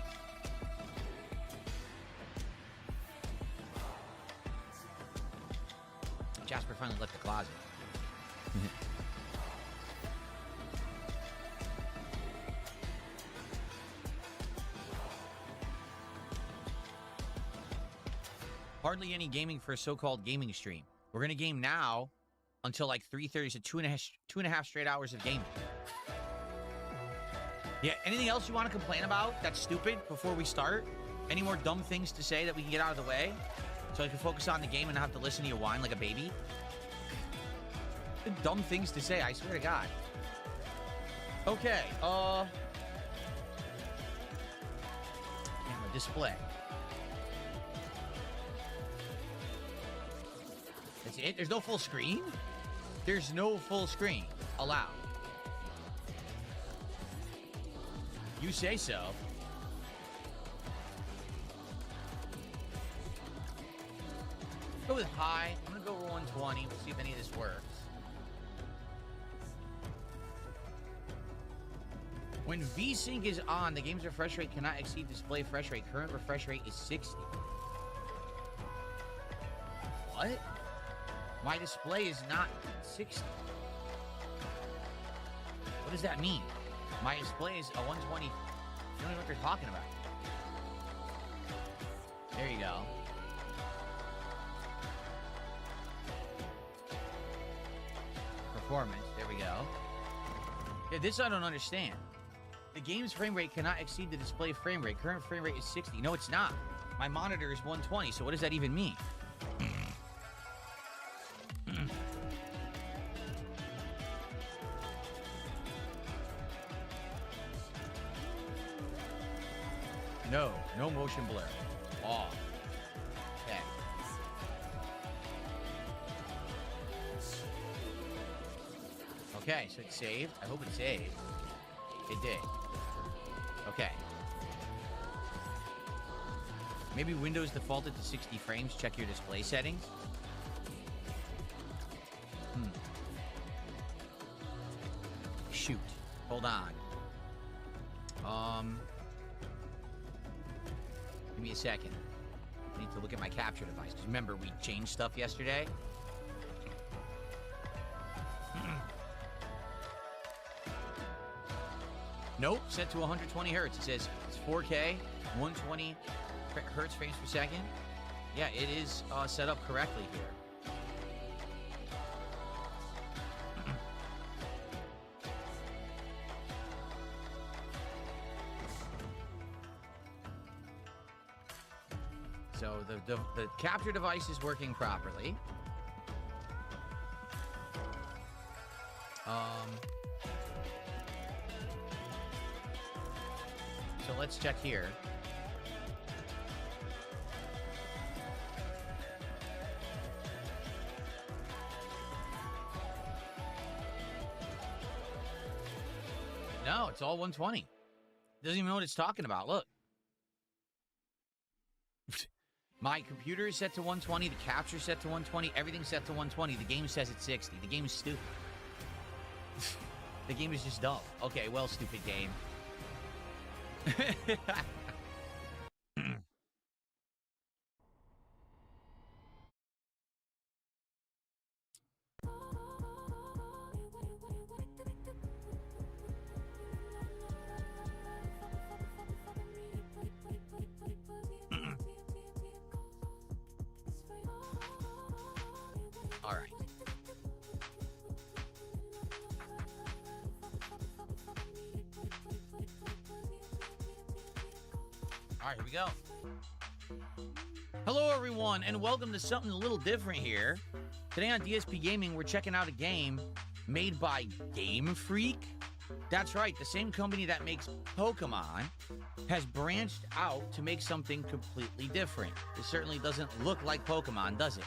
Jasper finally left the closet. Hardly any gaming for a so-called gaming stream. We're going to game now until like 3:30, so two and a half straight hours of gaming. Yeah, anything else you want to complain about that's stupid before we start? Any more dumb things to say that we can get out of the way? So I can focus on the game and not have to listen to you whine like a baby? Dumb things to say, I swear to God. Okay, camera display. That's it? There's no full screen? There's no full screen allowed. You say so. Go with high. I'm gonna go 120. We'll see if any of this works. When VSync is on, the game's refresh rate cannot exceed display refresh rate. Current refresh rate is 60. What? My display is not 60. What does that mean? My display is a 120. You don't know what they're talking about. There you go. Performance. There we go. Yeah, this I don't understand. The game's frame rate cannot exceed the display frame rate. Current frame rate is 60. No, it's not. My monitor is 120, so what does that even mean? No motion blur. Off. Okay. Okay, so it saved. I hope it saved. It did. Okay. Maybe Windows defaulted to 60 frames. Check your display settings. Shoot. Hold on. Give me a second. I need to look at my capture device. Because remember, we changed stuff yesterday. Nope, set to 120 hertz. It says it's 4K, 120 hertz frames per second. Yeah, it is set up correctly here. So the capture device is working properly. So let's check here. No, it's all 120. Doesn't even know what it's talking about. Look. My computer is set to 120. The capture is set to 120. Everything's set to 120. The game says it's 60. The game is stupid. The game is just dumb. Okay, well, stupid game. All right. All right, here we go. Hello, everyone, and welcome to something a little different here. Today on DSP Gaming, we're checking out a game made by Game Freak. That's right, the same company that makes Pokemon has branched out to make something completely different. It certainly doesn't look like Pokemon, does it?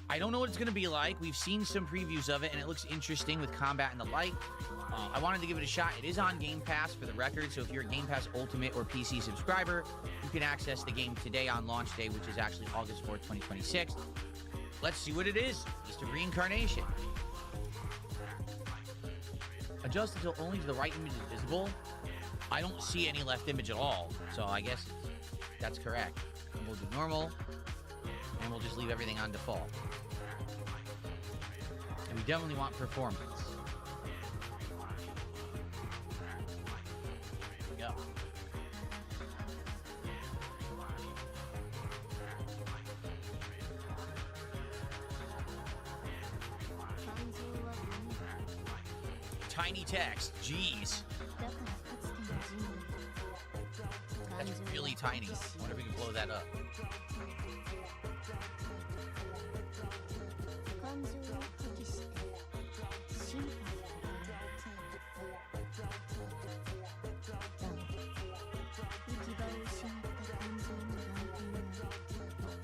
I don't know what it's going to be like. We've seen some previews of it, and it looks interesting with combat and the like. I wanted to give it a shot. It is on Game Pass for the record, so if you're a Game Pass Ultimate or PC subscriber, you can access the game today on launch day, which is actually August 4th, 2026. Let's see what it is. Mr. Reincarnation. Adjust until only the right image is visible. I don't see any left image at all, so I guess that's correct. And we'll do normal, and we'll just leave everything on default. And we definitely want performance. Here we go. Tiny text, jeez. That's really tiny. I wonder if we can blow that up.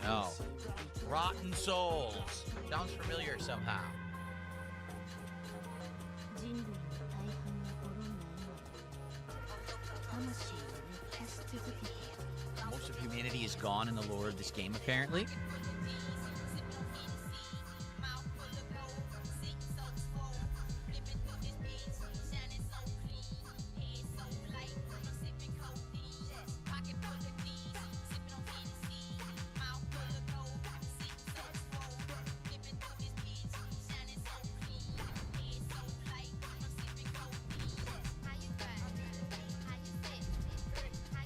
No. Rotten Souls. Sounds familiar somehow. Most of humanity is gone in the lore of this game, apparently.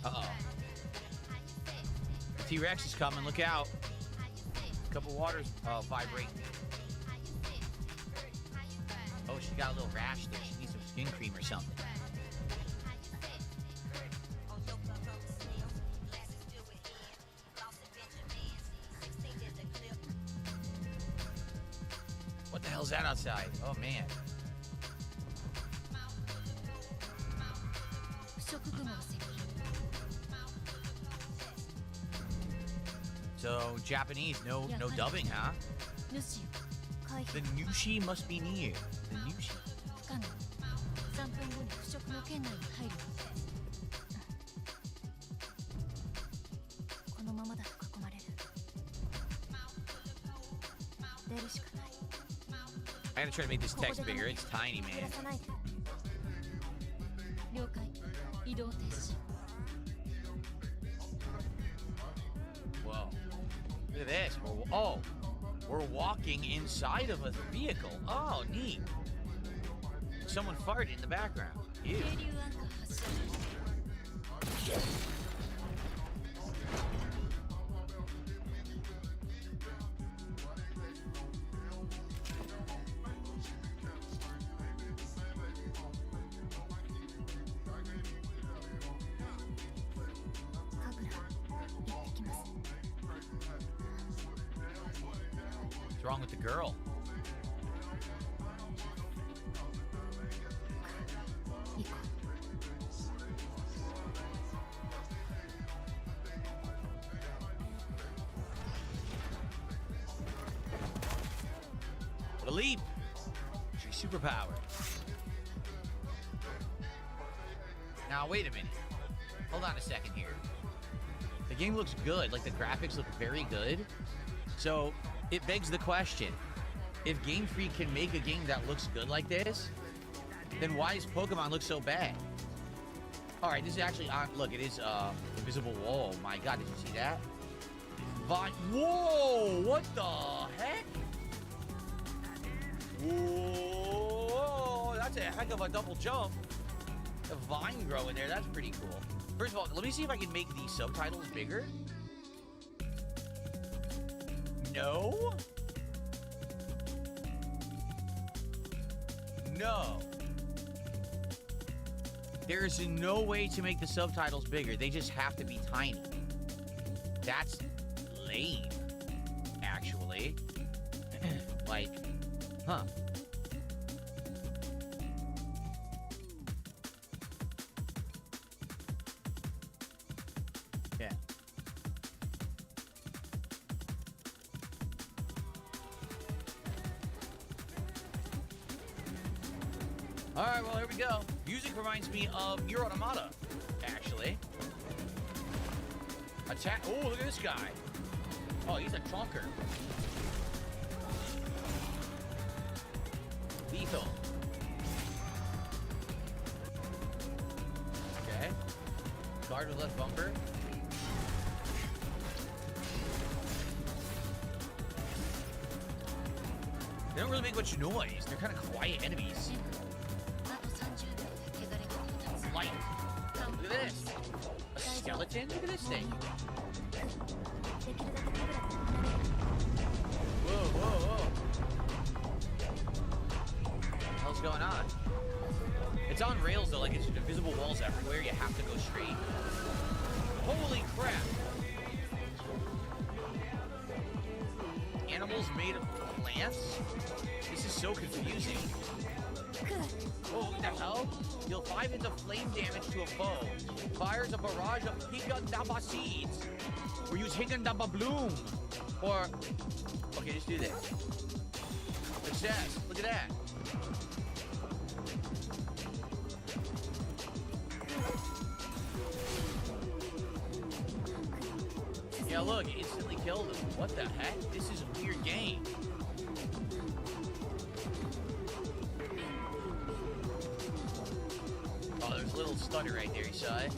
Uh-oh. The T-Rex is coming. Look out. A couple waters vibrating. Oh, she got a little rash there. She needs some skin cream or something. What the hell's that outside? Oh, man. So, Japanese, no dubbing, huh? The Nushi must be near. the new ship. 不可能。3分後に腐食の圏内に入るの。このままだと囲まれる。出るしかない。I gotta try to make this text bigger. It's tiny, man. 了解。移動停止。 Whoa. Look at this. We're walking inside of a vehicle. Oh, neat. Someone farted in the background. Ew. 渓流アンカー発射。 What's wrong with the girl? What a leap! She's superpowered. Now, wait a minute. Hold on a second here. The game looks good. Like, the graphics look very good. So, it begs the question. If Game Freak can make a game that looks good like this, then why does Pokemon look so bad? Alright, this is actually on... Look, it is, Invisible Wall. My god, did you see that? Whoa! What the heck? Whoa! That's a heck of a double jump. The vine growing there, that's pretty cool. First of all, let me see if I can make these subtitles bigger. No? No. There is no way to make the subtitles bigger. They just have to be tiny. That's lame, actually. Like, huh. Yeah. All right, well, here we go. Music reminds me of Nier Automata, actually. Attack. Oh, look at this guy. Oh, he's a trunker. Lethal. Okay. Guard with left bumper. They don't really make much noise. They're kind of quiet enemies. Light. Look at this. A skeleton? Look at this thing. Whoa, whoa, whoa. What the hell's going on? It's on rails, though. Like, it's invisible walls everywhere. You have to go straight. Holy crap. Animals made of plants? This is so confusing. Oh, what the hell? Deal 5 hits of flame damage to a foe. Fires a barrage of Higandaba seeds. Or use Higandaba bloom. Or... Okay, just do this. Success. Look at that. Yeah, look. It instantly killed him. What the heck? This is a weird game. Oh, there's a little stutter right there, you saw it?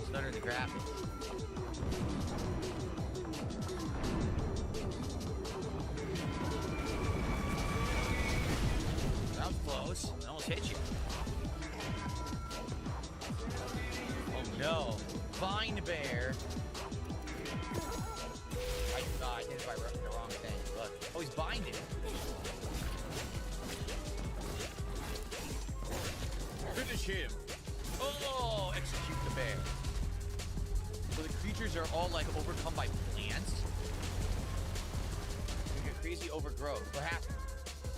Stutter in the graphics. That was close. I almost hit you. Oh no. Vine Bear. I did it by the wrong thing. Look. Oh, he's binding. Finish him. Oh, execute the bear. So the creatures are all like overcome by plants. We get crazy overgrowth. What happened?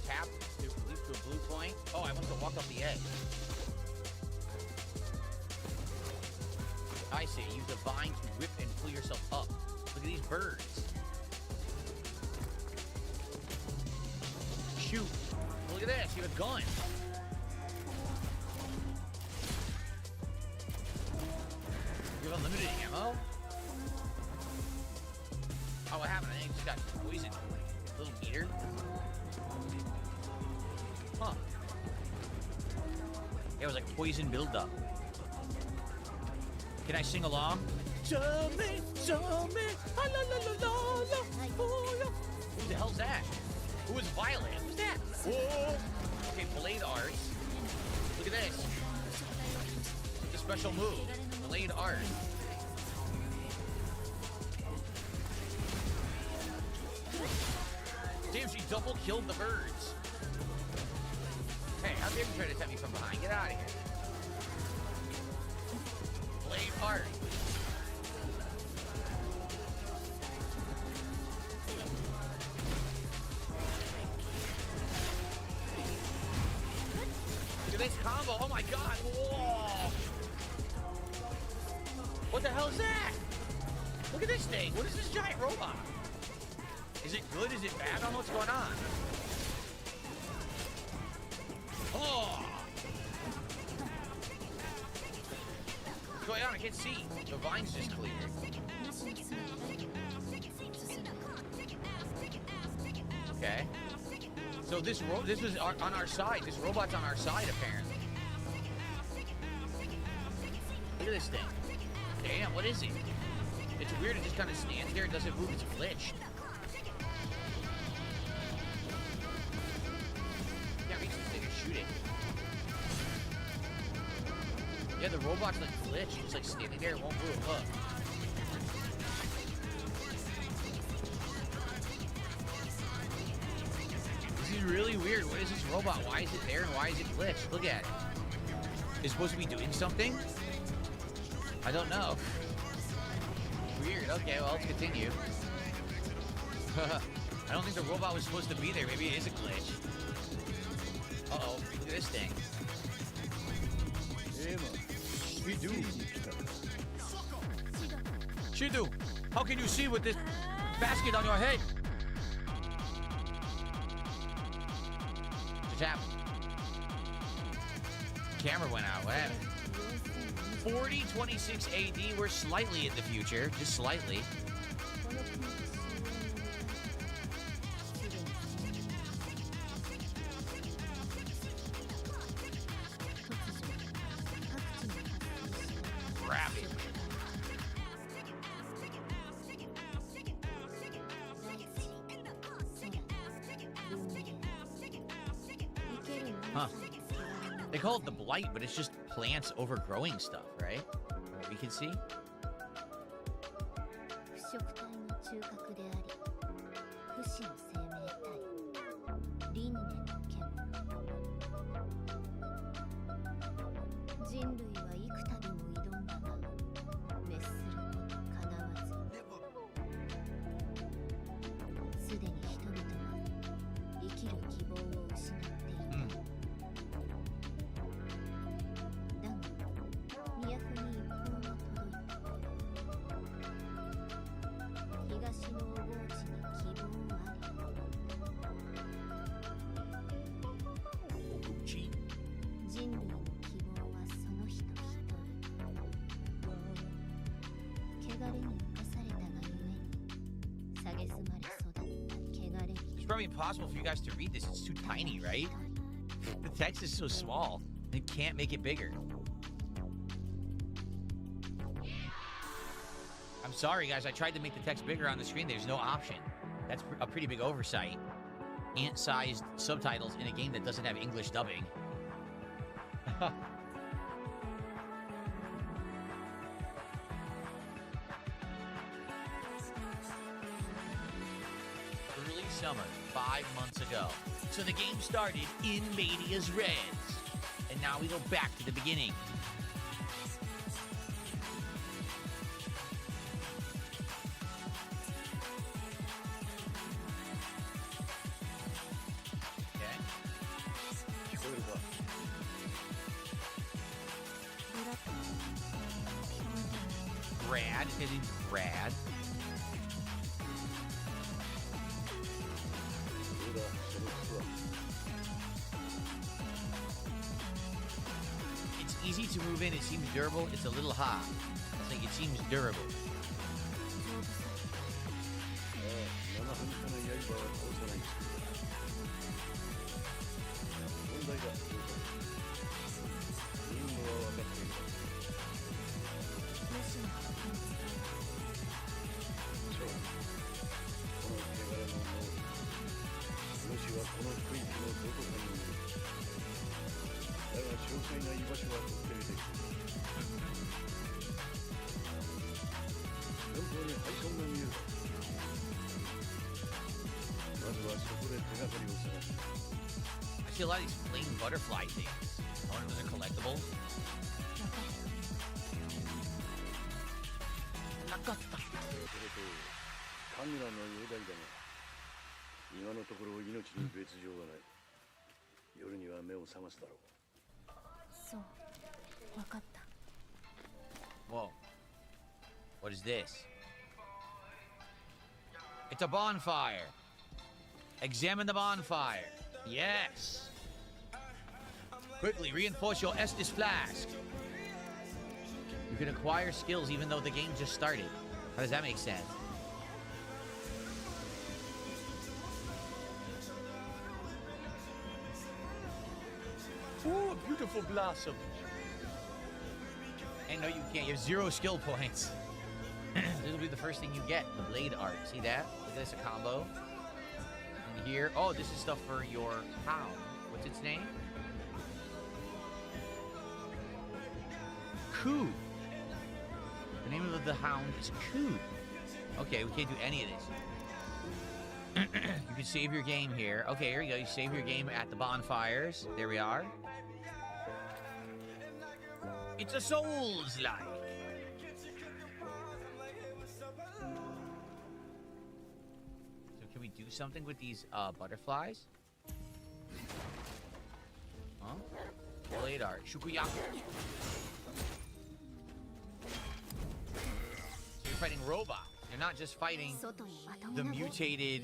Tap to leap to a blue point. Oh, I want to walk off the edge. I see. Use the vine to whip and pull yourself up. Look at these birds. Shoot. Look Look at this. You have a gun. You have unlimited ammo? Oh, what happened? I think it just got poisoned. Little meter. Huh. It was like poison buildup. Can I sing along? Show me, la la la la la, oh, yeah. Who the hell's that? Who is Violet? Who's that? Whoa! Okay, Blade Arts. Look at this. The special move. Blade Art. Damn, she double killed the birds. Hey, how dare you try to attack me from behind? Get out of here. Blade Art. Look at this combo. Oh my god. Whoa. What the hell is that? Look at this thing. What is this giant robot? Is it good? Is it bad? I don't know what's going on. Oh! What's going on? I can't see. The vine's just cleared. Okay. So this was on our side. This robot's on our side, apparently. Look at this thing. Damn, what is it? It's weird. It just kind of stands there. It doesn't move. It's glitched. Can't reach this thing and shoot it. Yeah, the robot's like glitched. It's like standing there. It won't move. Look. This is really weird. What is this robot? Why is it there and why is it glitched? Look at it. It's supposed to be doing something? I don't know. Weird. Okay, well, let's continue. I don't think the robot was supposed to be there. Maybe it is a glitch. Uh-oh. Look at this thing. Shidu, how can you see with this basket on your head? What just happened? The camera went out. What happened? 4026 AD. We're slightly in the future. Just slightly. Grab it. Huh. They call it the blight, but it's just plants overgrowing stuff, right? What we can see. It's probably impossible for you guys to read this. It's too tiny, right? The text is so small. It can't make it bigger. I'm sorry, guys. I tried to make the text bigger on the screen. There's no option. That's a pretty big oversight. Ant-sized subtitles in a game that doesn't have English dubbing. Early summer, 5 months ago. So the game started in Mania's Reds. And now we go back to the beginning. Brad, it is Brad. in, it seems durable. It's a little hot. It's like it seems durable. ああ、生半可な刃は倒さない。問題だ、どうぞ。任務は分かっている。吉野に伝そう。この手柄の能力。主はこの区域のどこかにいる。だが詳細な居場所は特定できる。前方に配送が見える。まずはそこで手がかりを探す。I see a lot of these flame butterfly things. I wonder if those are collectibles. なかった。神楽の容体だが、今のところ命に別状はない。夜には目を覚ますだろう。そう分かった Whoa. What is this? It's a bonfire. Examine the bonfire. Yes. Quickly reinforce your Estus flask. You can acquire skills even though the game just started. How does that make sense? Oh, beautiful blossom. And no, you can't. You have 0 skill points. This will be the first thing you get. The blade art. See that? Look at this, a combo. And here, oh, this is stuff for your hound. What's its name? Coo. The name of the hound is Coo. Okay, we can't do any of this. You can save your game here. Okay, here you go. You save your game at the bonfires. There we are. It's a Souls-like. So can we do something with these butterflies? Huh? Blade art. Shukuyaku. So you're fighting robots. You're not just fighting 外にまとも the な棒 mutated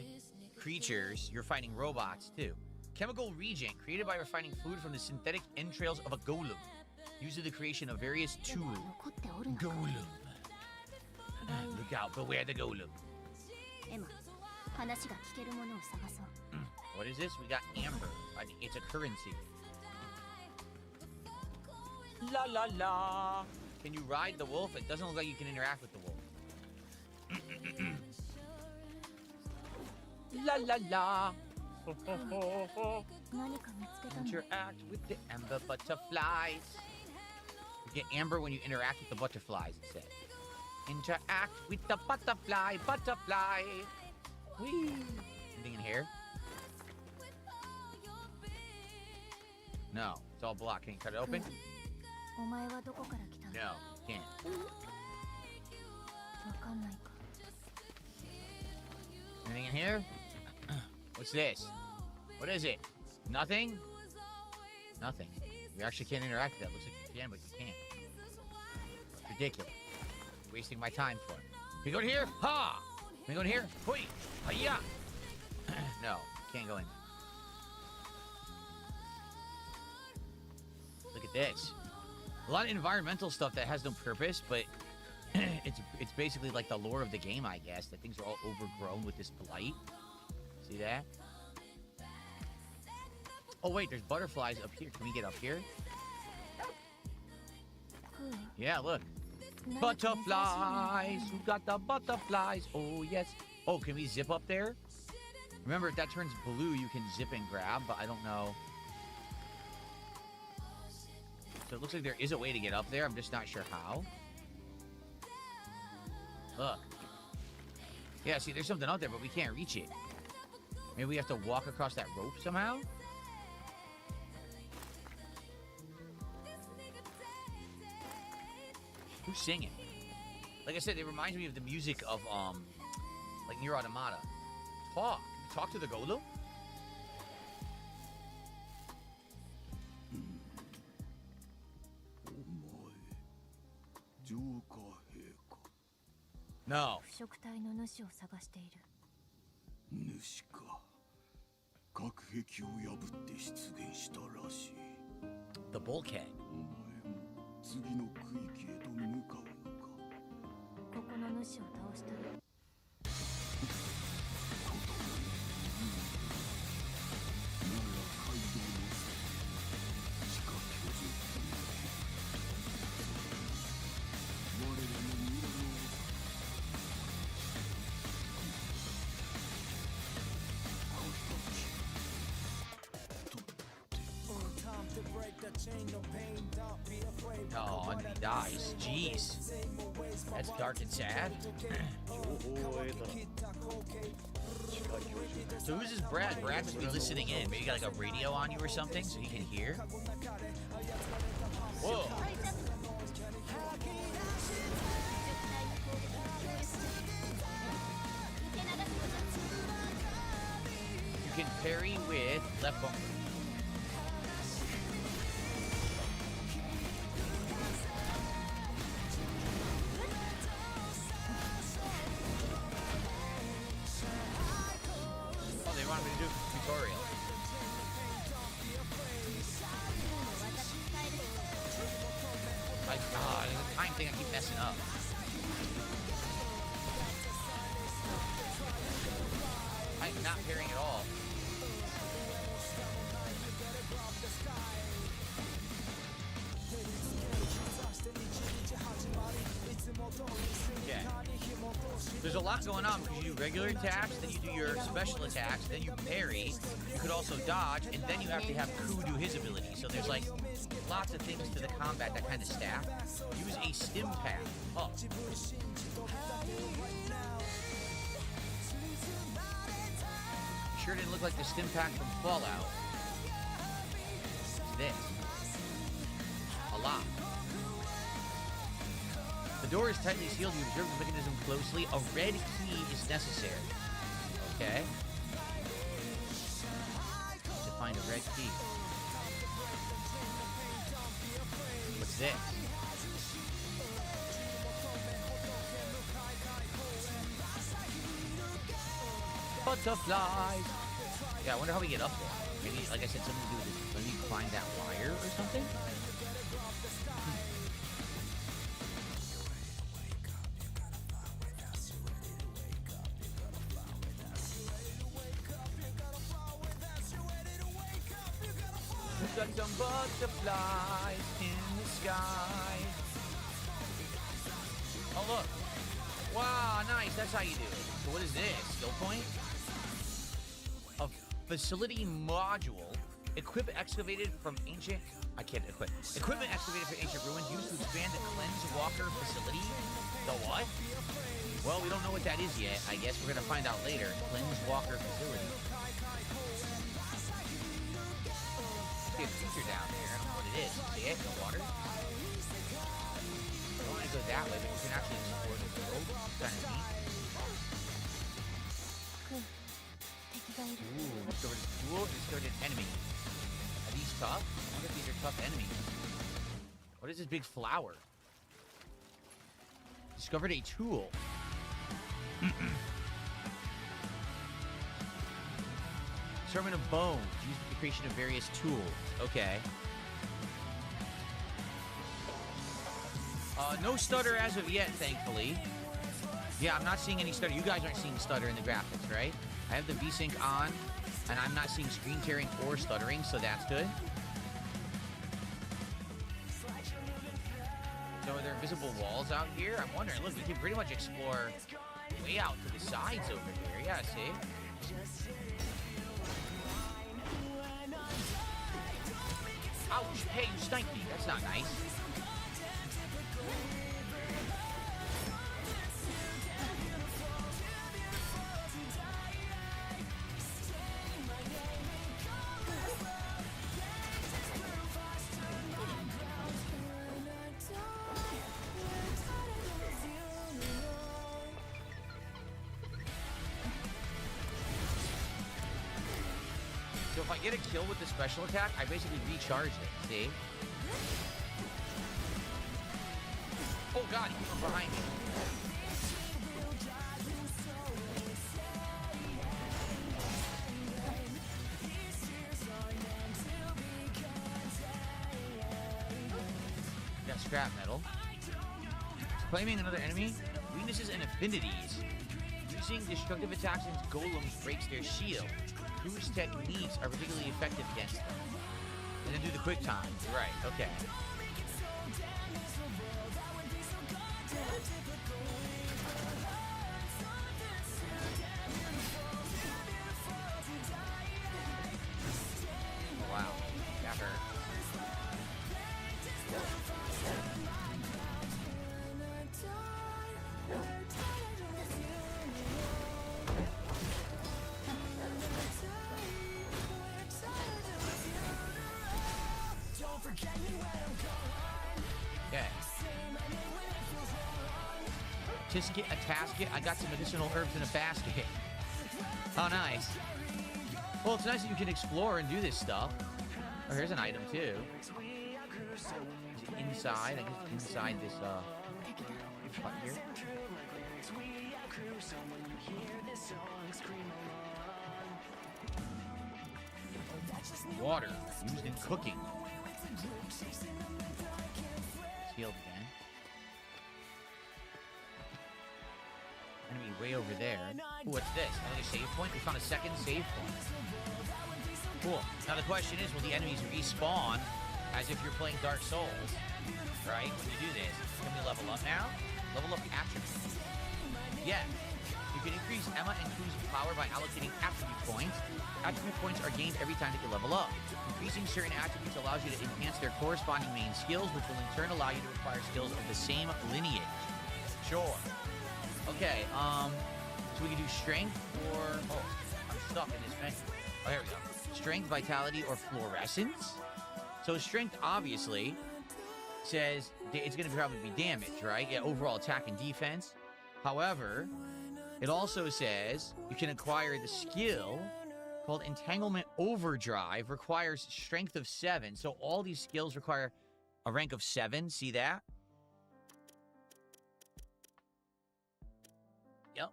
creatures, you're fighting robots too. Chemical reagent created by refining food from the synthetic entrails of a golem. Used in the creation of various でも tools. 残っておるのか Golem. Look out, beware the golem. エマ話が聞けるものを探そう What is this? We got amber. I think it's a currency. La la la. Can you ride the wolf? It doesn't look like you can interact with the wolf. La la la. Ho, ho, ho, ho. 何か見つけたの Interact with the amber butterflies. You get amber when you interact with the butterflies, it said. Interact with the butterfly, butterfly. Whee. Anything in here? No, it's all blocked. Can you cut it open? お前はどこから来たの No, can't. わかんないか Anything in here? What's this? What is it? Nothing? Nothing. You actually can't interact with that. Looks like you can, but you can't. It's ridiculous. You're wasting my time for it. Can you go in here? Ha! Can you go in here? Hoi! Hiya! No, can't go in. Look at this. A lot of environmental stuff that has no purpose, but it's basically like the lore of the game, I guess. That things are all overgrown with this blight. See that? Oh wait, there's butterflies up here. Can we get up here? Yeah, look. 何か珍しいものがある Butterflies! Who got the butterflies? Oh yes. Oh, can we zip up there? Remember, if that turns blue, you can zip and grab, but I don't know. So it looks like there is a way to get up there. I'm just not sure how. Look. Yeah, see, there's something out there, but we can't reach it. Maybe we have to walk across that rope somehow? Who's singing? Like I said, it reminds me of the music of, like Nier Automata. Talk. Talk to the golem? No. 腐食体の主を探している主か。隔壁を破って出現したらしい。The bulkhead. お前も次の区域へと向かうのか。ここの主を倒したらOh, and he dies. Jeez. That's dark and sad. 情報を得たら近い標準 So who's this Brad? Brad must be listening in. Maybe you got like a radio on you or something so he can hear. Whoa. You can parry with left bumper. Oh, they wanted me to do a tutorial. The time thing I keep messing up. I'm not parrying at all. Okay. There's a lot going on because you do regular attacks, then you do your special attacks, then you parry, you could also dodge, and then you have to have Ku do his ability. So there's like lots of things to the combat that kind of stack. Use a stim pack. Oh. Sure didn't look like the stim pack from Fallout. It's this. A lot. The door is tightly sealed. You observe the mechanism closely. A red key is necessary. Okay. To find a red key. What's this? Butterflies. Yeah, I wonder how we get up there. Maybe, like I said, something to do with this. Maybe climb that wire or something? Got some butterflies in the sky. Oh, look. Wow, nice. That's how you do it. So what is this? Skill point? A facility module. Equip excavated from ancient... I can't equip. Equipment excavated from ancient ruins used to expand the Cleanse Walker facility. The what? Well, we don't know what that is yet. I guess we're going to find out later. Cleanse Walker facility. A feature down there. I don't know what it is. See it? The water? I don't want to go that way, but you can actually explore the world. It's kind of neat. Ooh, discovered a tool and discovered an enemy. Are these tough? I wonder if these are tough enemies. What is this big flower? Discovered a tool. Servant of bones, used for the creation of various tools. Okay. No stutter as of yet, thankfully. Yeah, I'm not seeing any stutter. You guys aren't seeing stutter in the graphics, right? I have the VSync on, and I'm not seeing screen tearing or stuttering, so that's good. So are there invisible walls out here? I'm wondering. Look, we can pretty much explore way out to the sides over here. Yeah, see? Ouch! Hey, you sniped me. That's not nice. So if I get a kill with the special attack, I basically recharge it, see? Oh god, he's from behind me. Yeah, scrap metal. Claiming another enemy. Weaknesses and affinities. Using destructive attacks against golems breaks their shield. Whose techniques are particularly effective against them. And then do the quick time. Right, okay. Wow, that hurt. Okay. Tisket, a tasket. I got some additional herbs in a basket. Oh, nice. Well, it's nice that you can explore and do this stuff. Oh, here's an item, too. Is it inside? I guess inside this, hut here. Water, used in cooking. It's healed again. Enemy way over there. Ooh, what's this? Another save point? We found a second save point. Cool. Now the question is, will the enemies respawn as if you're playing Dark Souls? Right? When you do this, can we level up now? Level up attributes. Yeah. You can increase Emma and Ku's power by allocating attribute points. Attribute points are gained every time that you level up. Increasing certain attributes allows you to enhance their corresponding main skills, which will in turn allow you to acquire skills of the same lineage. Sure. Okay, so we can do strength or... Oh, I'm stuck in this menu. Oh, here we go. Strength, vitality, or fluorescence. So strength, obviously, says it's going to probably be damage, right? Yeah, overall attack and defense. However, it also says you can acquire the skill called Entanglement Overdrive, requires strength of 7. So all these skills require a rank of 7. See that? Yep.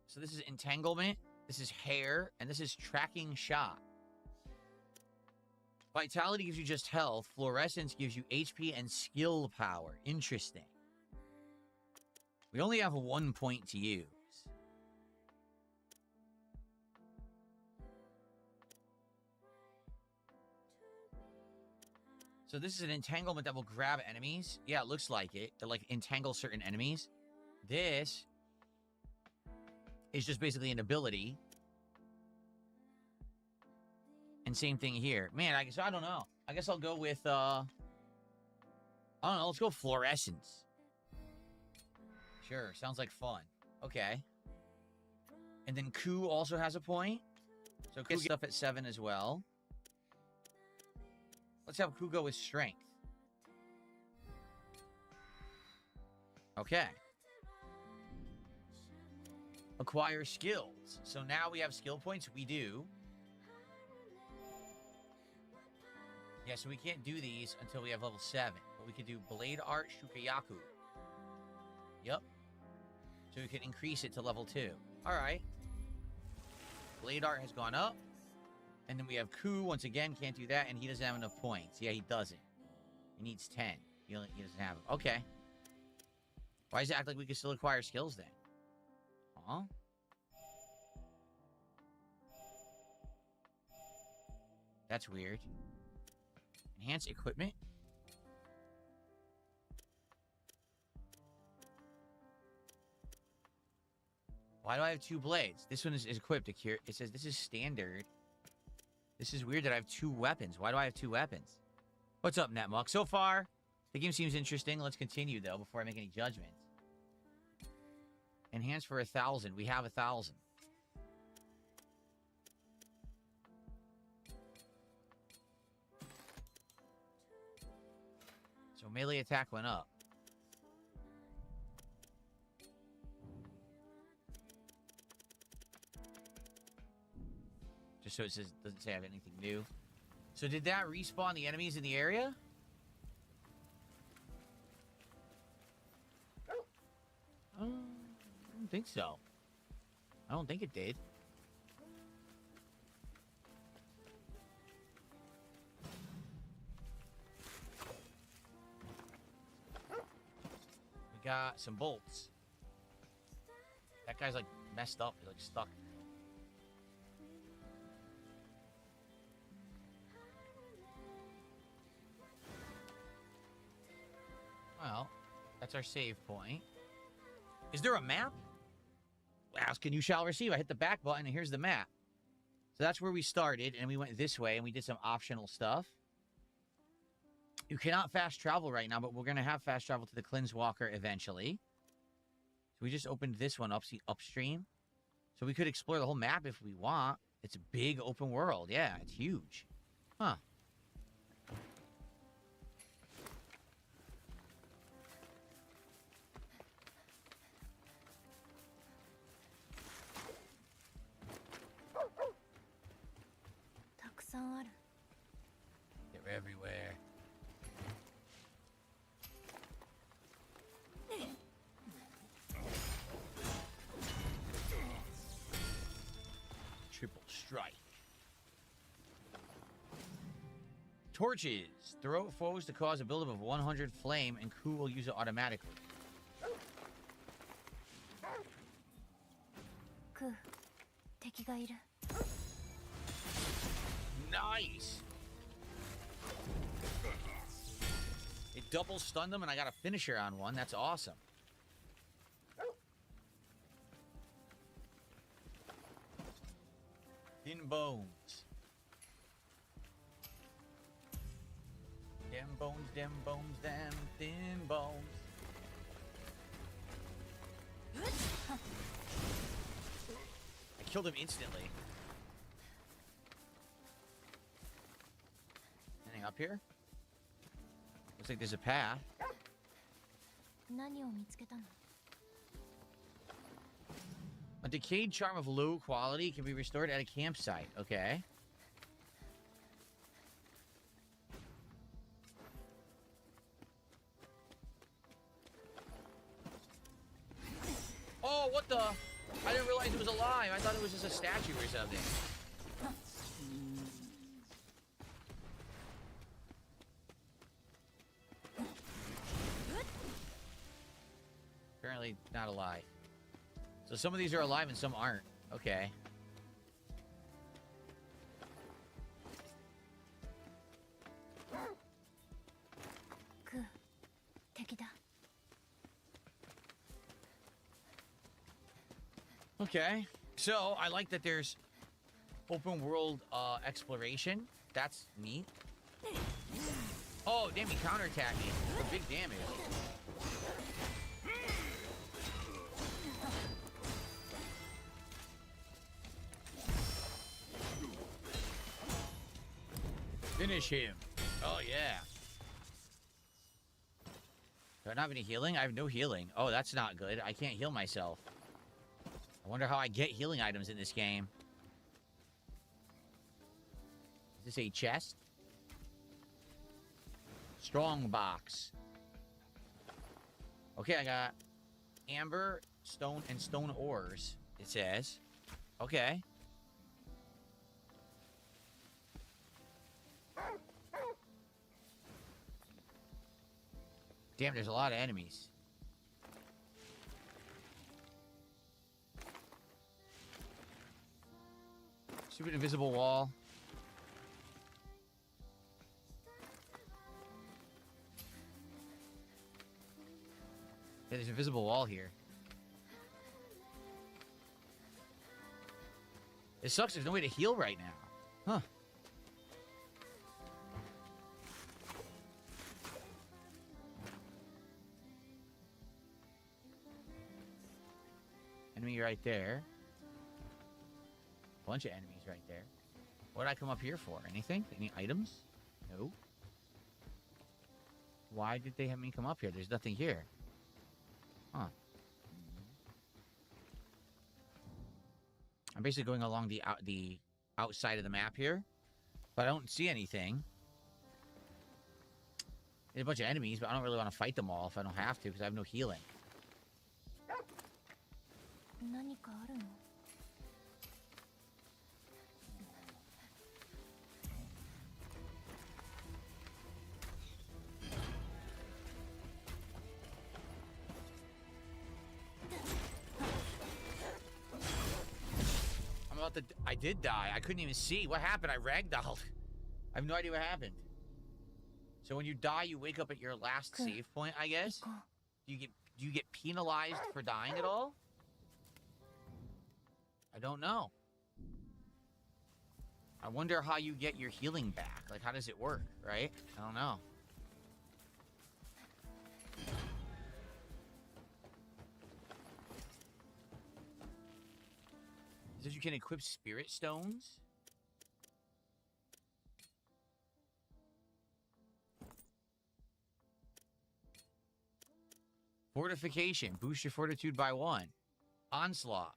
So this is Entanglement, this is Hair, and this is Tracking Shot. Vitality gives you just health. Fluorescence gives you HP and skill power. Interesting. We only have 1 point to use. So this is an entanglement that will grab enemies. Yeah, it looks like it. To like entangle certain enemies. This is just basically an ability. And same thing here. Man, I don't know. I guess I'll go with I don't know, let's go fluorescence. Sure, sounds like fun. Okay. And then Ku also has a point. So Ku gets stuff at 7 as well. Let's have Ku go with strength. Okay. Acquire skills. So now we have skill points. We do. Yeah, so we can't do these until we have level 7. But we could do Blade Art Shukayaku. Yep. So we can increase it to level 2. Alright. Blade Art has gone up. And then we have Ku, once again, can't do that, and he doesn't have enough points. Yeah, he doesn't. He needs 10. He doesn't have them. Okay. Why does it act like we can still acquire skills then? Huh? That's weird. Enhance equipment? Why do I have 2 blades? This one is equipped. It says this is standard. This is weird that I have 2 weapons. Why do I have 2 weapons? What's up, Netmuck? So far, the game seems interesting. Let's continue, though, before I make any judgments. Enhance for 1,000. We have 1,000. So melee attack went up. Just so it says, doesn't say I have anything new. So did that respawn the enemies in the area? I don't think so. I don't think it did. some bolts. That guy's like messed up. He's like stuck. Well, that's our save point. Is there a map? Ask and you shall receive. I hit the back button and here's the map. So that's where we started, and we went this way, and we did some optional stuff. You cannot fast travel right now, but we're going to have fast travel to the Cleanswalker eventually. So we just opened this one up, see upstream. So we could explore the whole map if we want. It's a big open world. Yeah, it's huge. Huh. They're everywhere. Triple strike. Torches. Throw foes to cause a buildup of 100 flame, and crew will use it automatically. Nice! It double stunned them, and I got a finisher on one. That's awesome. Thin bones. Dem bones, dem bones, dem thin bones. I killed him instantly. Anything up here? Looks like there's a path. A decayed charm of low quality can be restored at a campsite. Okay. Oh, what the? I didn't realize it was alive. I thought it was just a statue or something. Apparently not alive. So some of these are alive and some aren't. Okay. Okay. So I like that there's open world exploration. That's neat. Oh, damn, he counterattacked me for big damage. Finish him. Oh, yeah. Do I not have any healing? I have no healing. Oh, that's not good. I can't heal myself. I wonder how I get healing items in this game. Is this a chest? Strong box. Okay, I got amber, stone, and stone ores, it says. Okay. Damn, there's a lot of enemies. Stupid invisible wall. Yeah, there's an invisible wall here. It sucks, there's no way to heal right now. Huh. Enemy right there. Bunch of enemies right there. What did I come up here for? Anything? Any items? No. Why did they have me come up here? There's nothing here. Huh. I'm basically going along the outside of the map here, but I don't see anything. There's a bunch of enemies, but I don't really want to fight them all if I don't have to because I have no healing. the... I did die. I couldn't even see. What happened? I ragdolled. I have no idea what happened. So when you die, you wake up at your last save point, I guess? 行こ Do you get penalized for dying at all? I don't know. I wonder how you get your healing back. Like, how does it work, right? I don't know. It says you can equip spirit stones. Fortification. Boost your fortitude by 1. Onslaught.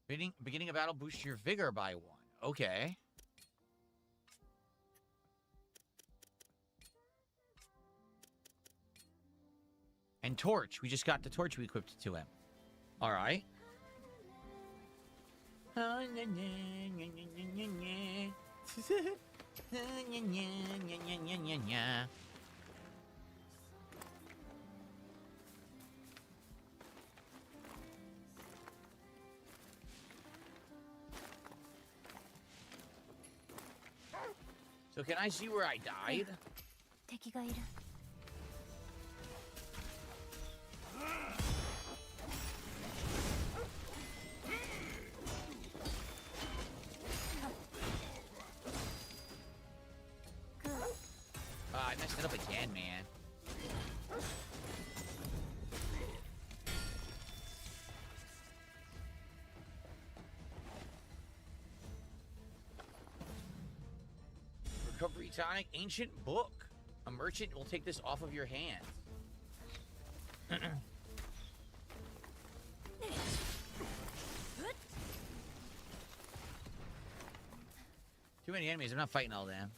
Beginning a battle, boost your vigor by 1. Okay. And torch. We just got the torch we equipped to him. All right. So can I see where I died? う敵がいる I messed it up again, man. Recovery tonic, ancient book. A merchant will take this off of your hands. Too many enemies. I'm not fighting all of them.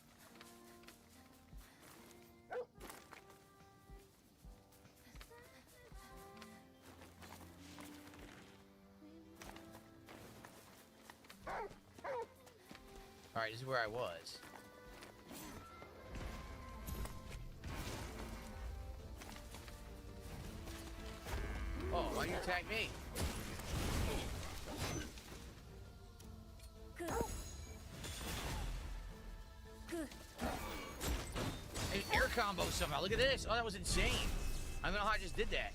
All right, this is where I was. Oh, why you attack me? An air combo somehow. Look at this. Oh, that was insane. I don't know how I just did that.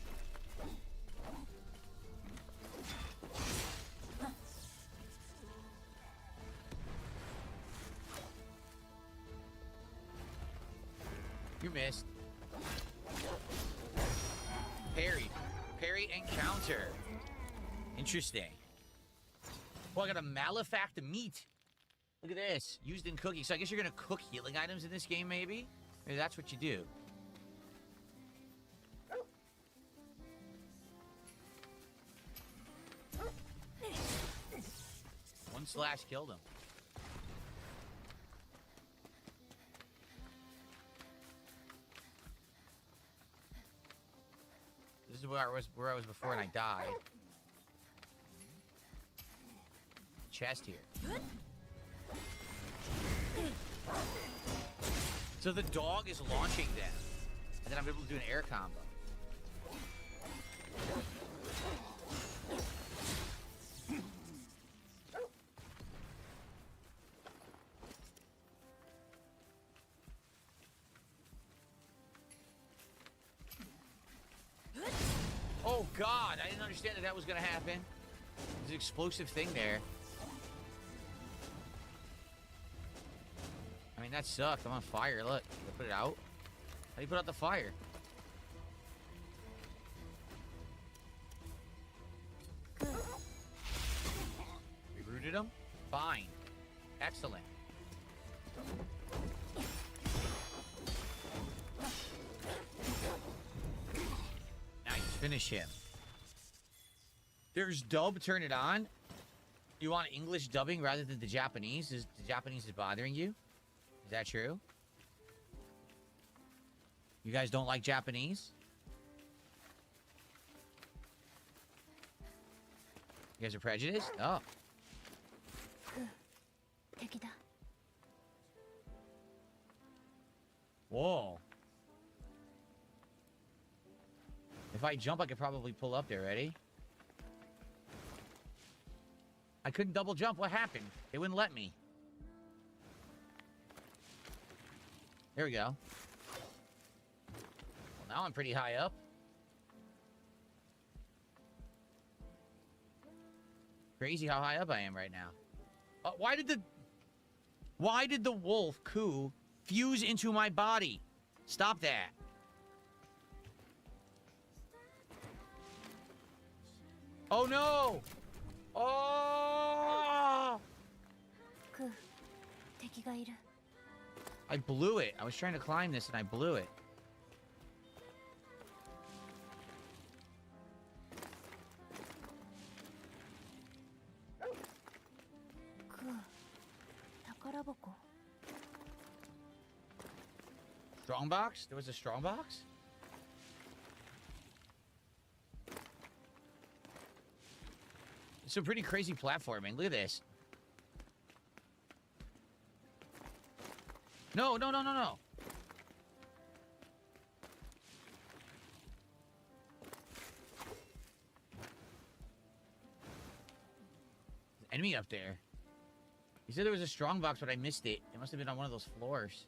You missed. Parry. Parry and counter. Interesting. Well, I got a malefact meat. Look at this. Used in cooking. So I guess you're going to cook healing items in this game, maybe? Maybe that's what you do. 1 slash killed him. This is where I was before and I died. Chest here. So the dog is launching them. And then I'm able to do an air combo. Oh God, I didn't understand that was gonna happen. There's an explosive thing there. I mean, that sucked. I'm on fire. Look, I put it out. How do you put out the fire? Rerouted him? Fine. Excellent. Nice. Finish him. There's dub. Turn it on. You want English dubbing rather than the Japanese? Is the Japanese is bothering you? Is that true? You guys don't like Japanese? You guys are prejudiced? Oh. 敵だ Whoa. If I jump, I could probably pull up there. Ready? I couldn't double jump. What happened? They wouldn't let me. There we go. Well, now I'm pretty high up. Crazy how high up I am right now. Why did the wolf coup fuse into my body? Stop that. Oh no! Oh! クー、敵がいる。 I blew it. I was trying to climb this and I blew it. クー、宝箱。 Strongbox? There was a strongbox? Some pretty crazy platforming. Look at this. No, no, no, no, no. There's an enemy up there. He said there was a strongbox, but I missed it. It must have been on one of those floors.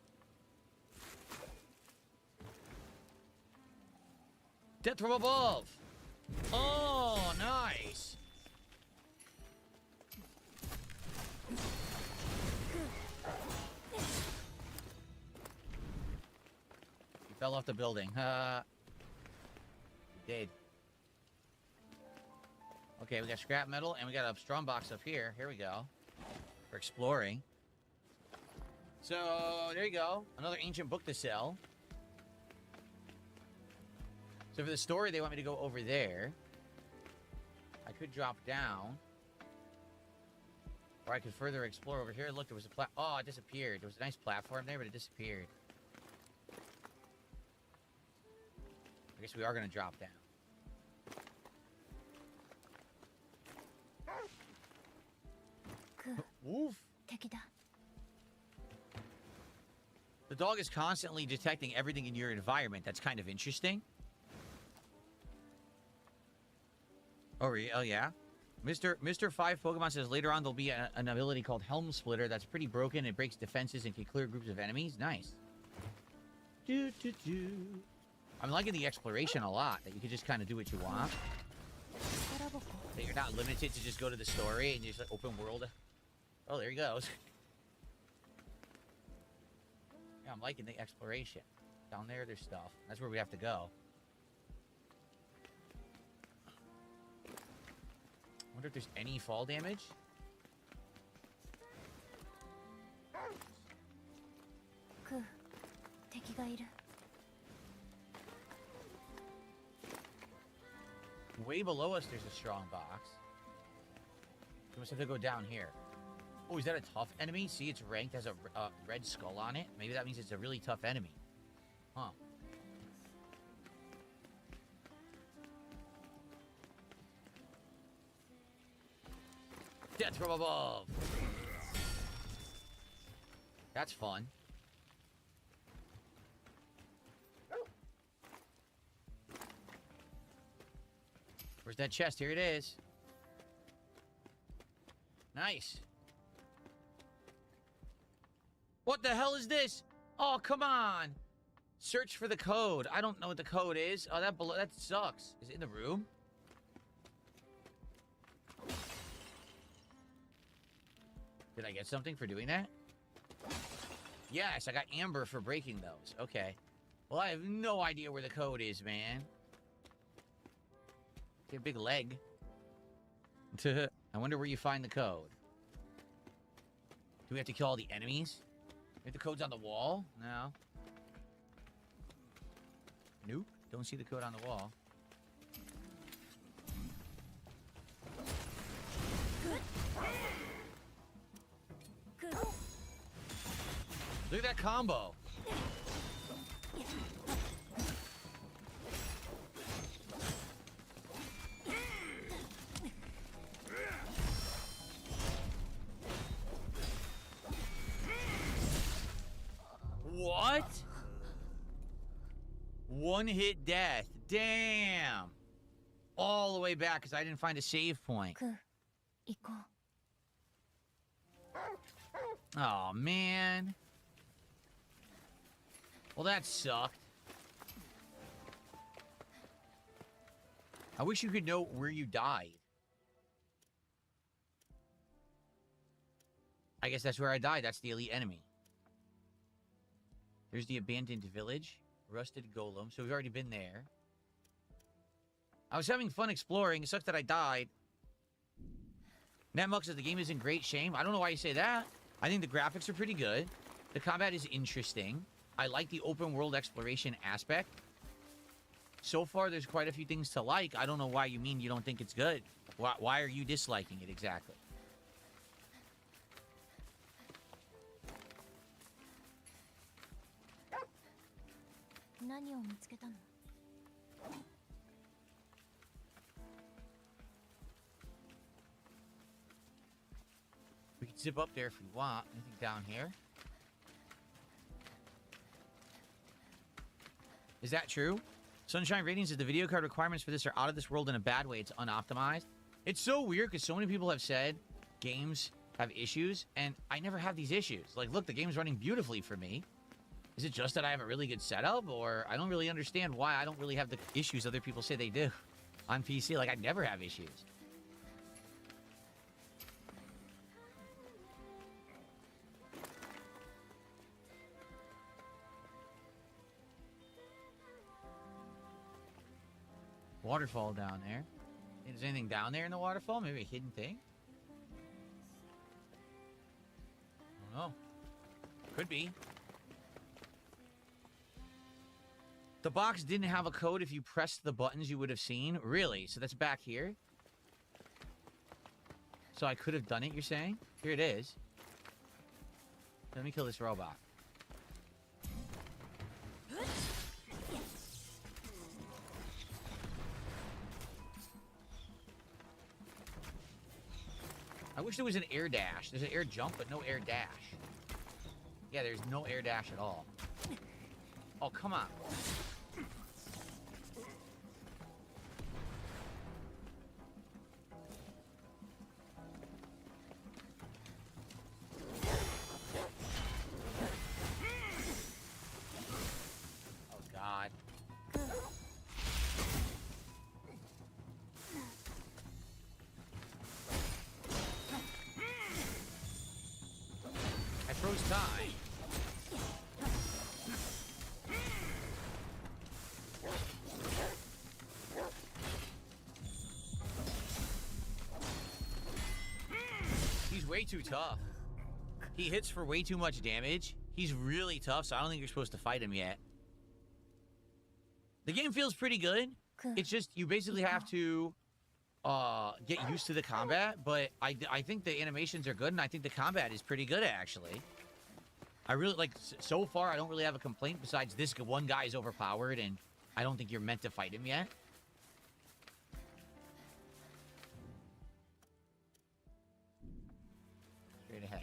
Death from above! Oh, nice! He fell off the building. He did. Okay, we got scrap metal, and we got a strong box up here. Here we go. For exploring. So, there you go. Another ancient book to sell. So for the story, they want me to go over there. I could drop down. Or I could further explore over here. Look, there was a oh, it disappeared. There was a nice platform there, but it disappeared. I guess we are going to drop down. Woof. 敵だ。 The dog is constantly detecting everything in your environment. That's kind of interesting. Oh, yeah? Mr. 5 Pokemon says later on there'll be an ability called Helm Splitter that's pretty broken. It breaks defenses and can clear groups of enemies. Nice. I'm liking the exploration a lot, that you can just kind of do what you want. 宝箱。 That you're not limited to just go to the story and just like open world. Oh, there he goes. Yeah, I'm liking the exploration. Down there, there's stuff. That's where we have to go. Wonder if there's any fall damage. Ku, 敵がいる。 Way below us, there's a strong box. We must have to go down here. Oh, is that a tough enemy? See, it's ranked as a red skull on it. Maybe that means it's a really tough enemy. Huh. Death from above. That's fun. Where's that chest? Here it is. Nice. What the hell is this? Oh, come on. Search for the code. I don't know what the code is. Oh, that sucks. Is it in the room? Did I get something for doing that? Yes, I got amber for breaking those. Okay. Well, I have no idea where the code is, man. Get a big leg. I wonder where you find the code. Do we have to kill all the enemies? If the code's on the wall? No. Nope. Don't see the code on the wall. Look at that combo. What? One hit death. Damn. All the way back because I didn't find a save point. く、行こう。Oh, man. Well, that sucked. I wish you could know where you died. I guess that's where I died. That's the elite enemy. There's the abandoned village. Rusted golem. So we've already been there. I was having fun exploring. It sucks that I died. Netmux says the game is in great shame. I don't know why you say that. I think the graphics are pretty good. The combat is interesting. I like the open world exploration aspect. So far, there's quite a few things to like. I don't know why you mean you don't think it's good. Why are you disliking it exactly? We can zip up there if we want. Anything down here? Is that true? Sunshine Ratings says the video card requirements for this are out of this world in a bad way. It's unoptimized. It's so weird because so many people have said games have issues, and I never have these issues. Like, look, the game's running beautifully for me. Is it just that I have a really good setup, or I don't really understand why I don't really have the issues other people say they do on PC? Like, I never have issues. Waterfall down there. Is there anything down there in the waterfall? Maybe a hidden thing? I don't know. Could be. The box didn't have a code. If you pressed the buttons, you would have seen. Really? So that's back here? So I could have done it, you're saying? Here it is. Let me kill this robot. I wish there was an air dash. There's an air jump, but no air dash. Yeah, there's no air dash at all. Oh, come on. Oh, God. I froze time. He's way too tough. He hits for way too much damage. He's really tough, so I don't think you're supposed to fight him yet. The game feels pretty good. It's just, you basically have to get used to the combat, but I think the animations are good, and I think the combat is pretty good, actually. I really, like, so far, I don't really have a complaint besides this one guy is overpowered, and I don't think you're meant to fight him yet. Straight ahead.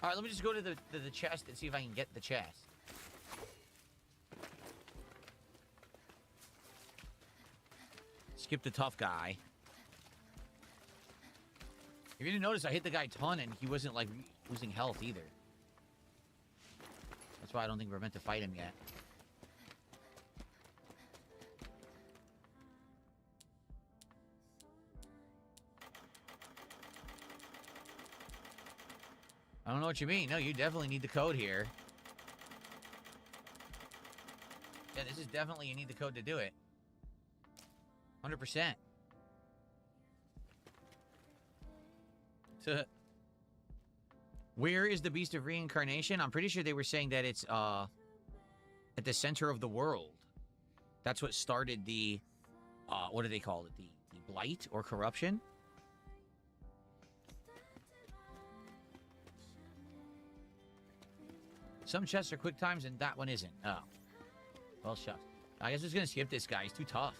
All right, let me just go to the chest and see if I can get the chest. Skip the tough guy. If you didn't notice, I hit the guy a ton, and he wasn't, like, losing health either. That's why I don't think we're meant to fight him yet. I don't know what you mean. No, you definitely need the code here. Yeah, this is definitely, you need the code to do it. 100%. Where is the Beast of Reincarnation? I'm pretty sure they were saying that it's at the center of the world. That's what started the what do they call it? The blight or corruption? Some chests are quick times and that one isn't. Oh. Well, shucks. I guess I'm just gonna skip this guy. He's too tough.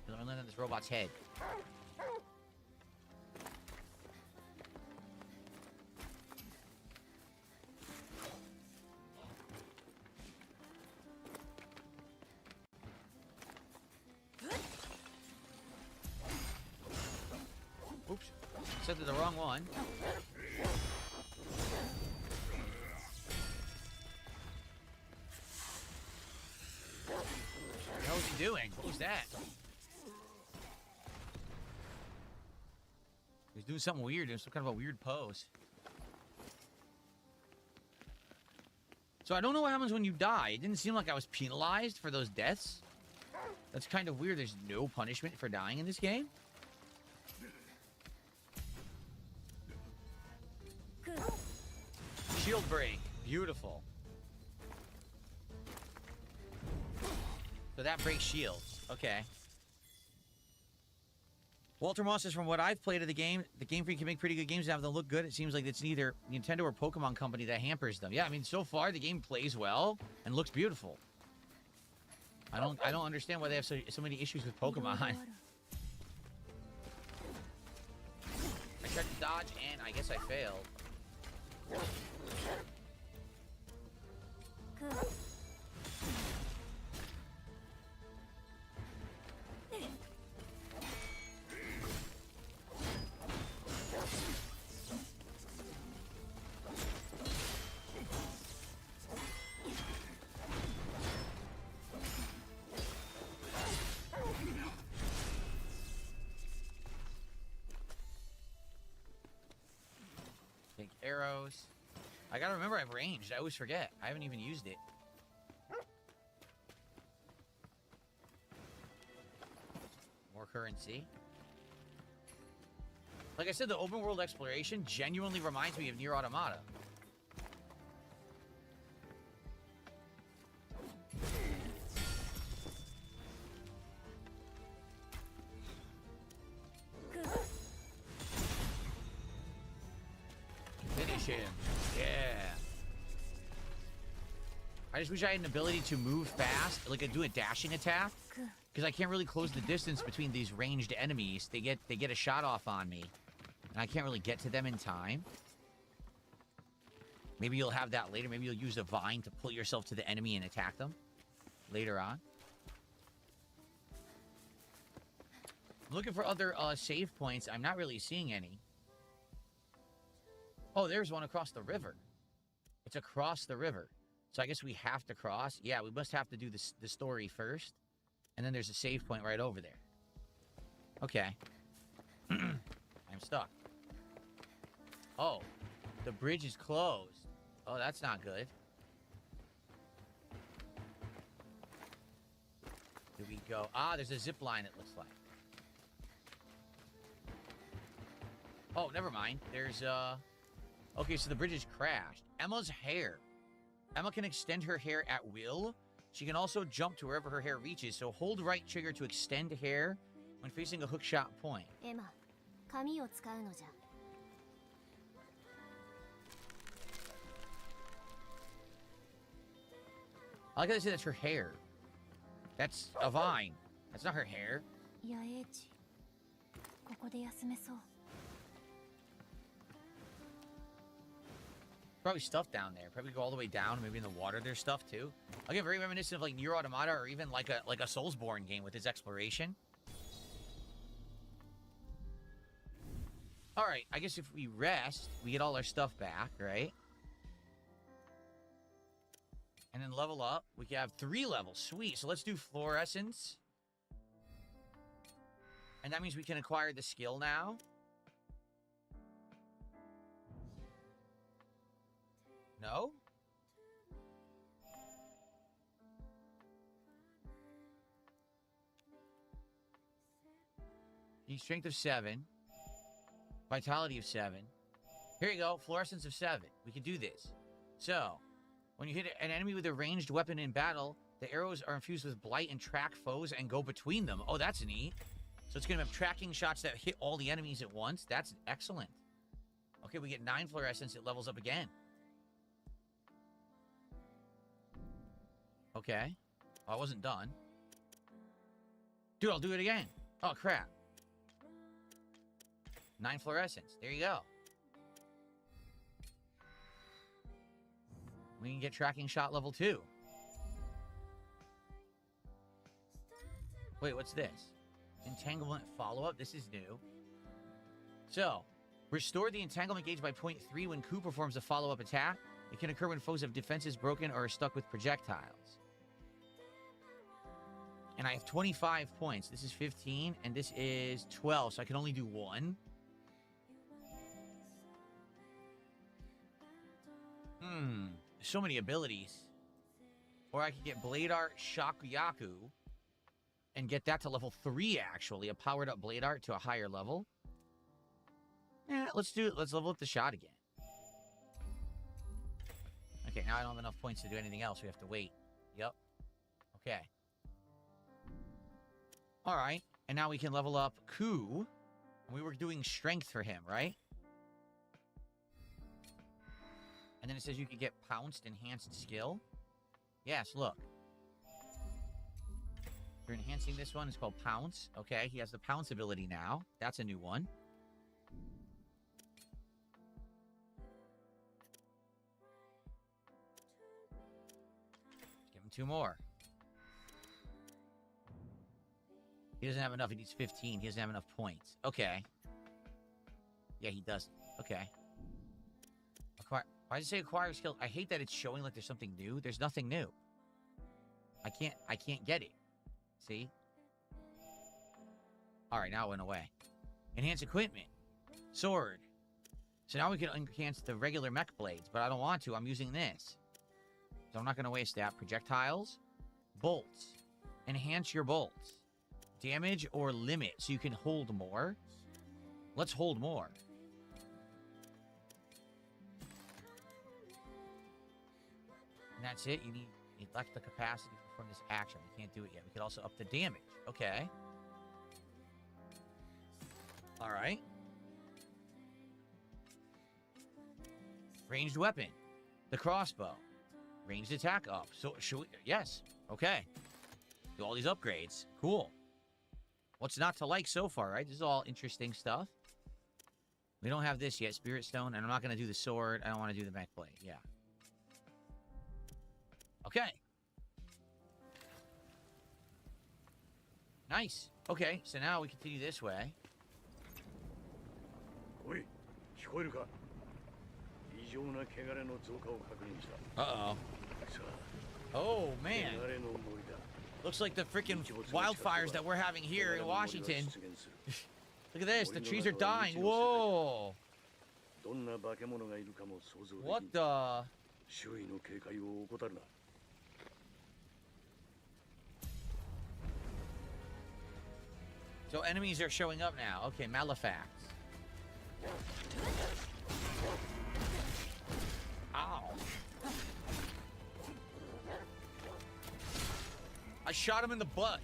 I'm landing on this robot's head. set to the wrong one. What the hell is he doing? What was that? He's doing something weird. Doing some kind of a weird pose. So I don't know what happens when you die. It didn't seem like I was penalized for those deaths. That's kind of weird. There's no punishment for dying in this game. Shield break. Beautiful. So that breaks shields. Okay. Walter Moss says, from what I've played of the Game Freak can make pretty good games and have them look good. It seems like it's neither Nintendo or Pokemon Company that hampers them. Yeah, I mean, so far the game plays well and looks beautiful. I don't understand why they have so many issues with Pokemon. I tried to dodge and I guess I failed. Take arrows. I gotta remember I've ranged. I always forget. I haven't even used it. More currency. Like I said, the open world exploration genuinely reminds me of Nier Automata. Finish him. Yeah. I just wish I had an ability to move fast, like do a dashing attack, because I can't really close the distance between these ranged enemies. They get a shot off on me, and I can't really get to them in time. Maybe you'll have that later. Maybe you'll use a vine to pull yourself to the enemy and attack them later on. I'm looking for other save points. I'm not really seeing any. Oh, there's one across the river. It's across the river. So I guess we have to cross. Yeah, we must have to do the story first. And then there's a save point right over there. Okay. I'm stuck. Oh, the bridge is closed. Oh, that's not good. Do we go? Ah, there's a zip line, it looks like. Oh, never mind. There's, okay, so the bridge is crashed. Emma's hair. Emma can extend her hair at will. She can also jump to wherever her hair reaches, so hold right trigger to extend hair when facing a hookshot point. エマ、髪を使うのじゃ。I like how they say that's her hair. That's a vine. That's not her hair. 野営地。ここで休めそう。 Probably stuff down there. Probably go all the way down. Maybe in the water there's stuff too. Again, very reminiscent of like Nier Automata or even like a Soulsborne game with its exploration. All right, I guess if we rest, we get all our stuff back, right? And then level up. We can have 3 levels. Sweet. So let's do fluorescence. And that means we can acquire the skill now. No? Need strength of 7. Vitality of 7. Here you go. Fluorescence of 7. We can do this. So, when you hit an enemy with a ranged weapon in battle, the arrows are infused with blight and track foes and go between them. Oh, that's neat. So it's going to have tracking shots that hit all the enemies at once. That's excellent. Okay, we get 9 fluorescence. It levels up again. Okay. Oh, I wasn't done. Dude, I'll do it again. Oh, crap. 9 fluorescence. There you go. We can get tracking shot level 2. Wait, what's this? Entanglement follow-up? This is new. So, Restore the entanglement gauge by 0.3 when Ku performs a follow-up attack. It can occur when foes have defenses broken or are stuck with projectiles. And I have 25 points. This is 15, and this is 12, so I can only do one. So many abilities. Or I could get Blade Art Shakuyaku and get that to level 3, actually. A powered-up Blade Art to a higher level. Yeah, let's do it. Let's level up the shot again. Okay, now I don't have enough points to do anything else. We have to wait. Yep. Okay. All right. And now we can level up Ku. And we were doing strength for him, right? And then it says you can get pounced, enhanced skill. Yes, look. You're enhancing this one. It's called Pounce. Okay, he has the Pounce ability now. That's a new one. Give him 2 more. He doesn't have enough. He needs 15. He doesn't have enough points. Okay. Yeah, he does. Okay. Acquire. Why does it say acquire skill? I hate that it's showing like there's something new. There's nothing new. I can't get it. See? Alright, now it went away. Enhance equipment. Sword. So now we can enhance the regular mech blades, but I don't want to. I'm using this. So I'm not going to waste that. Projectiles. Bolts. Enhance your bolts. Damage or limit, so you can hold more. Let's hold more. And that's it. You need elect the capacity to perform this action. We can't do it yet. We could also up the damage. Okay. All right. Ranged weapon. The crossbow. Ranged attack up. So, should we? Yes. Okay. Do all these upgrades. Cool. What's not to like so far, right? This is all interesting stuff. We don't have this yet. Spirit Stone. And I'm not going to do the sword. I don't want to do the mech blade. Yeah. Okay. Nice. Okay, so now we continue this way. おい、聞こえるか？異常な汚れの増加を確認した。Uh-oh. さあ、 Oh, man. 汚れの森だ。 Looks like the freaking wildfires that we're having here in Washington. Look at this. The trees are dying. Whoa. どんな化け物がいるかも想像できん。 What the? 周囲の警戒を怠るな。 So enemies are showing up now. Okay, Malefax. Ow. I shot him in the butt.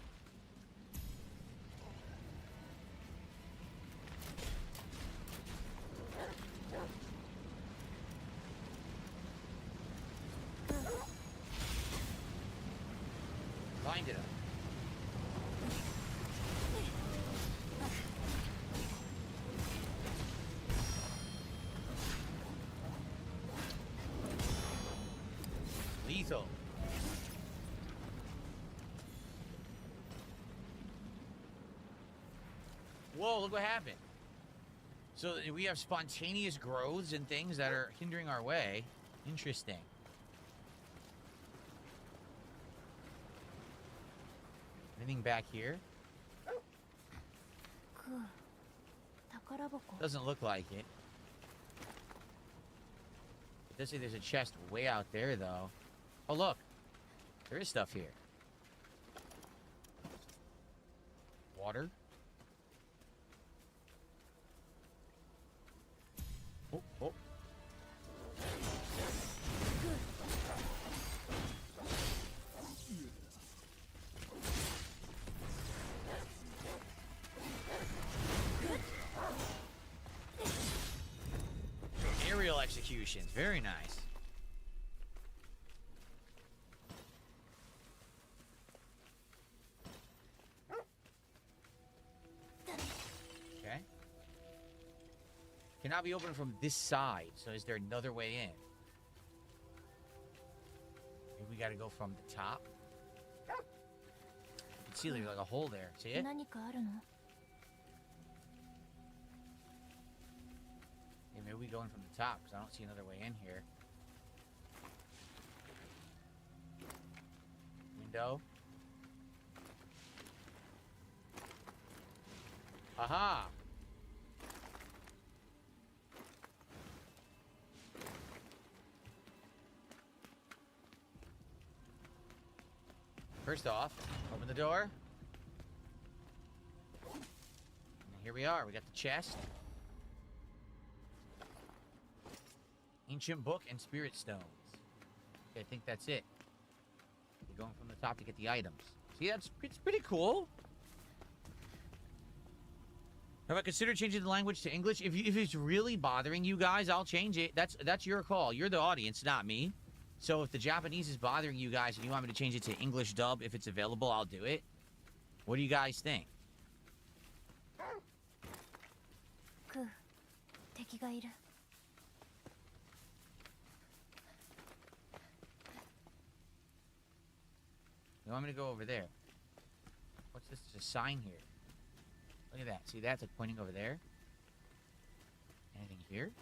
Blinded him. Lethal. Whoa, look what happened. So we have spontaneous growths and things that are hindering our way. Interesting. Anything back here? 宝箱 Doesn't look like it. It does say there's a chest way out there, though. Oh, look. There is stuff here. Water. Oh, oh. Aerial executions. Very nice. Okay. Cannot be opened from this side. So is there another way in? Maybe we gotta go from the top. You can see there's like a hole there. See it? 何かあるの Maybe we go in from the top, because I don't see another way in here. Window. Aha! First off, open the door. And here we are. We got the chest. Ancient book and spirit stones. Okay, I think that's it. We're going from the top to get the items. See, it's pretty cool. Have I considered changing the language to English? If it's really bothering you guys, I'll change it. That's your call. You're the audience, not me. So if the Japanese is bothering you guys and you want me to change it to English dub, if it's available, I'll do it. What do you guys think? クー、敵がいる。 You want me to go over there? What's this? There's a sign here. Look at that. See, that's like pointing over there. Anything here?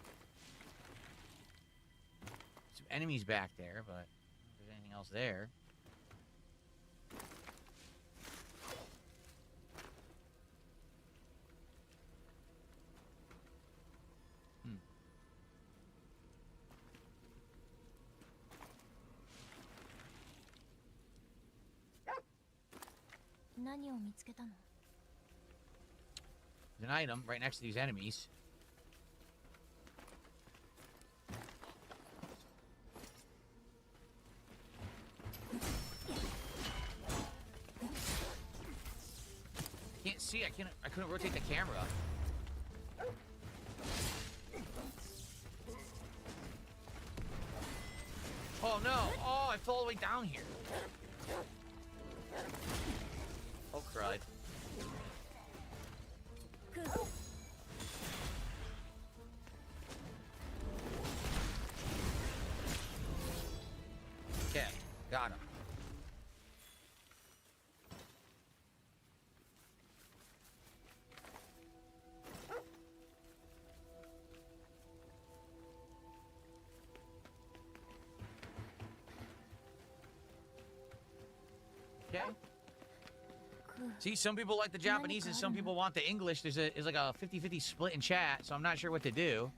Some enemies back there, but I don't know if there's anything else there. Hmm. 何を見つけたの？ There's an item right next to these enemies. Can't see. I couldn't rotate the camera. Oh no! Oh, I fell all the way down here. Oh, crud. Okay, got him. Okay. See, some people like the Japanese and some people want the English. There's like a 50-50 split in chat, so I'm not sure what to do.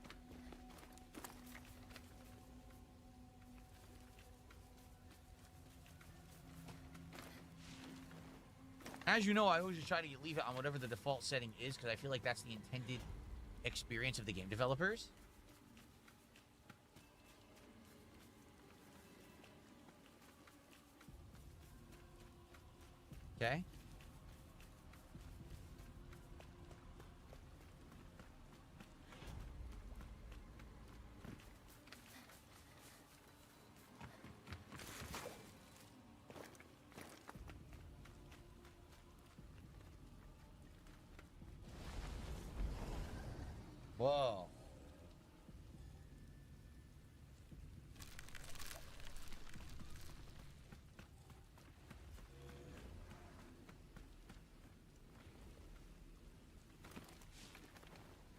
As you know, I always just try to leave it on whatever the default setting is, because I feel like that's the intended experience of the game developers. Okay. Whoa.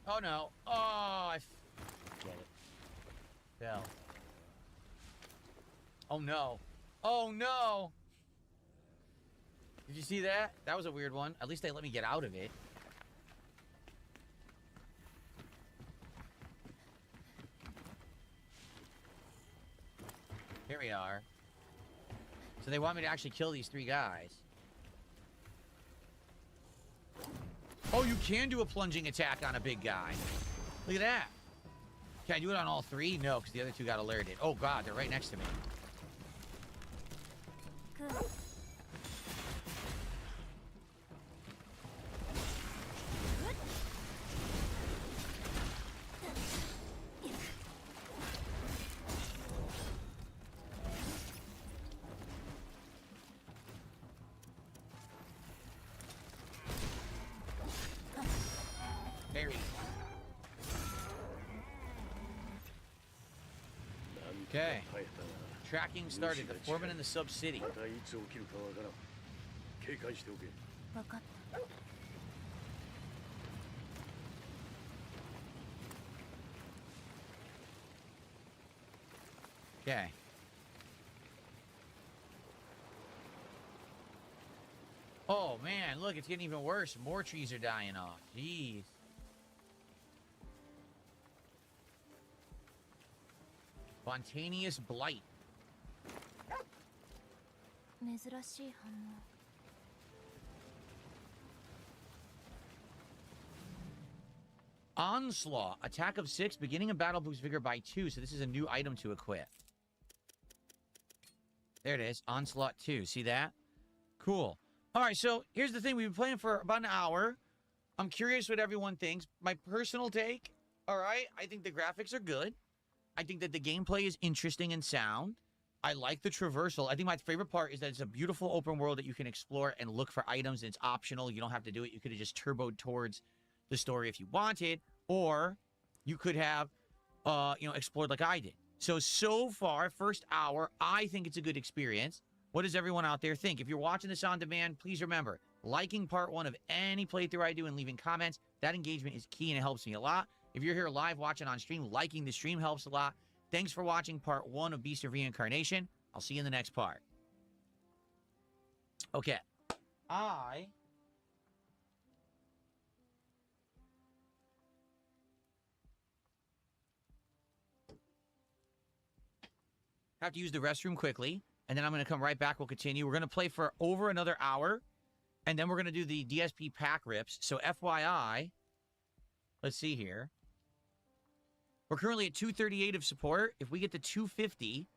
Oh no. Oh, get it. Fell. Oh no. Oh no. Did you see that? That was a weird one. At least they let me get out of it. Here we are. So they want me to actually kill these three guys. Oh, you can do a plunging attack on a big guy. Look at that. Can I do it on all three? No, because the other two got alerted. Oh, God, they're right next to me. Okay. Tracking started. The foreman in the sub-city. またいつ起きるかわからん。警戒しておけ。分かった。 こ Okay. Oh, man, look, it's getting even worse. More trees are dying off. Jeez. Spontaneous blight. 珍しい反応。 Onslaught. Attack of 6. Beginning of battle boosts vigor by 2. So this is a new item to equip. There it is. Onslaught 2. See that? Cool. All right, so here's the thing. We've been playing for about an hour. I'm curious what everyone thinks. My personal take, all right, I think the graphics are good. I think that the gameplay is interesting and sound. I like the traversal. I think my favorite part is that it's a beautiful open world that you can explore and look for items. And it's optional. You don't have to do it. You could have just turboed towards the story if you wanted. Or you could have, explored like I did. So far, first hour, I think it's a good experience. What does everyone out there think? If you're watching this on demand, please remember, liking part 1 of any playthrough I do and leaving comments, that engagement is key and it helps me a lot. If you're here live watching on stream, liking the stream helps a lot. Thanks for watching part 1 of Beast of Reincarnation. I'll see you in the next part. Okay. I have to use the restroom quickly, and then I'm going to come right back. We'll continue. We're going to play for over another hour, and then we're going to do the DSP pack rips. So FYI, let's see here. We're currently at 238 of support. If we get to 250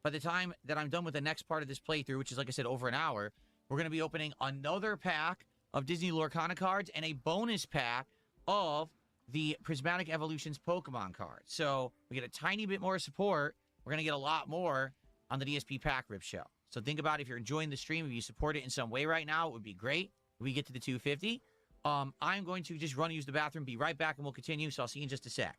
by the time that I'm done with the next part of this playthrough, which is, like I said, over an hour, we're going to be opening another pack of Disney Lorcana cards and a bonus pack of the Prismatic Evolutions Pokemon cards. So we get a tiny bit more support. We're going to get a lot more on the DSP pack rip show. So think about if you're enjoying the stream, if you support it in some way right now, it would be great if we get to the 250. I'm going to just run and use the bathroom, be right back, and we'll continue. So I'll see you in just a sec.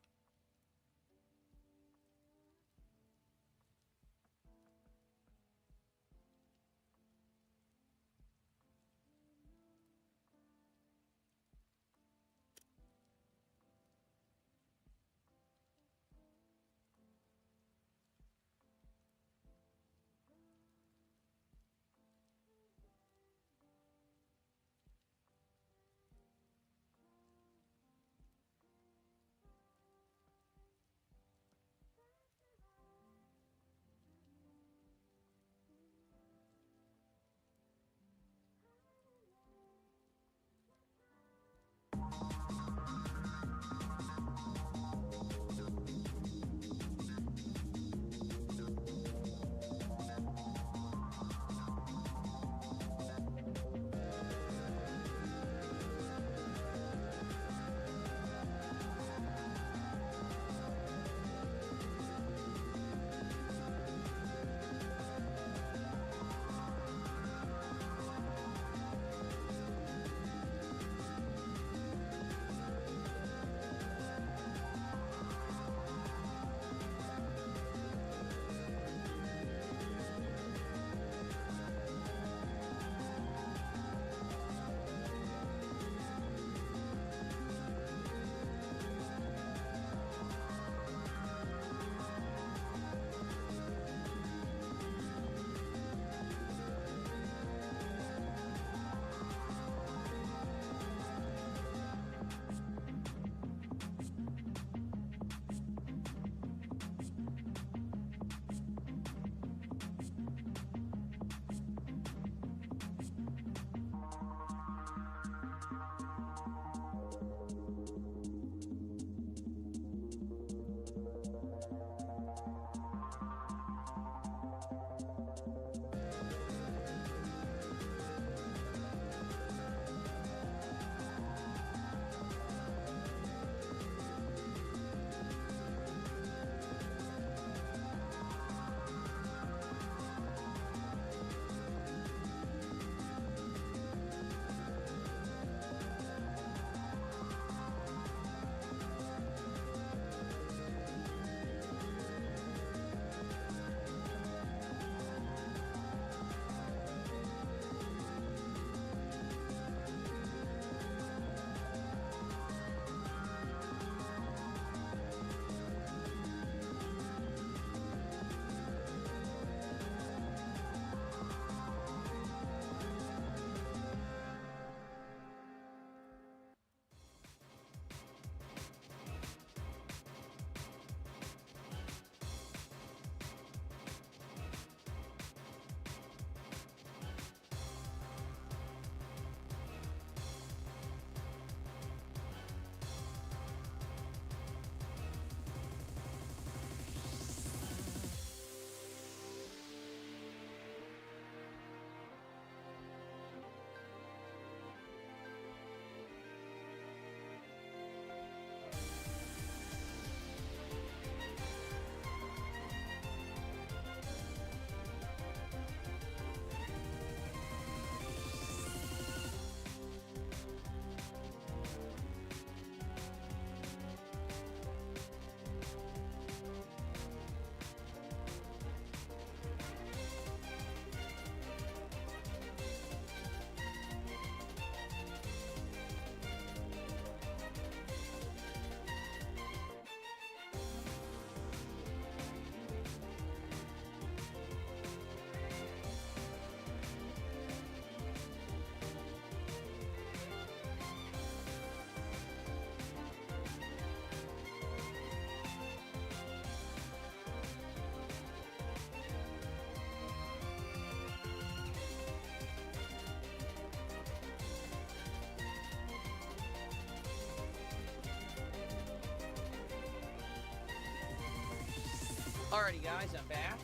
Alrighty, guys, I'm back.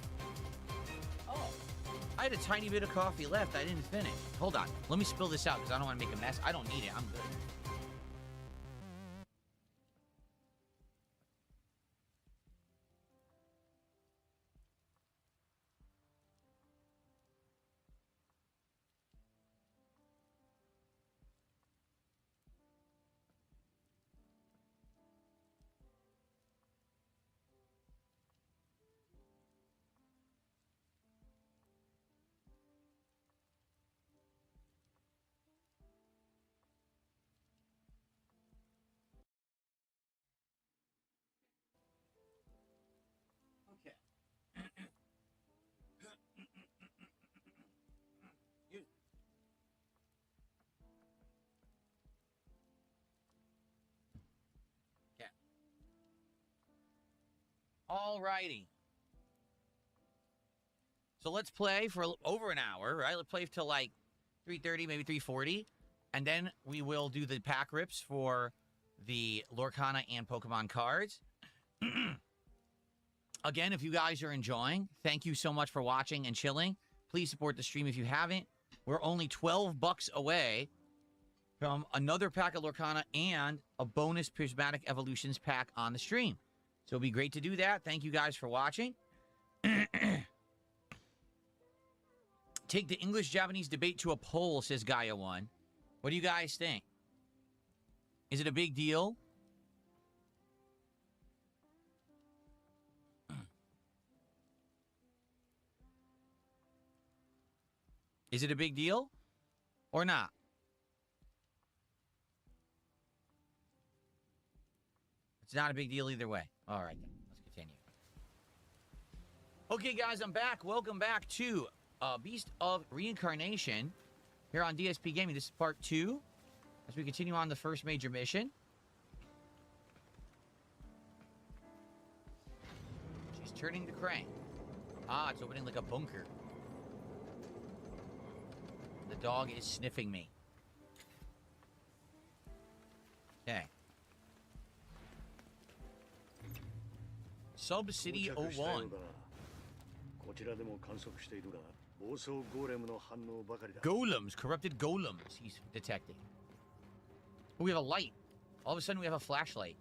Oh, I had a tiny bit of coffee left. I didn't finish. Hold on. Let me spill this out because I don't want to make a mess. I don't need it. I'm good. Okay. Okay. Alrighty. So let's play for over an hour, right? Let's play till like 3:30, maybe 3:40. And then we will do the pack rips for the Lorcana and Pokemon cards. Again, if you guys are enjoying, thank you so much for watching and chilling. Please support the stream if you haven't. We're only $12 away from another pack of Lorcana and a bonus Prismatic Evolutions pack on the stream. So it'll be great to do that. Thank you guys for watching. Take the English-Japanese debate to a poll, says Gaia1. What do you guys think? Is it a big deal? Is it a big deal or not? It's not a big deal either way. All right, then. Let's continue. Okay, guys, I'm back. Welcome back to Beast of Reincarnation here on DSP Gaming. This is part 2 as we continue on the first major mission. She's turning the crank. Ah, it's opening like a bunker. The dog is sniffing me. Okay. Sub-City 01. こちらでも観測しているが、暴走ゴーレムの反応ばかりだ。 Golems, corrupted golems, he's detecting. Oh, we have a light. All of a sudden we have a flashlight.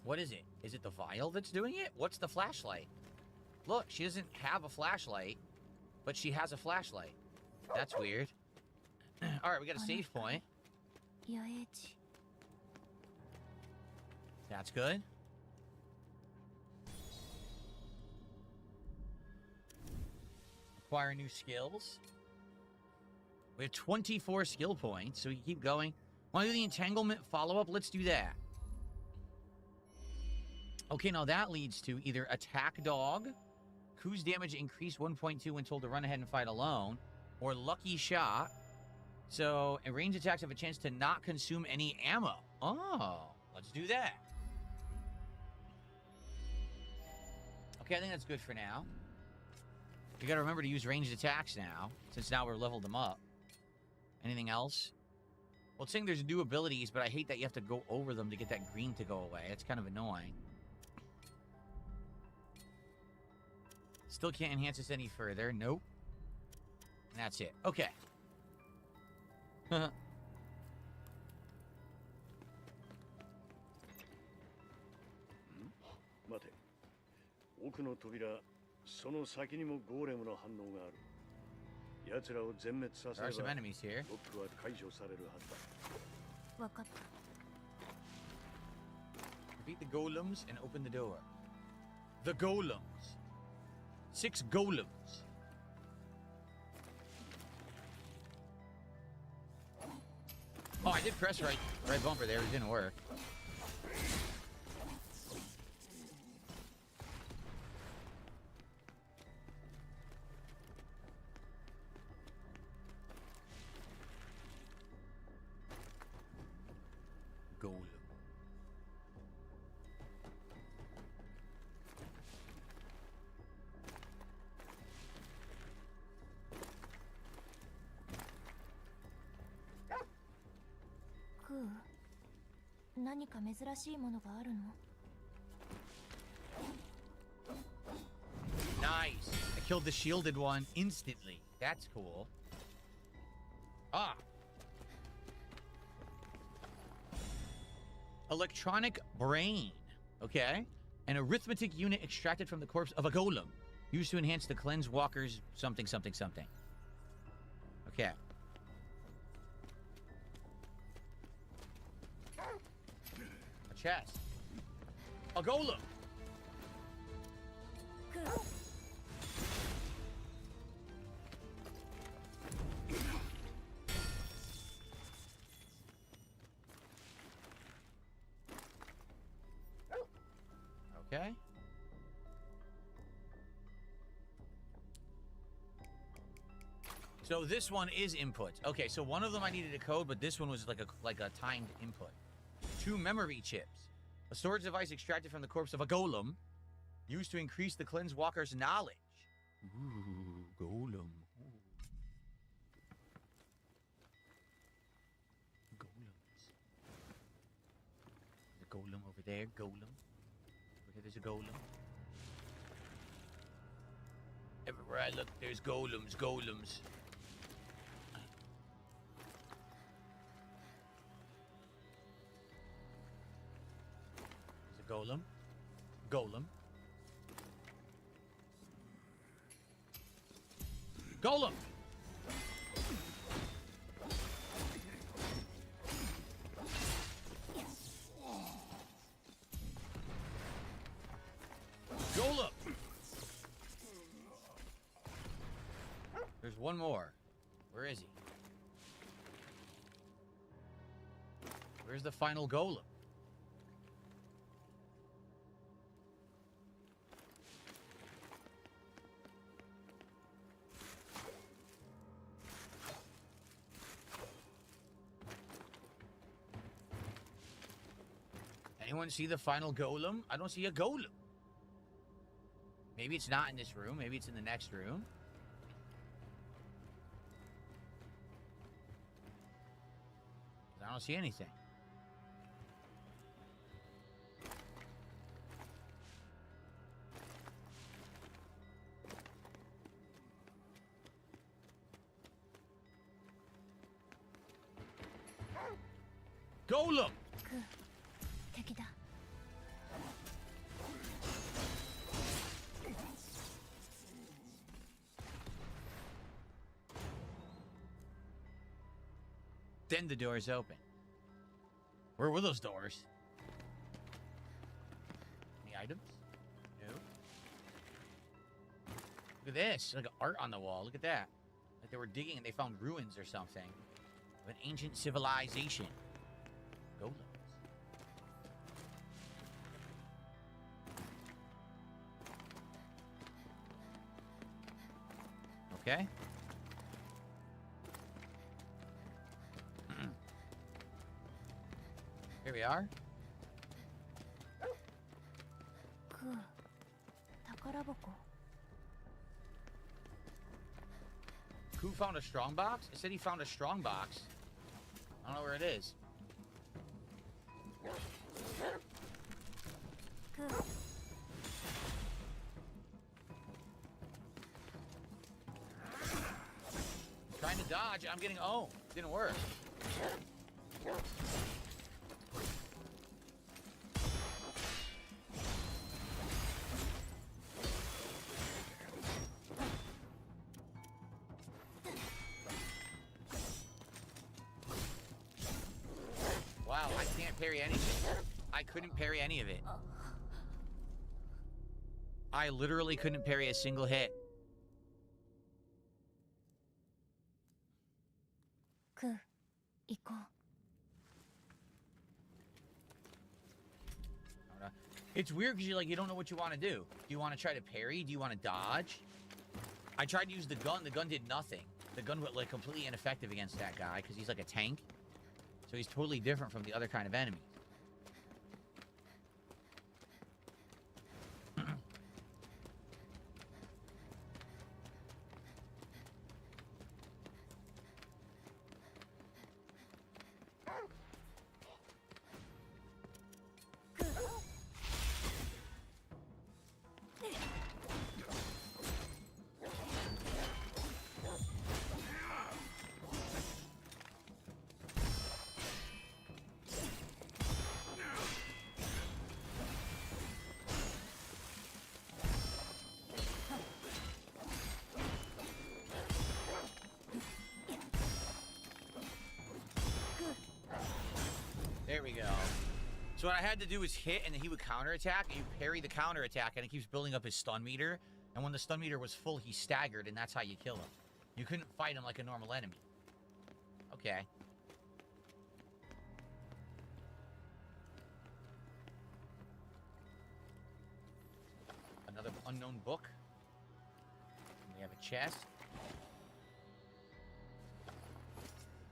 What is it? Is it the vial that's doing it? What's the flashlight? Look, she doesn't have a flashlight, but she has a flashlight. That's weird. Alright, we got a save point. 八重地 That's good. Acquire new skills. We have 24 skill points, so we keep going. Want to do the entanglement follow-up? Let's do that. Okay, now that leads to either attack dog, whose damage increased 1.2 when told to run ahead and fight alone, or lucky shot. So, and range attacks have a chance to not consume any ammo. Oh, let's do that. Okay, I think that's good for now. You gotta remember to use ranged attacks now, since now we're leveled them up. Anything else? Well, it's saying there's new abilities, but I hate that you have to go over them to get that green to go away. It's kind of annoying. Still can't enhance this any further. Nope. And that's it. Okay. 待て、奥の扉、その先にもゴーレムの反応がある。奴らを全滅させ There れ are some ば、 enemies here. ロックは解除されるはずだ。わかった Defeat the golems and open the door. The golems. 6 golems. Oh, I did press right bumper there. It didn't work. Golem.クー何か珍しいものがあるの Nice. I killed the shielded one instantly. That's cool. Ah. Electronic brain. Okay. An arithmetic unit extracted from the corpse of a golem. Used to enhance the cleanse walker's something, something, something. Okay. A chest. A golem. Okay. So this one is input. Okay, so one of them I needed a code, but this one was like a timed input. 2 memory chips. A storage device extracted from the corpse of a golem, used to increase the cleanse walker's knowledge. Ooh, golem. Ooh. Golems. There's a golem over there. Golem. Over here, there's a golem. Everywhere I look, there's golems. Golems. There's a golem. Golem. Golem! Golem! There's one more. Where is he? Where's the final golem? Anyone see the final golem? I don't see a golem. Maybe it's not in this room. Maybe it's in the next room. I don't see anything. Golem! 敵だ Then the doors open. Where were those doors? Any items? No. Look at this. Like art on the wall. Look at that. Like they were digging and they found ruins or something of an ancient civilization. Golems. Okay. Here we are. く宝箱 Who found a strong box? It said he found a strong box. I don't know where it is. く Trying to dodge. I'm getting owned. Didn't work. Wow, I can't parry anything. I couldn't parry any of it. I literally couldn't parry a single hit. く行こう It's weird because you don't know what you want to do. Do you want to try to parry? Do you want to dodge? I tried to use the gun. The gun did nothing. The gun was like completely ineffective against that guy because he's like a tank. So he's totally different from the other kind of enemies. So what I had to do was hit, and then he would counterattack, and you parry the counterattack, and it keeps building up his stun meter. And when the stun meter was full, he staggered, and that's how you kill him. You couldn't fight him like a normal enemy. Okay. Another unknown book. And we have a chest.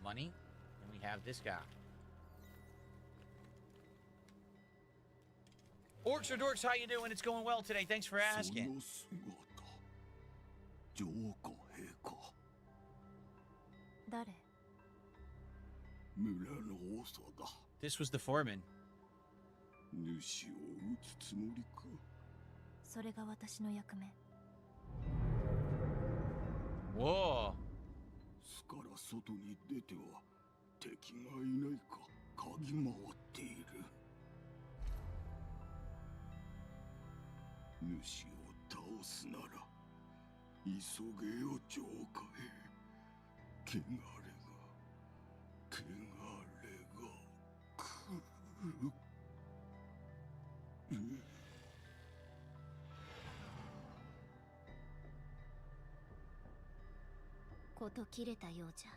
Money. And we have this guy. Orcs or dorks, how you doing? It's going well today. Thanks for asking. This was the foreman. 主を撃つつもりか。それが私の役目。Whoa. 巣から外に出ては敵がいないか嗅ぎ回っている。主を倒すなら急げよ城下へ。汚れが来る。こと切れたようじゃ。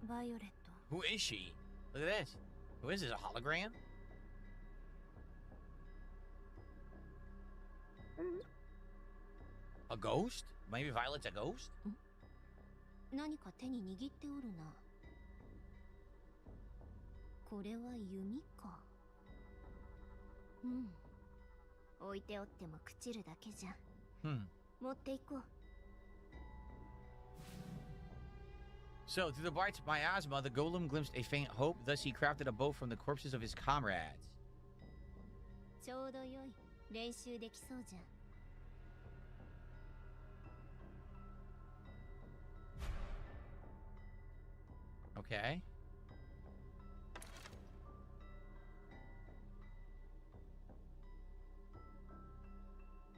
バイオレット。 Who is she? Look at this. Who is this? A hologram? A ghost? Maybe Violet's a ghost? 何か手に握っておるな。これは弓か。置いておっても朽ちるだけじゃ。持っていこう。So, through the bright miasma, the golem glimpsed a faint hope. Thus, he crafted a bow from the corpses of his comrades. ちょうどよい。練習できそうじゃ。Okay.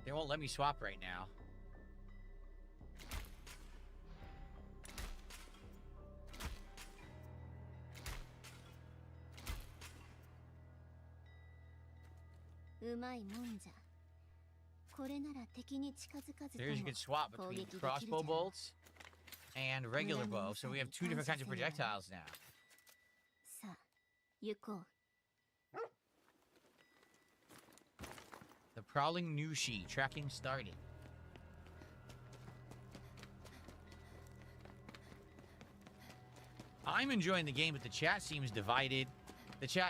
They won't let me swap right now. There's you can swap between crossbow bolts and regular bow, so we have two different kinds of projectiles now. The prowling Nushi, tracking starting. I'm enjoying the game, but the chat seems divided.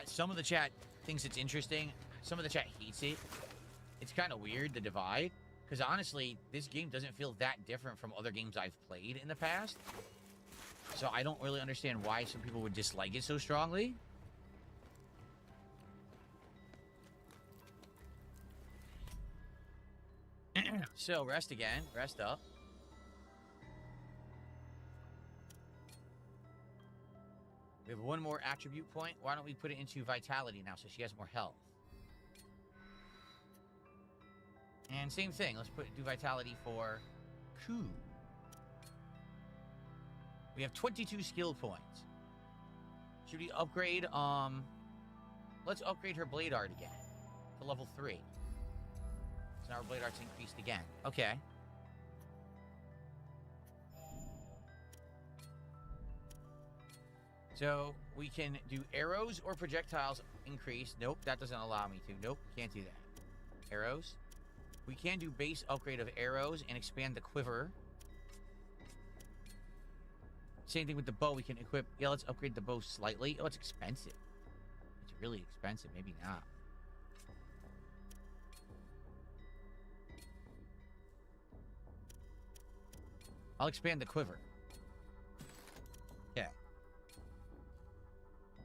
Some of the chat thinks it's interesting. Some of the chat hates it. It's kind of weird, the divide. Because honestly, this game doesn't feel that different from other games I've played in the past. So I don't really understand why some people would dislike it so strongly. So, rest again. Rest up. We have one more attribute point. Why don't we put it into vitality now so she has more health? And same thing. Let's do vitality for Ku. We have 22 skill points. Should we upgrade? Let's upgrade her blade art again to level 3. So now our blade art's increased again. Okay. So we can do arrows or projectiles increase. Nope, that doesn't allow me to. Nope, can't do that. Arrows. We can do base upgrade of arrows and expand the quiver. Same thing with the bow. We can equip. Yeah, let's upgrade the bow slightly. Oh, it's expensive. It's really expensive. Maybe not. I'll expand the quiver. Okay.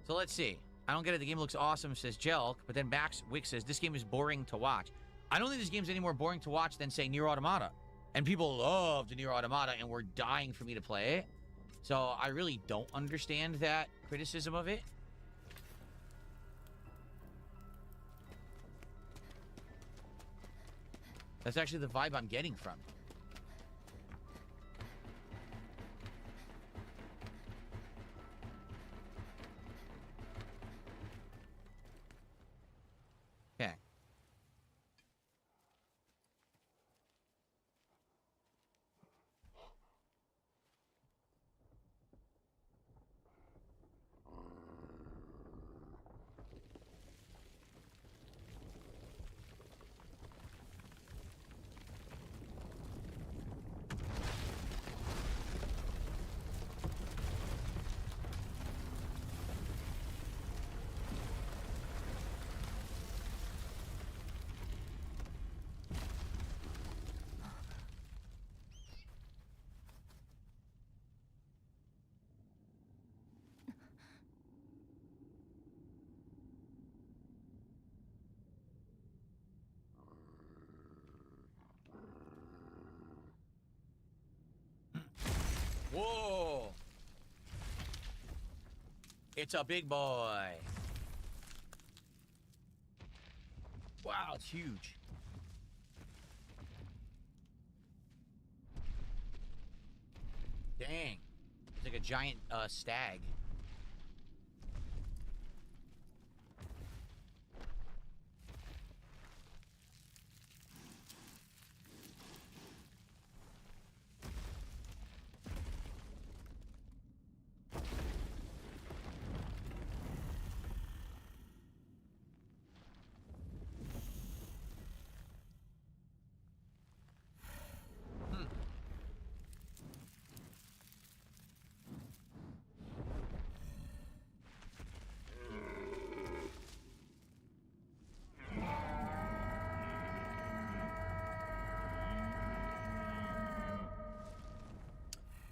So let's see. I don't get it. The game looks awesome, says Jelk. But then Max Wick says, this game is boring to watch. I don't think this game's any more boring to watch than, say, Nier Automata. And people loved Nier Automata and were dying for me to play it. So I really don't understand that criticism of it. That's actually the vibe I'm getting from it. It's a big boy. Wow, it's huge. Dang. It's like a giant stag.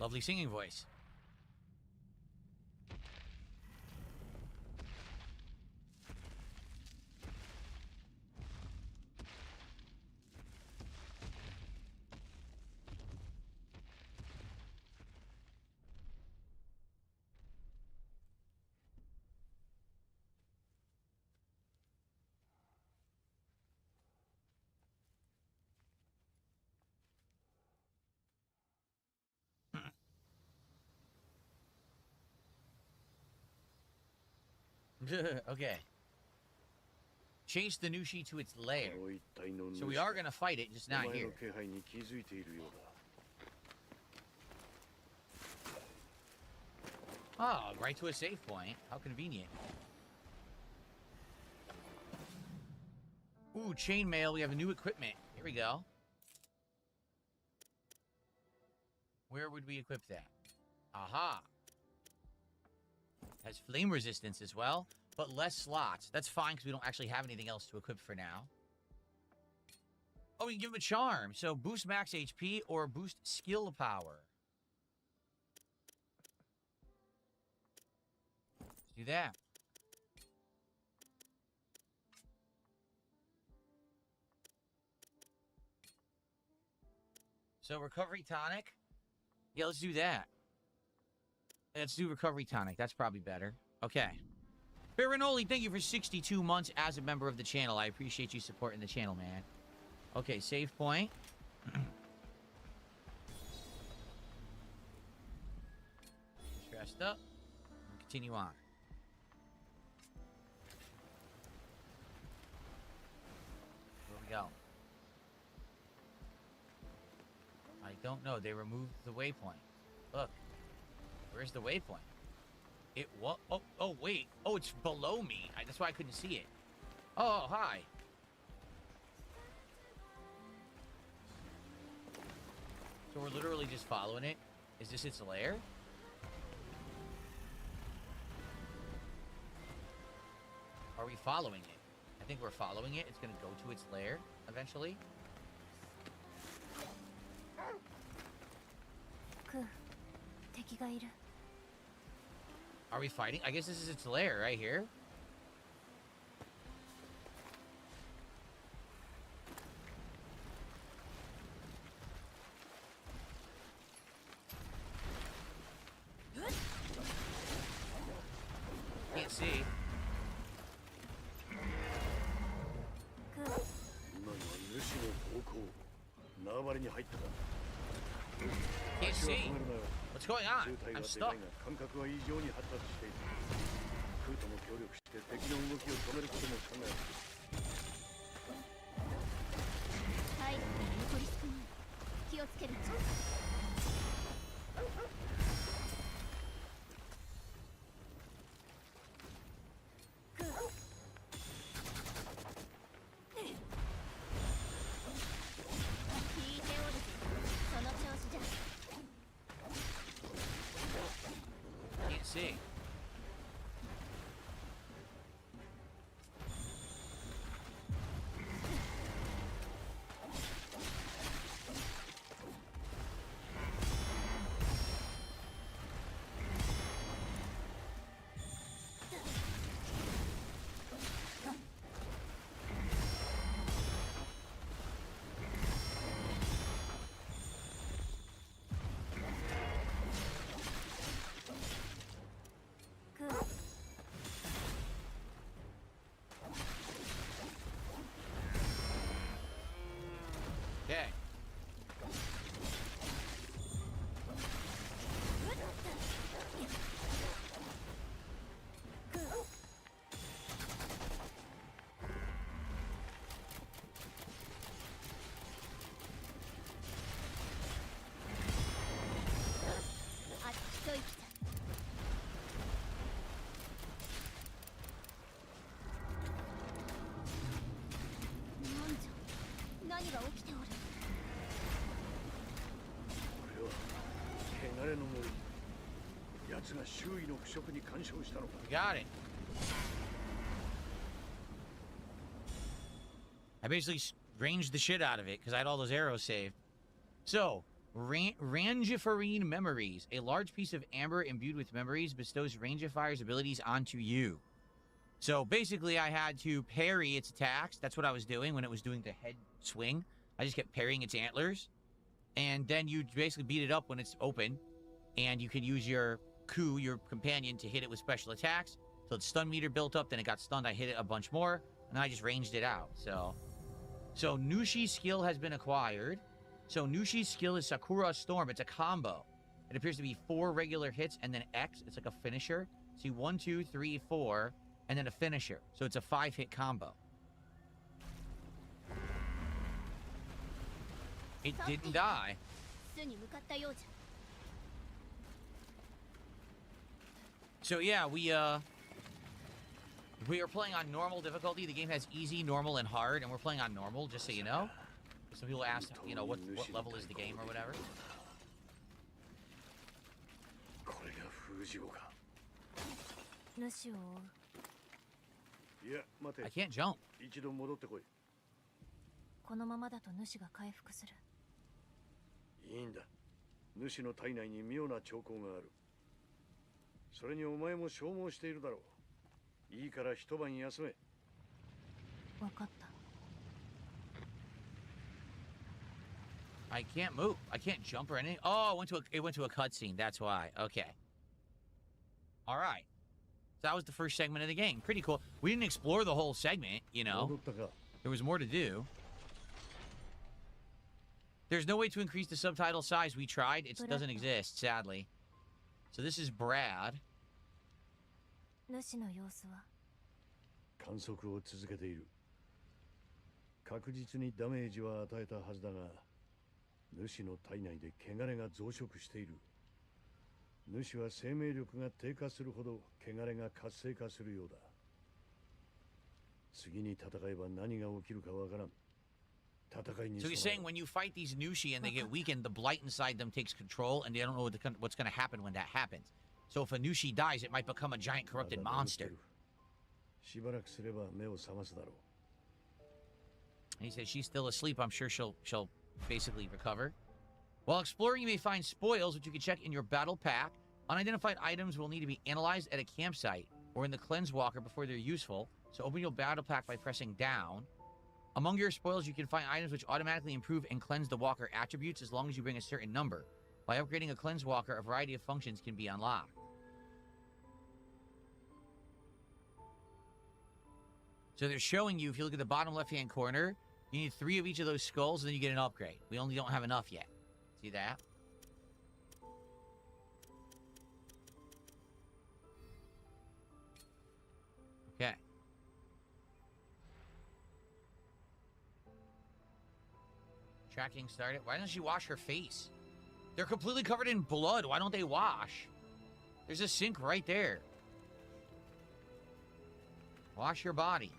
Lovely singing voice. Okay. Chase the Nushi to its lair. So we are going to fight it, just not here. Oh, right to a save point. How convenient. Ooh, chainmail. We have new equipment. Here we go. Where would we equip that? Aha. Has flame resistance as well, but less slots. That's fine because we don't actually have anything else to equip for now. Oh, we can give him a charm. So boost max HP or boost skill power. Let's do that. So recovery tonic. Yeah, let's do that. Let's do recovery tonic. That's probably better. Okay. Baronoli, thank you for 62 months as a member of the channel. I appreciate you supporting the channel, man. Okay, save point. Stressed up. We'll continue on. Where we go? I don't know. They removed the waypoint. Look. Where's the waypoint? It what? Oh, wait. Oh, it's below me. That's why I couldn't see it. Oh, hi. So we're literally just following it. Is this its lair? Are we following it? I think we're following it. It's going to go to its lair eventually. Are we fighting? I guess this is its lair right here. Can't see. Can't see. What's going on? I'm stuck. Can't see. れの森。奴が周囲の腐食に干渉したのか。 Got it. I basically ranged the shit out of it because I had all those arrows saved. So, Rangiferine Memories. A large piece of amber imbued with memories bestows Rangifier's abilities onto you. So, basically, I had to parry its attacks. That's what I was doing when it was doing the head swing. I just kept parrying its antlers. And then you basically beat it up when it's open. And you can use your Ku, your companion, to hit it with special attacks. So its stun meter built up, then it got stunned, I hit it a bunch more, and then I just ranged it out. So Nushi's skill has been acquired. So Nushi's skill is Sakura Storm. It's a combo. It appears to be 4 regular hits and then X. It's like a finisher. See, 1, 2, 3, 4, and then a finisher. So it's a 5-hit combo. It didn't die. 巣に向かったようじゃ。 So yeah, we are playing on normal difficulty. The game has easy, normal, and hard, and we're playing on normal, just so you know. Some people ask, you know, what level is the game or whatever. これが封じ子か。主を追う。いや、待 I て。 can't jump. 一度戻ってこい。このままだと主が回復する。いいんだ。主の体内に妙な兆候がある。それにお前も消耗しているだろう。いいから一晩休め。わかった。 I can't move. I can't jump or anything. Oh, it went to a cutscene. That's why. Okay. All right. So that was the first segment of the game. Pretty cool. We didn't explore the whole segment, you know. 戻ったか。 There was more to do. There's no way to increase the subtitle size. We tried. It doesn't exist, sadly. So this is Brad. 主の様子は。観測を続けている。確実にダメージは与えたはずだが、主の体内で汚れが増殖している。主は生命力が低下するほど汚れが活性化するようだ。次に戦えば何が起きるかわからん。 So he's saying when you fight these Nushi and they get weakened, the blight inside them takes control, and they don't know what's going to happen when that happens. So if a Nushi dies, it might become a giant corrupted monster. And he says she's still asleep. I'm sure she'll basically recover. While exploring, you may find spoils, which you can check in your battle pack. Unidentified items will need to be analyzed at a campsite or in the Cleanse Walker before they're useful. So open your battle pack by pressing down. Among your spoils, you can find items which automatically improve and cleanse the walker attributes as long as you bring a certain number. By upgrading a cleanse walker, a variety of functions can be unlocked. So they're showing you, if you look at the bottom left-hand corner, you need 3 of each of those skulls, and then you get an upgrade. We only don't have enough yet. See that? Okay. Tracking started. Why doesn't she wash her face? They're completely covered in blood. Why don't they wash? There's a sink right there. Wash your body.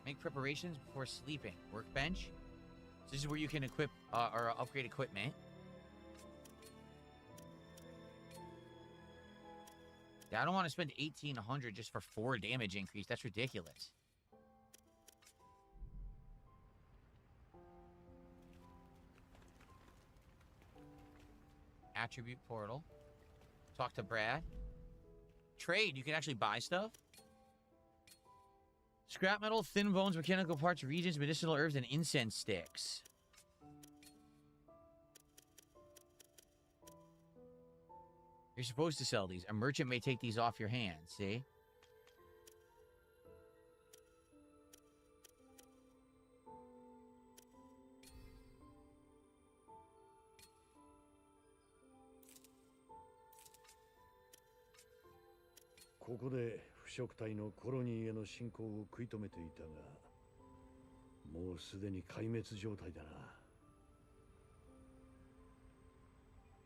Make preparations before sleeping. Workbench. This is where you can equip or upgrade equipment. Yeah, I don't want to spend 1,800 just for 4 damage increase. That's ridiculous. Attribute portal. Talk to Brad. Trade. You can actually buy stuff. Scrap metal, thin bones, mechanical parts, reagents, medicinal herbs, and incense sticks. You're supposed to sell these. A merchant may take these off your hands, see?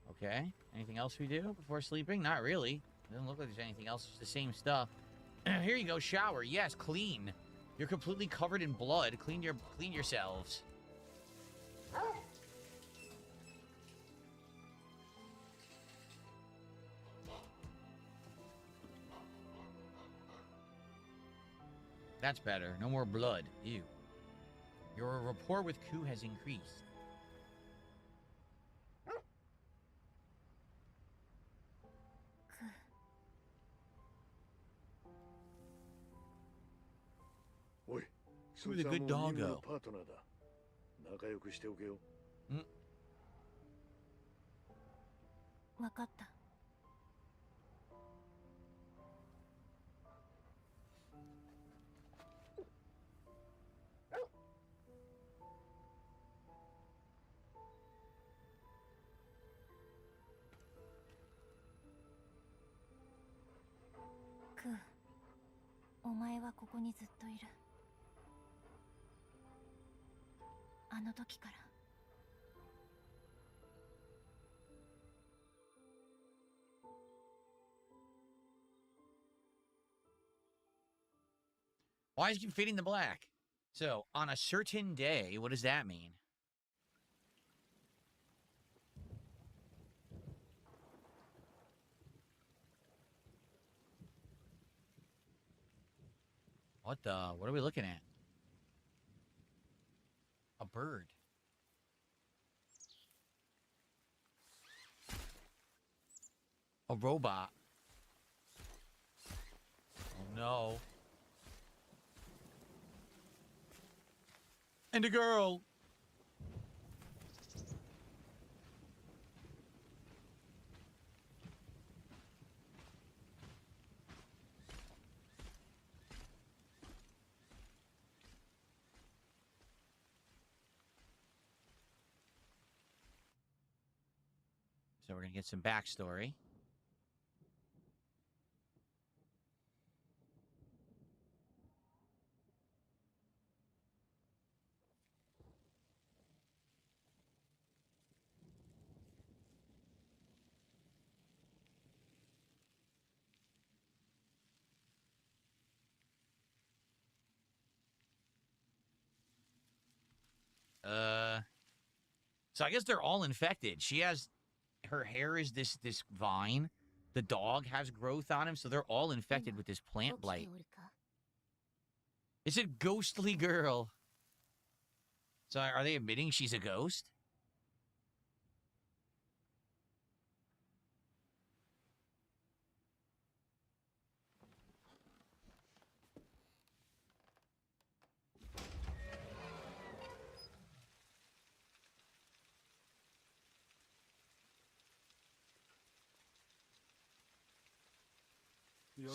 Okay. Anything else we do before sleeping? Not really. Doesn't look like there's anything else. It's the same stuff. Here you go. Shower. Yes, clean. You're completely covered in blood. Clean yourselves. That's better. No more blood. Ew. Your rapport with Ku has increased. Oi, Where'd the good dog go? Mm. わかった。クー、お前はここにずっといる。あの時から。Why is he fading to black? So, on a certain day, what does that mean? What the? What are we looking at? A bird. A robot. Oh no. And a girl. So we're going to get some backstory. So I guess they're all infected. She has, her hair is this vine. The dog has growth on him, so they're all infected with this plant blight. It's a ghostly girl. So are they admitting she's a ghost?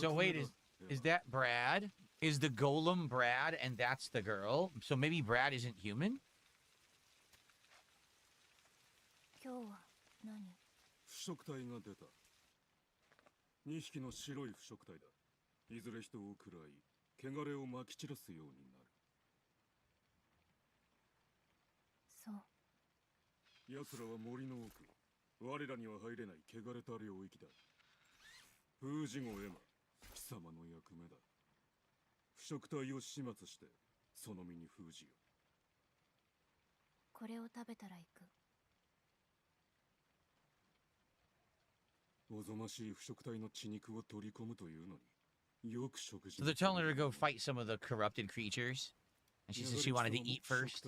So wait, is that Brad? Is the golem Brad and that's the girl? So maybe Brad isn't human? 今日は何？腐食体が出た。2匹の白い腐食体だ。いずれ人を食らい、汚れをまき散らすようになる。そう。奴らは森の奥。我らには入れない汚れた領域だ。封じ子エマ、貴様の役目だ。腐食体を始末して、その身に封じよ。これを食べたら行く。おぞましい腐食体の血肉を取り込むというのに、よく食事。 So they're telling her to go fight some of the corrupted creatures. And she said she wanted to eat first.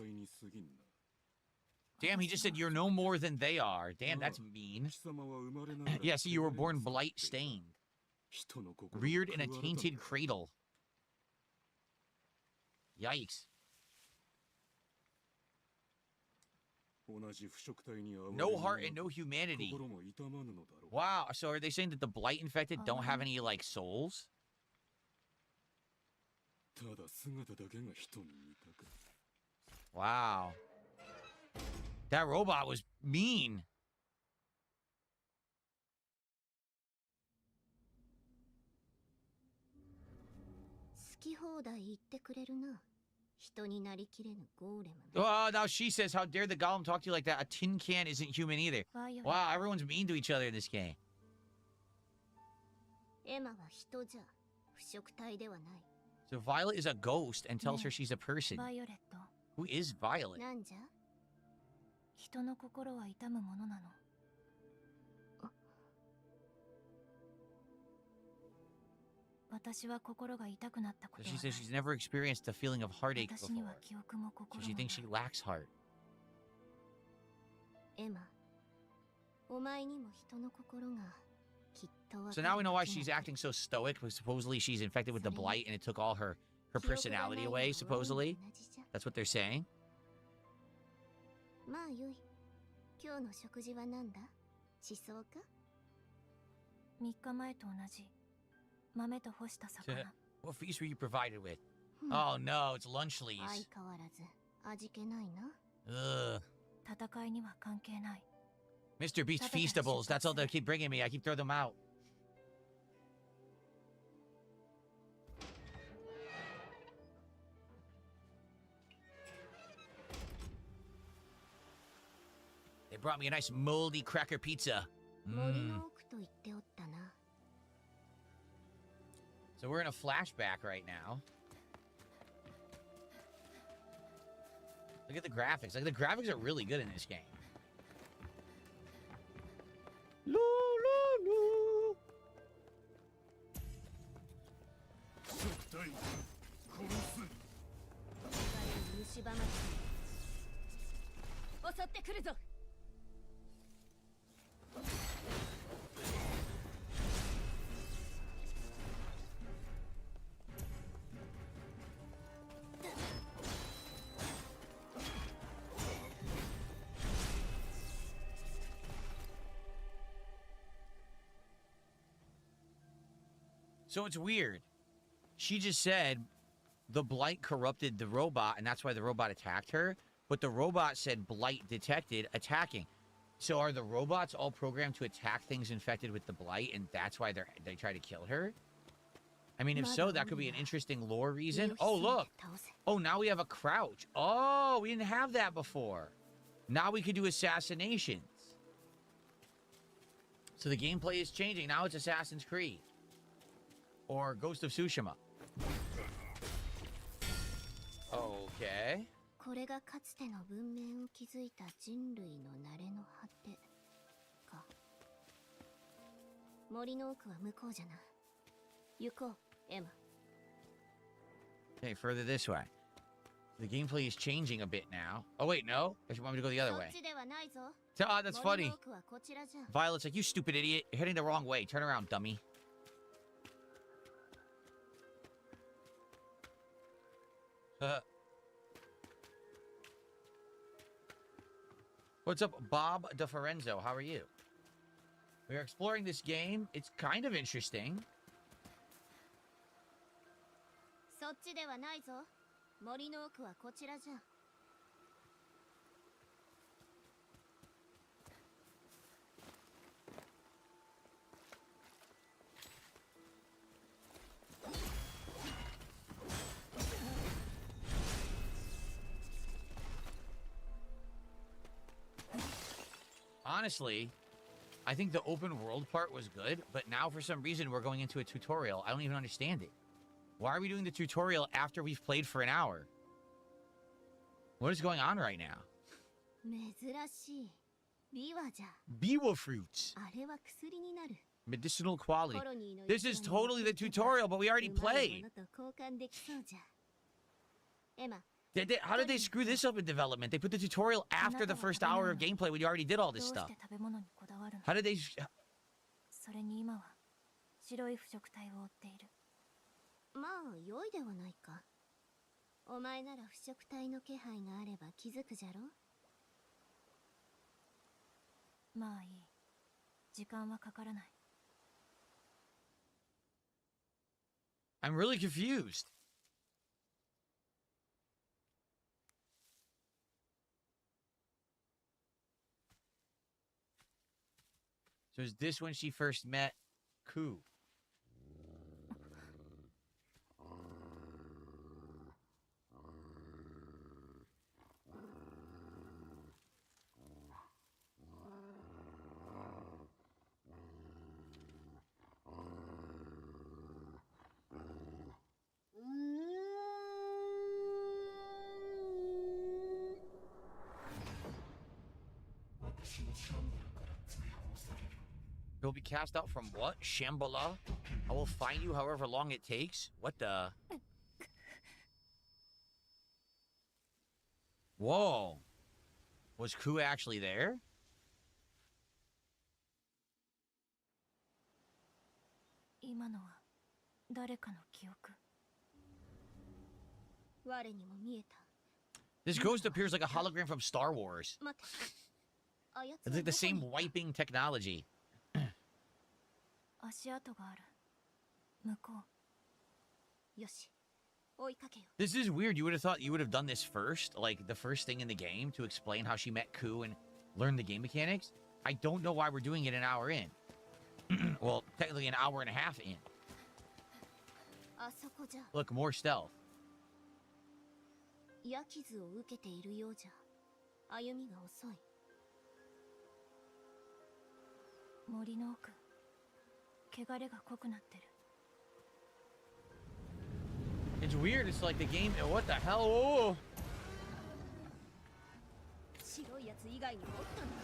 Damn, he just said you're no more than they are. Damn, that's mean. Yeah, see, you were born blight-stained. Reared in a tainted cradle. Yikes. No heart and no humanity. Wow, so are they saying that the blight-infected don't have any, like, souls? Wow. That robot was mean. 好き放題言ってくれるな。人になりきれぬゴーレム。 Oh, now she says, how dare the golem talk to you like that? A tin can isn't human either. Wow, everyone's mean to each other in this game. エマは人じゃ、腐食体ではない。 So Violet is a ghost and tells her she's a person. バイオレット。 Who is Violet? なんじゃ？人の心は痛むものなの。私は心が痛くなったこ So と she はない says she's never experienced the feeling of heartache 私に before. は記憶も So 心 she も thinks she lacks heart. エマお前にも人の心がきっとわか So る now we know why 時 she's が acting so stoic, because supposedly she's infected with the blight and it took all her personality away, supposedly. That's what they're saying. まあよい今日の食事は何だ地層か3日前と同じ豆と干した魚 What feast were you provided with? Oh no, it's lunch 相 lease. 変わらず味気ないな Ugh. 戦いには関係ない Mr. Beast Feastables, that's all they keep bringing me. I keep throwing them out. They brought me a nice moldy cracker pizza. 森の奥と言っておったな So we're in a flashback right now. Look at the graphics. Like, the graphics are really good in this game. Loo, loo, loo. 絶対殺す虫歯巻き襲ってくるぞ So it's weird. She just said the blight corrupted the robot, and that's why the robot attacked her. But the robot said blight detected attacking. So are the robots all programmed to attack things infected with the blight, and that's why they try to kill her? I mean, if so, that could be an interesting lore reason. Oh, look. Oh, now we have a crouch. Oh, we didn't have that before. Now we can do assassinations. So the gameplay is changing. Now it's Assassin's Creed. Or Ghost of Tsushima. Okay. これがかつての文明を築いた人類の慣れの果てか森の奥は向こうじゃな行こうエマ Okay, further this way. The gameplay is changing a bit now. Oh, wait, no? I should want me to go the other そ way. っちではないぞ Ah, that's 森 funny. の奥はこちらじゃ Violet's like, you stupid idiot. You're heading the wrong way. Turn around, dummy. What's up, Bob DeForenzo? How are you? We are exploring this game. It's kind of interesting. そっちではないぞ森の奥はこちらじゃ Honestly, I think the open world part was good, but now for some reason we're going into a tutorial. I don't even understand it. Why are we doing the tutorial after we've played for an hour? What is going on right now? 珍しいビワじゃ Biwa fruits. あれは薬になる Medicinal quality. コロニーの This is totally the tutorial, but we already うまい played. ものと交換できそうじゃエマ How did they screw this up in development? They put the tutorial after the first hour of gameplay when you already did all ど this うして stuff. 食べ物にこだわるの How did they... それに今は白い腐食体を追っているまあ良いではないかお前なら腐食体の気配があれば気づくじゃろまあいい時間はかからない I'm really confused. So is this when she first met Ku? He'll be cast out from what? Shambhala? I will find you however long it takes. What the? Whoa. Was Ku actually there? 今のは誰かの記憶。我にも見えた。 This ghost appears like a hologram from Star Wars. 待て。あやつ It's は like the どこに same wiping technology. 足跡がある。向こう。よし。追いかけよ。 This is weird. You would have thought you would have done this first, like the first thing in the game, to explain how she met Ku and learn the game mechanics. I don't know why we're doing it an hour in. Well, technically an hour and a half in. あそこじゃ。 Look, more stealth. 矢傷を受けているようじゃ。歩みが遅い。森の奥。汚れが濃くなってる。 It's weird. It's like the game. What the hell? Oh. 白いやつ以外にもおったんだ。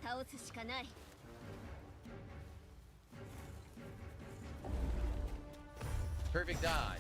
倒すしかない。 Perfect dodge.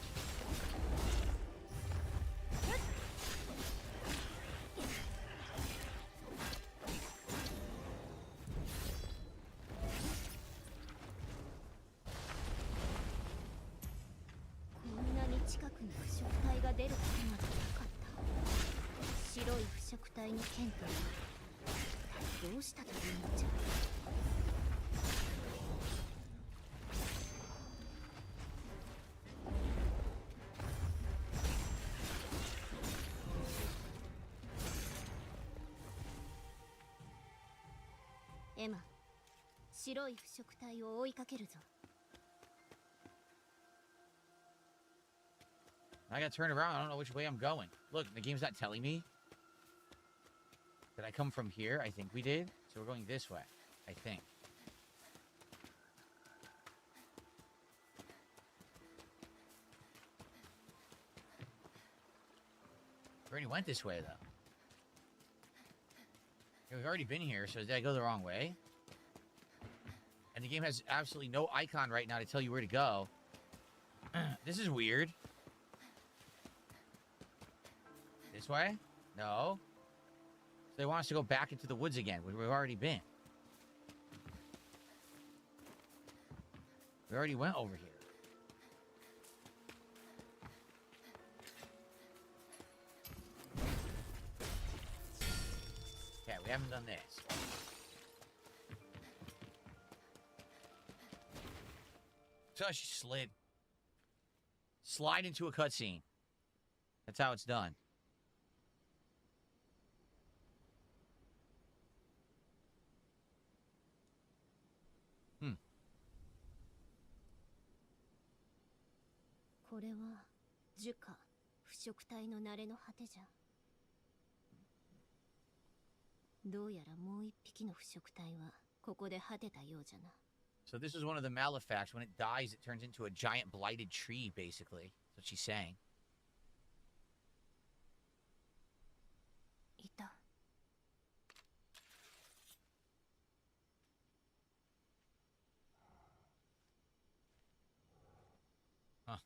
Emma, 白い腐食体を追いかけるぞ。 I gotta turn around. I don't know which way I'm going. Look, the game's not telling me. Did I come from here? I think we did. So we're going this way. I think. We already went this way, though. Okay, we've already been here, so did I go the wrong way? And the game has absolutely no icon right now to tell you where to go. This is weird. This way? No. So they want us to go back into the woods again, where we've already been. We already went over here. Okay, we haven't done this. So she slid. Slide into a cutscene. That's how it's done. Hmm. これは樹化腐食体の慣れの果てじゃ。どうやらもう一匹の腐食体はここで果てたようじゃな。 So this is one of the malefacts. When it dies, it turns into a giant blighted tree, basically. That's what she's saying. いた。 Huh.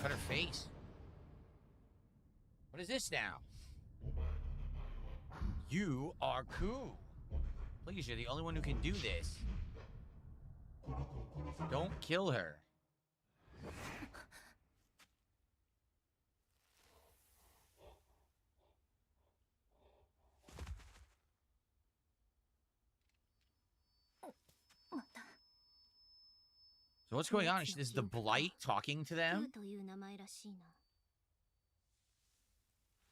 Cut her face. What is this now? You are cool. Please, you're the only one who can do this. Don't kill her. So what's going on? Is the blight talking to ク them? ーという名前らしいな。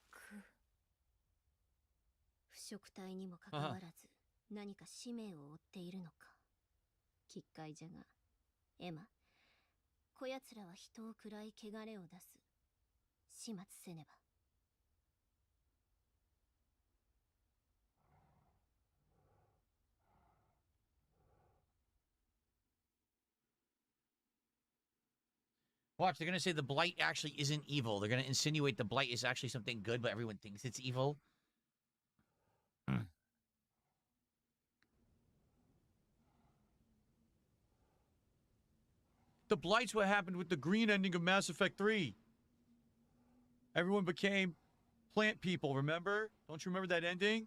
クー。腐食体にもかかわらず、何か使命を負っているのか。奇怪じゃが、エマ、こやつらは人を喰らい汚れを出す。始末せねば。Watch, they're gonna say the Blight actually isn't evil. They're gonna insinuate the Blight is actually something good, but everyone thinks it's evil. The Blight's what happened with the green ending of Mass Effect 3. Everyone became plant people, remember? Don't you remember that ending?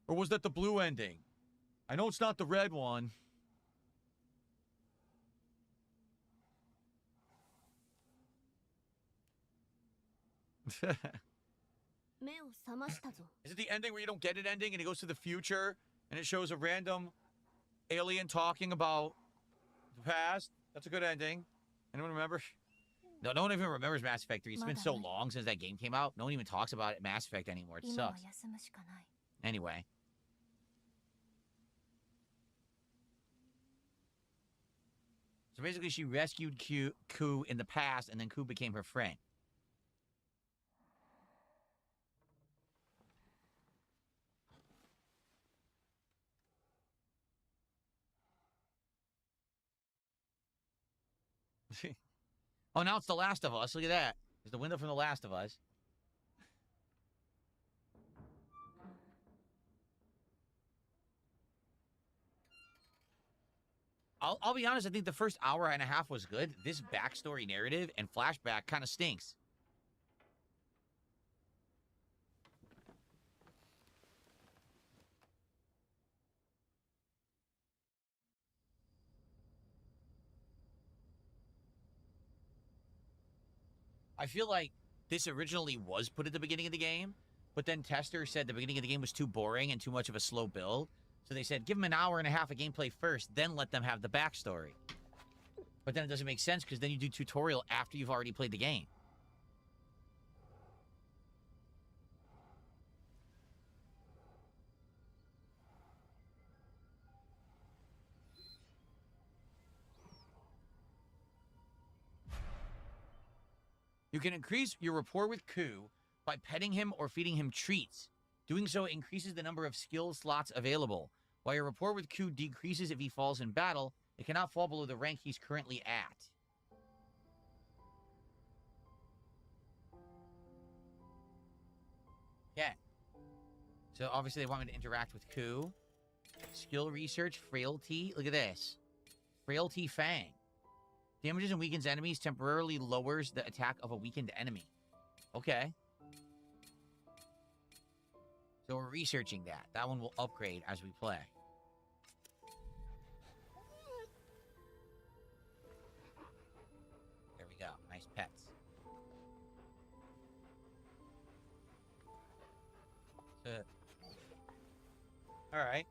Or was that the blue ending? I know it's not the red one. Is it the ending where you don't get an ending and it goes to the future and it shows a random alien talking about the past? That's a good ending. Anyone remember? No one even remembers Mass Effect 3. It's been so long since that game came out. No one even talks about it, Mass Effect anymore. It sucks. Anyway. So basically she rescued Ku in the past and then Ku became her friend. Oh, now it's The Last of Us. Look at that. It's the window from The Last of Us. I'll be honest, I think the first hour and a half was good. This backstory narrative and flashback kind of stinks. I feel like this originally was put at the beginning of the game, but then Tester said the beginning of the game was too boring and too much of a slow build. So they said, give them an hour and a half of gameplay first, then let them have the backstory. But then it doesn't make sense because then you do tutorial after you've already played the game. You can increase your rapport with Ku by petting him or feeding him treats. Doing so increases the number of skill slots available. While your rapport with Ku decreases if he falls in battle, it cannot fall below the rank he's currently at. Yeah. So obviously they want me to interact with Ku. Skill research, frailty. Look at this. Frailty Fang. Damages and weakens enemies, temporarily lowers the attack of a weakened enemy. Okay. So we're researching that. That one will upgrade as we play. There we go. Nice pets. Alright.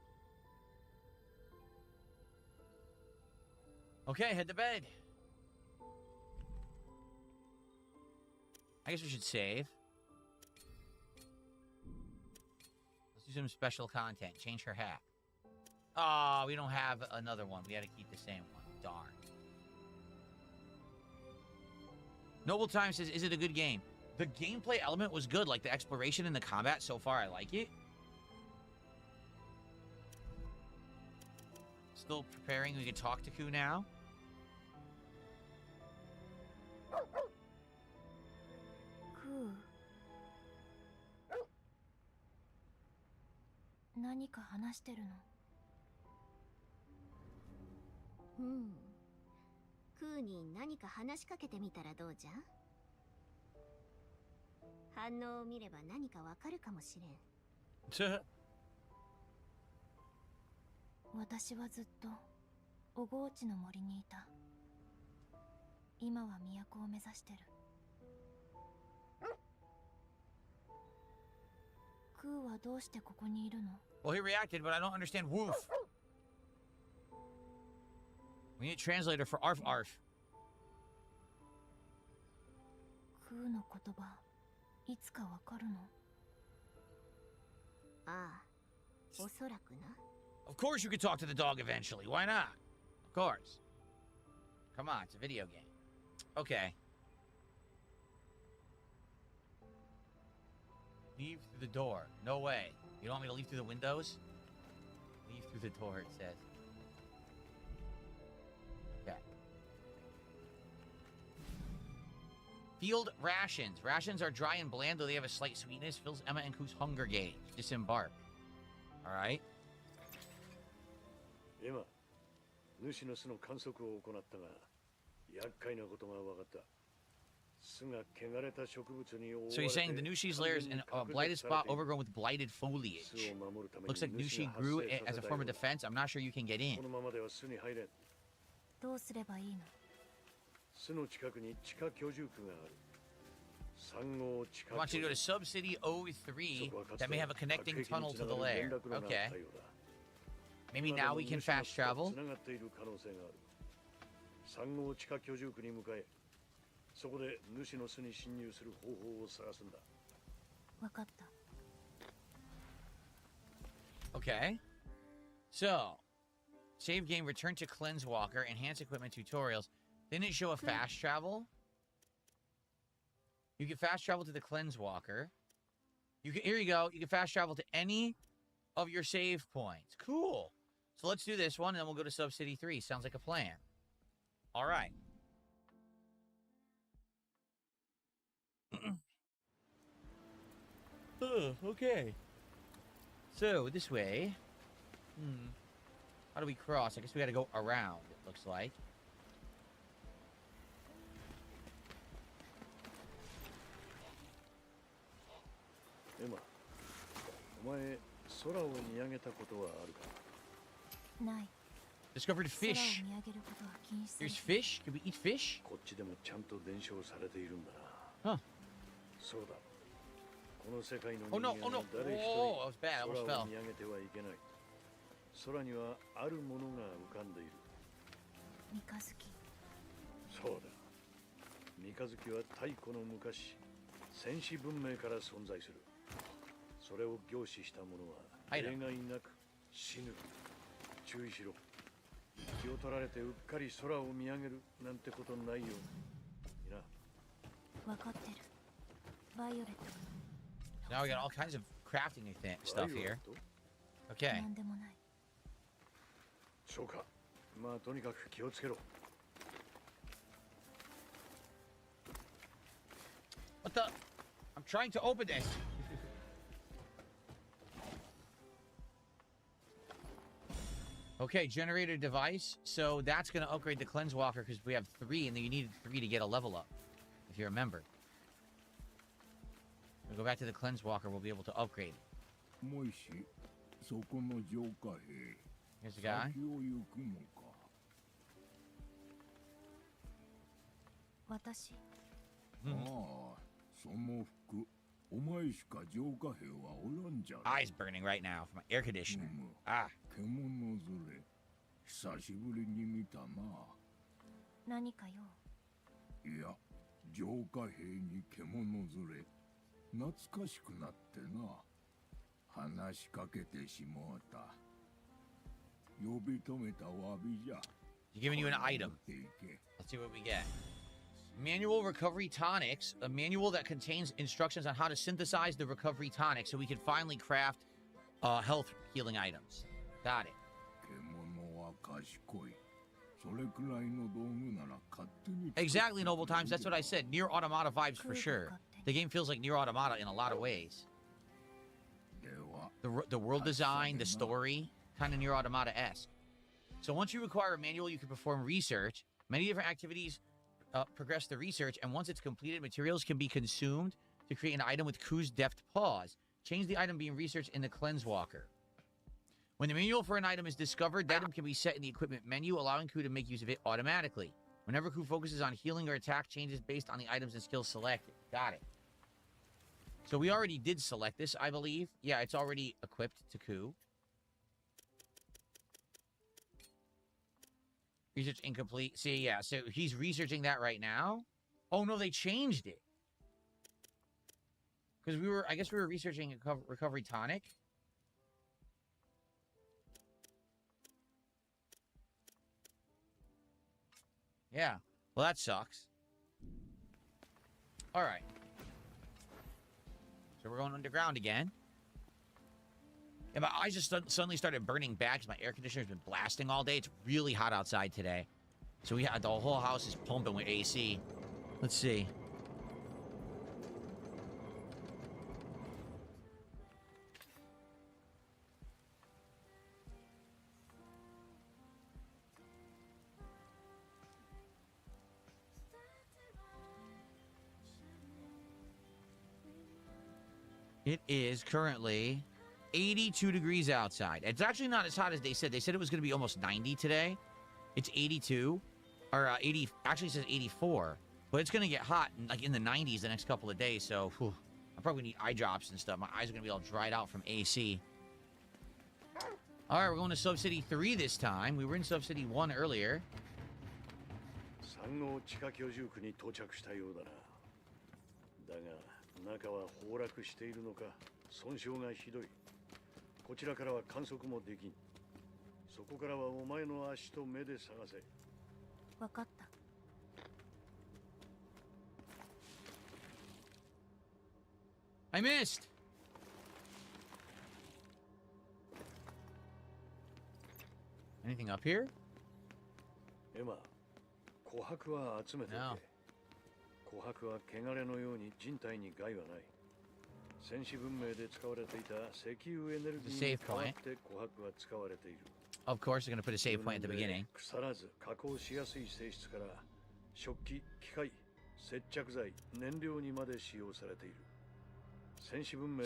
Okay, head to bed. I guess we should save. Let's do some special content. Change her hat. Oh, we don't have another one. We had to keep the same one. Darn. Noble Time says, is it a good game? The gameplay element was good. Like the exploration and the combat so far, I like it. Still preparing. We can talk to Ku now. Ku. 何か話してるの？クーに何か話しかけてみたらどうじゃ？反応を見れば何かわかるかもしれん。私はずっと小河内の森にいた。今は都を目指してる。クーはどうしてここにいるの？ Well, he reacted, but I don't understand woof. We need a translator for arf arf. クーの言葉、いつかわかるの？ああ、おそらくな。Of course you could talk to the dog eventually. Why not? Of course. Come on, it's a video game. Okay. Leave through the door. No way. You don't want me to leave through the windows? Leave through the door, it says. Okay. Field rations. Rations are dry and bland, though they have a slight sweetness. Fills Emma and Ku's hunger gauge. Disembark. All right. エマ、主の巣の観測を行ったが、厄介なことが分かった。巣が汚れた植物に覆われて So you're saying the Nushi's lair is in a blighted spot overgrown with blighted foliage. Looks like Nushi grew it as a form of defense. I'm not sure you can get in. このままでは巣に入れん。どうすればいいの？巣の近くに地下居住区がある。3号地下 I want you to go to Subcity 03 that may have a connecting tunnel to the lair. Okay. Maybe now we can fast travel. つながっている可能性がある。3号地下居住区に向かえ。そこで主の巣に侵入する方法を探すんだ。わかった。Okay. So, save game, return to Cleanse Walker, enhance equipment tutorials. Didn't it show a fast travel? You can fast travel to the Cleanse Walker. Here you go. You can fast travel to any of your save points. Cool. So let's do this one, and then we'll go to Subcity 3. Sounds like a plan. All right. Okay. So, this way. How do we cross? I guess we gotta go around, it looks like. Emma, お前、空を見上げたことはあるか？ない。 Discovered 空を fish. 見上げることは禁止され There's ている。 fish? Can we eat fish? こっちでもちゃんと伝承されているんだな。Huh. そうだ。この世界の Oh 人 no, 間 oh no. は誰一 Oh, that was 人 bad. I almost 空を fell. 見上げてはいけない。空にはあるものが浮かんでいる。三日月。そうだ。三日月は太古の昔、戦士文明から存在する。それを凝視した者は例外なく死ぬ。注意しろ。気を取られてうっかり空を見上げるなんてことないように。いな。わかってる。バイオレット。 Now we got all kinds of crafting stuff here. Okay. なんでもない。そうか。まあとにかく気をつけろ。 What the? I'm trying to open this. Okay, generator device. So that's going to upgrade the Cleanse Walker because we have 3, and then you needed 3 to get a level up, if you remember. We'll go back to the Cleanse Walker. We'll be able to upgrade it. Here's the guy. 私。ああ、その服、お前しか浄化兵はおらんじゃろ。 Eyes burning right now from my air conditioner. Ah. 獣連れ、久しぶりに見たな。何かよ。いや、浄化兵に獣連れ、懐かしくなってな。話しかけてしもうた。呼び止めたわびじゃ。 He's giving you an item. Let's see what we get. Manual recovery tonics, a manual that contains instructions on how to synthesize the recovery tonic so we can finally craft health healing items. Got it. 獣は賢い。それくらいの道具なら勝手に。 Exactly, Noble Times. That's what I said. Near Automata vibes for sure. The game feels like Near Automata in a lot of ways. The world design, the story, kind of Near Automata-esque. So once you acquire a manual, you can perform research. Many different activities progress the research, and once it's completed, materials can be consumed to create an item with Ku's deft paws. Change the item being researched in the Cleanse Walker. When the manual for an item is discovered, the item can be set in the equipment menu, allowing Ku to make use of it automatically. Whenever Ku focuses on healing or attack, changes based on the items and skills selected. Got it. So we already did select this, I believe. Yeah, it's already equipped to Ku. Research incomplete. See, yeah, so he's researching that right now. Oh, no, they changed it. Because I guess we were researching a recovery tonic. Yeah, well, that sucks. All right. So we're going underground again. Yeah, my eyes just suddenly started burning bad because my air conditioner's been blasting all day. It's really hot outside today. So the whole house is pumping with AC. Let's see. It is currently 82 degrees outside. It's actually not as hot as they said. They said it was going to be almost 90 today. It's 82. Or 80. Actually, it says 84. But it's going to get hot, like in the 90s the next couple of days. So, whew, I'm probably going to need eye drops and stuff. My eyes are going to be all dried out from AC. All right, we're going to Sub-City 3 this time. We were in Sub-City 1 earlier. 3号地下居住区に到着したようだな。だが中は崩落しているのか損傷がひどい。こちらからは観測もできん。そこからはお前の足と目で探せ。わかった。I missed. Anything up here? エマ、琥珀は集めておけ。No. 琥珀は汚れのように人体に害はない。戦士文明で使われていた石油エネルギーに代わって琥珀は使われている。Of course, they're going to put a save point at the beginning. 腐らず加工しやすい性質から食器、機械、接着剤、燃料にまで使用されている。 So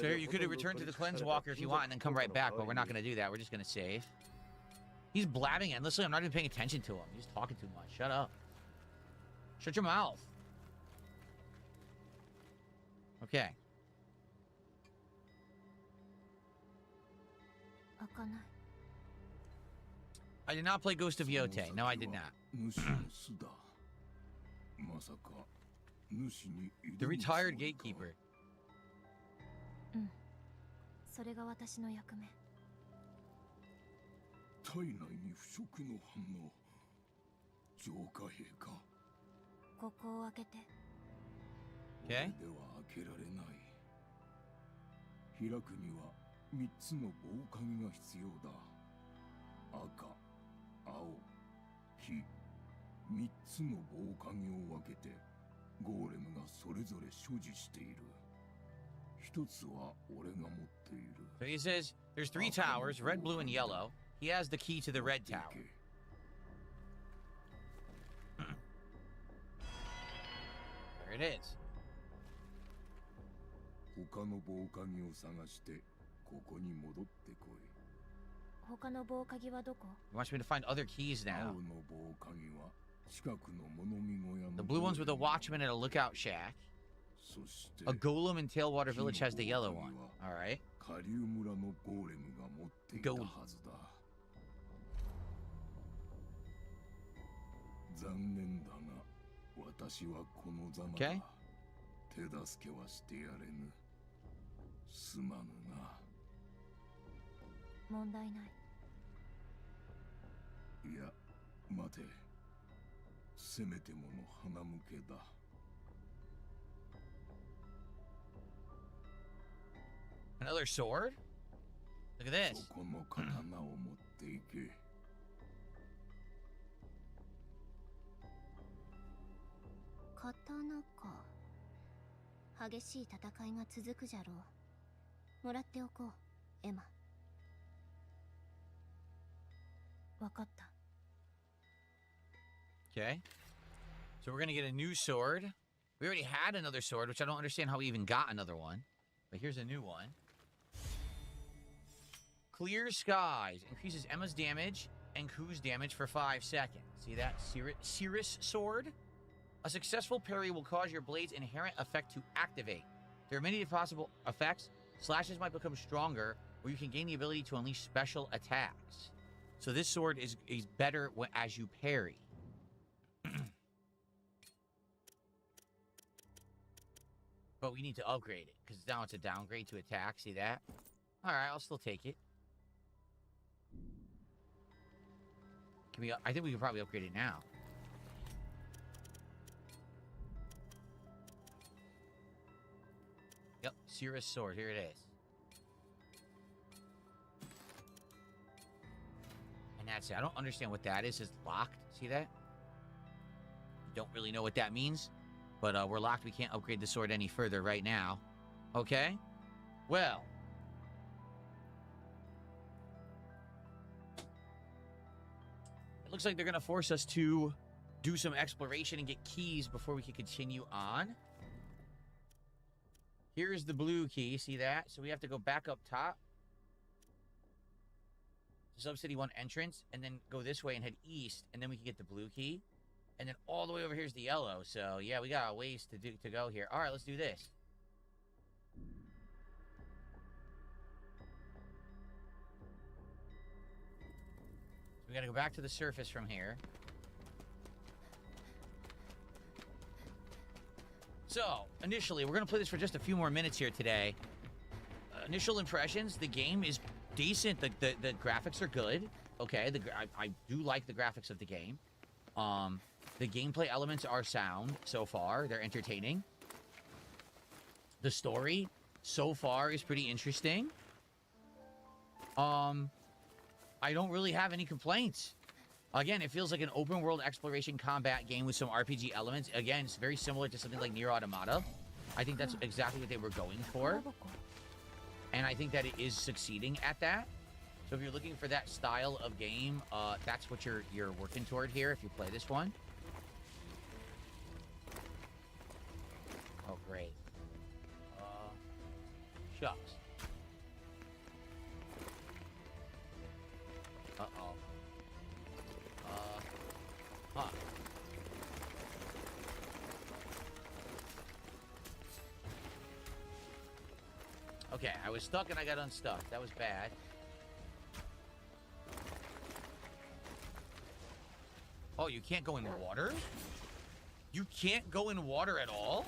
you could have returned to the Cleanse Walker if you want and then come right back, but we're not going to do that. We're just going to save. He's blabbing endlessly. I'm not even paying attention to him. He's talking too much. Shut up. Shut your mouth. Okay. 開かない。 I did not play Ghost of Yote. No, I did not. The retired gatekeeper. それが私の役目。体内に腐食の反応。浄化兵か。ここを開けて。Okay. では開けられない。開くには3つの棒鍵が必要だ。赤、青、黄、3つの棒鍵を開けて、ゴーレムがそれぞれ所持している。 So he says there's 3 towers, red, blue, and yellow. He has the key to the red tower. There it is. He wants me to find other keys now. The blue one's with a watchman at a lookout shack. A golem in Tailwater Village has the yellow one. All right. Golem. Okay. 問題ない。いや、待て。せめてもの鼻向けだ。 Another sword? Look at this. この刀を持っていけ。刀か。激しい戦いが続くじゃろう。もらっておこう、エマ。わかった。Okay. So we're gonna get a new sword. We already had another sword, which I don't understand how we even got another one. But here's a new one. Clear Skies increases Emma's damage and Ku's damage for 5 seconds. See that? Cirrus Sword? A successful parry will cause your blade's inherent effect to activate. There are many possible effects. Slashes might become stronger, or you can gain the ability to unleash special attacks. So this sword is better as you parry. But we need to upgrade it, because now it's a downgrade to attack. See that? Alright, I'll still take it. Can we? I think we can probably upgrade it now. Yep, Cirrus Sword. Here it is. And that's it. I don't understand what that is. It's locked. See that? Don't really know what that means. But we're locked. We can't upgrade the sword any further right now. Okay? Well. It looks like they're going to force us to do some exploration and get keys before we can continue on. Here's the blue key. See that? So we have to go back up top. Sub-City 1 entrance, and then go this way and head east, and then we can get the blue key. And then all the way over here is the yellow. So, yeah, we got a ways to go here. All right, let's do this. We got to go back to the surface from here. So, initially, we're going to play this for just a few more minutes here today. Initial impressions, the game is decent. The graphics are good. Okay, I do like the graphics of the game. The gameplay elements are sound so far. They're entertaining. The story so far is pretty interesting. I don't really have any complaints. Again, it feels like an open world exploration combat game with some RPG elements. Again, it's very similar to something like Nier Automata. I think that's exactly what they were going for. And I think that it is succeeding at that. So if you're looking for that style of game, that's what you're working toward here if you play this one. Oh, great. Shucks. Uh-oh. Huh. Okay, I was stuck and I got unstuck. That was bad. Oh, you can't go in water? You can't go in water at all?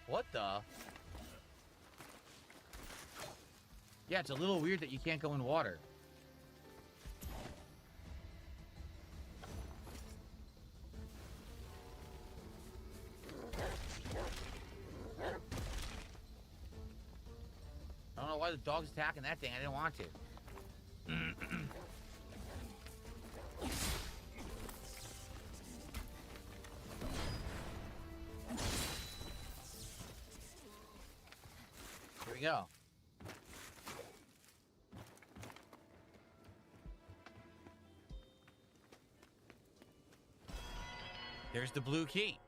What the? Yeah, it's a little weird that you can't go in water. I don't know why the dog's attacking that thing. I didn't want to. Here we go. There's the blue key.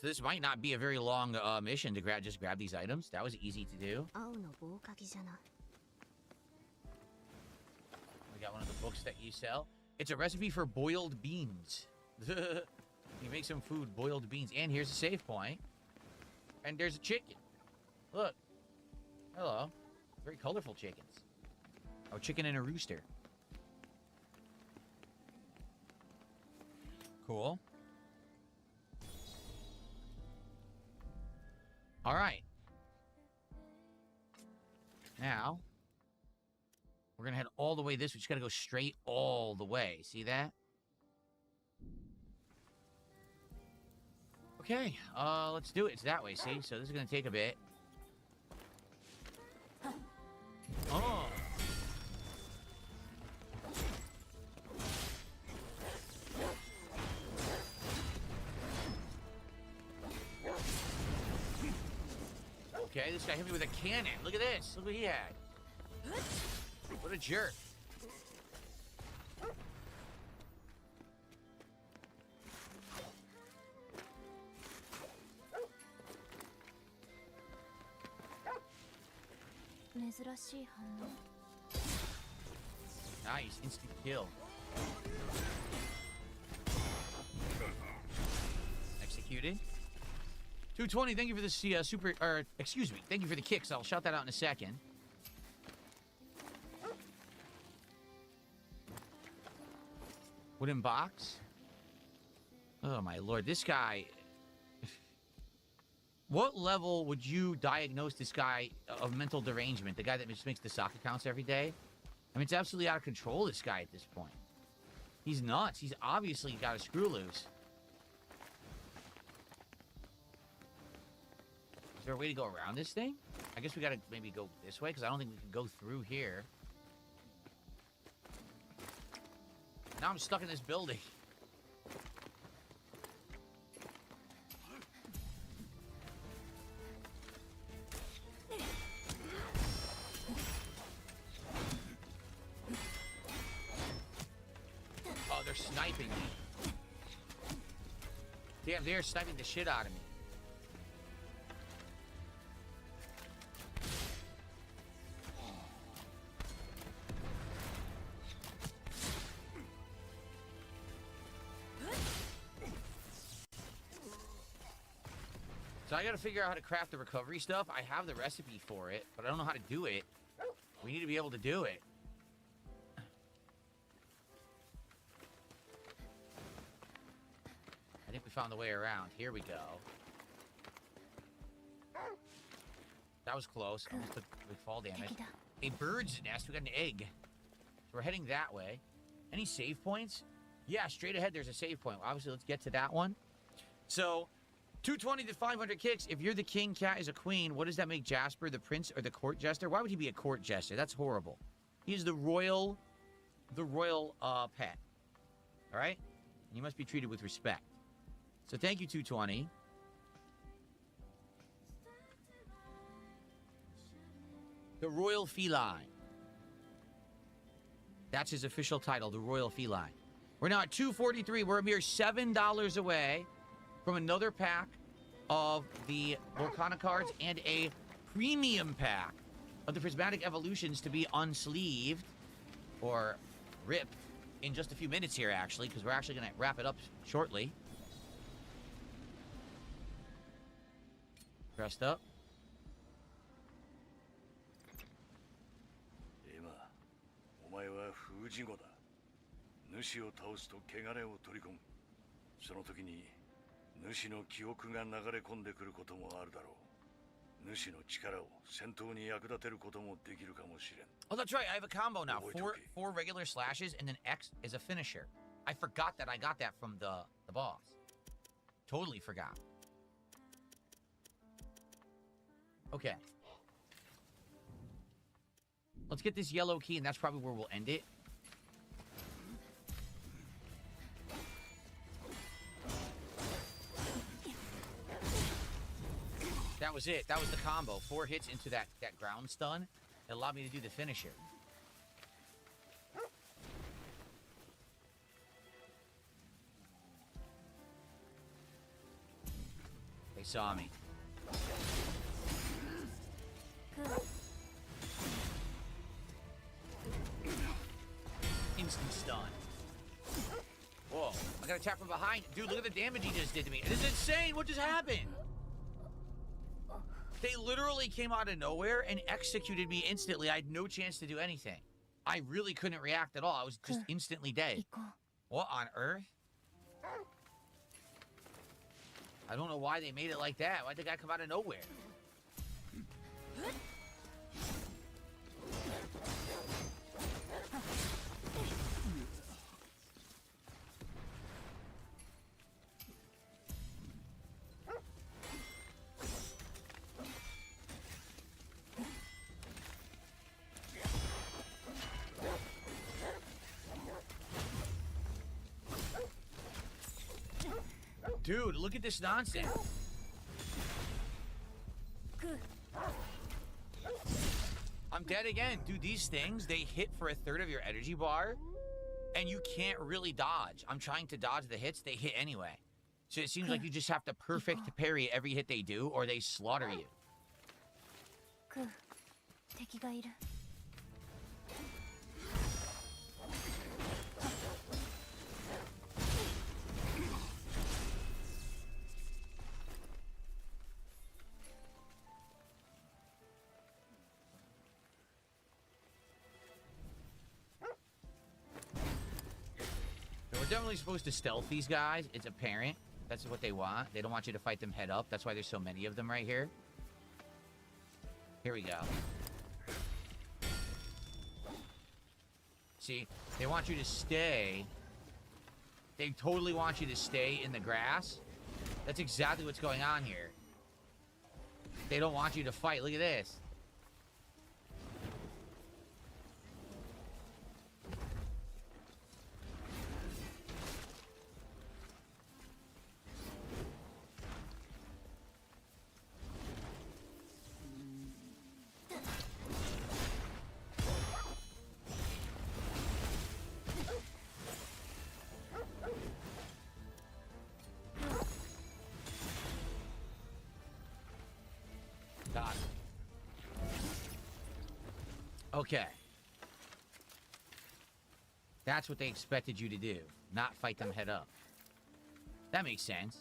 So this might not be a very long mission to just grab these items. That was easy to do. We got one of the books that you sell. It's a recipe for boiled beans. You make some food, boiled beans. And here's a save point. And there's a chicken. Look. Hello. Very colorful chickens. Oh, chicken and a rooster. Cool. All right. Now, we're going to head all the way this. We just got to go straight all the way. See that? Okay, let's do it. It's that way, see? So this is going to take a bit. Oh. Okay, this guy hit me with a cannon. Look at this. Look what he had. What a jerk. Nice, instant kill. Executed. 220, thank you for the excuse me, thank you for the kicks. I'll shout that out in a second. Wooden box. Oh my lord, this guy. What level would you diagnose this guy of mental derangement? The guy that just makes the soccer counts every day? I mean, it's absolutely out of control, this guy at this point. He's nuts. He's obviously got a screw loose. Is there a way to go around this thing? I guess we gotta maybe go this way, because I don't think we can go through here. Now I'm stuck in this building. Oh, they're sniping me. Damn, they're sniping the shit out of me. So I gotta figure out how to craft the recovery stuff. I have the recipe for it, but I don't know how to do it. We need to be able to do it. I think we found the way around. Here we go. That was close. Almost took big fall damage. A bird's nest. We got an egg. So we're heading that way. Any save points? Yeah, straight ahead there's a save point. Obviously, let's get to that one. So, 220 to 500 kicks. If you're the king, Cat is a queen. What does that make Jasper, the prince, or the court jester? Why would he be a court jester? That's horrible. He's the royal pet. All right? You must be treated with respect. So thank you, 220. The Royal Feline. That's his official title, the Royal Feline. We're now at 243. We're a mere $7 away from another pack of the Volcana cards and a premium pack of the Prismatic Evolutions to be unsleeved or ripped in just a few minutes here, actually, because we're actually going to wrap it up shortly. Dressed up. 今お前は封じ子だ。主を倒すと汚れを取り込む。その時に主の記憶が流れ込んでくることもあるだろう。主の力を戦闘に役立てることもできるかもしれん。 Oh, that's right. I have a combo now. Four regular slashes and then X is a finisher. I forgot that I got that from the boss. Totally forgot. Okay. Let's get this yellow key, and that's probably where we'll end it. That was it. That was the combo. 4 hits into that ground stun. It allowed me to do the finisher. They saw me. Instant stun. Whoa. I got attacked from behind. Dude, look at the damage he just did to me. It is insane. What just happened? They literally came out of nowhere and executed me instantly. I had no chance to do anything. I really couldn't react at all. I was just instantly dead. What on earth? I don't know why they made it like that. Why'd the guy come out of nowhere? Dude, look at this nonsense. I'm dead again. Dude, these things, they hit for 1/3 of your energy bar, and you can't really dodge. I'm trying to dodge the hits, they hit anyway. So it seems like you just have to perfect parry every hit they do, or they slaughter you. We're definitely supposed to stealth these guys. It's apparent. That's what they want. They don't want you to fight them head up. That's why there's so many of them right here. Here we go. See, they want you to stay. They totally want you to stay in the grass. That's exactly what's going on here. They don't want you to fight. Look at this. Okay. That's what they expected you to do. Not fight them head up. That makes sense.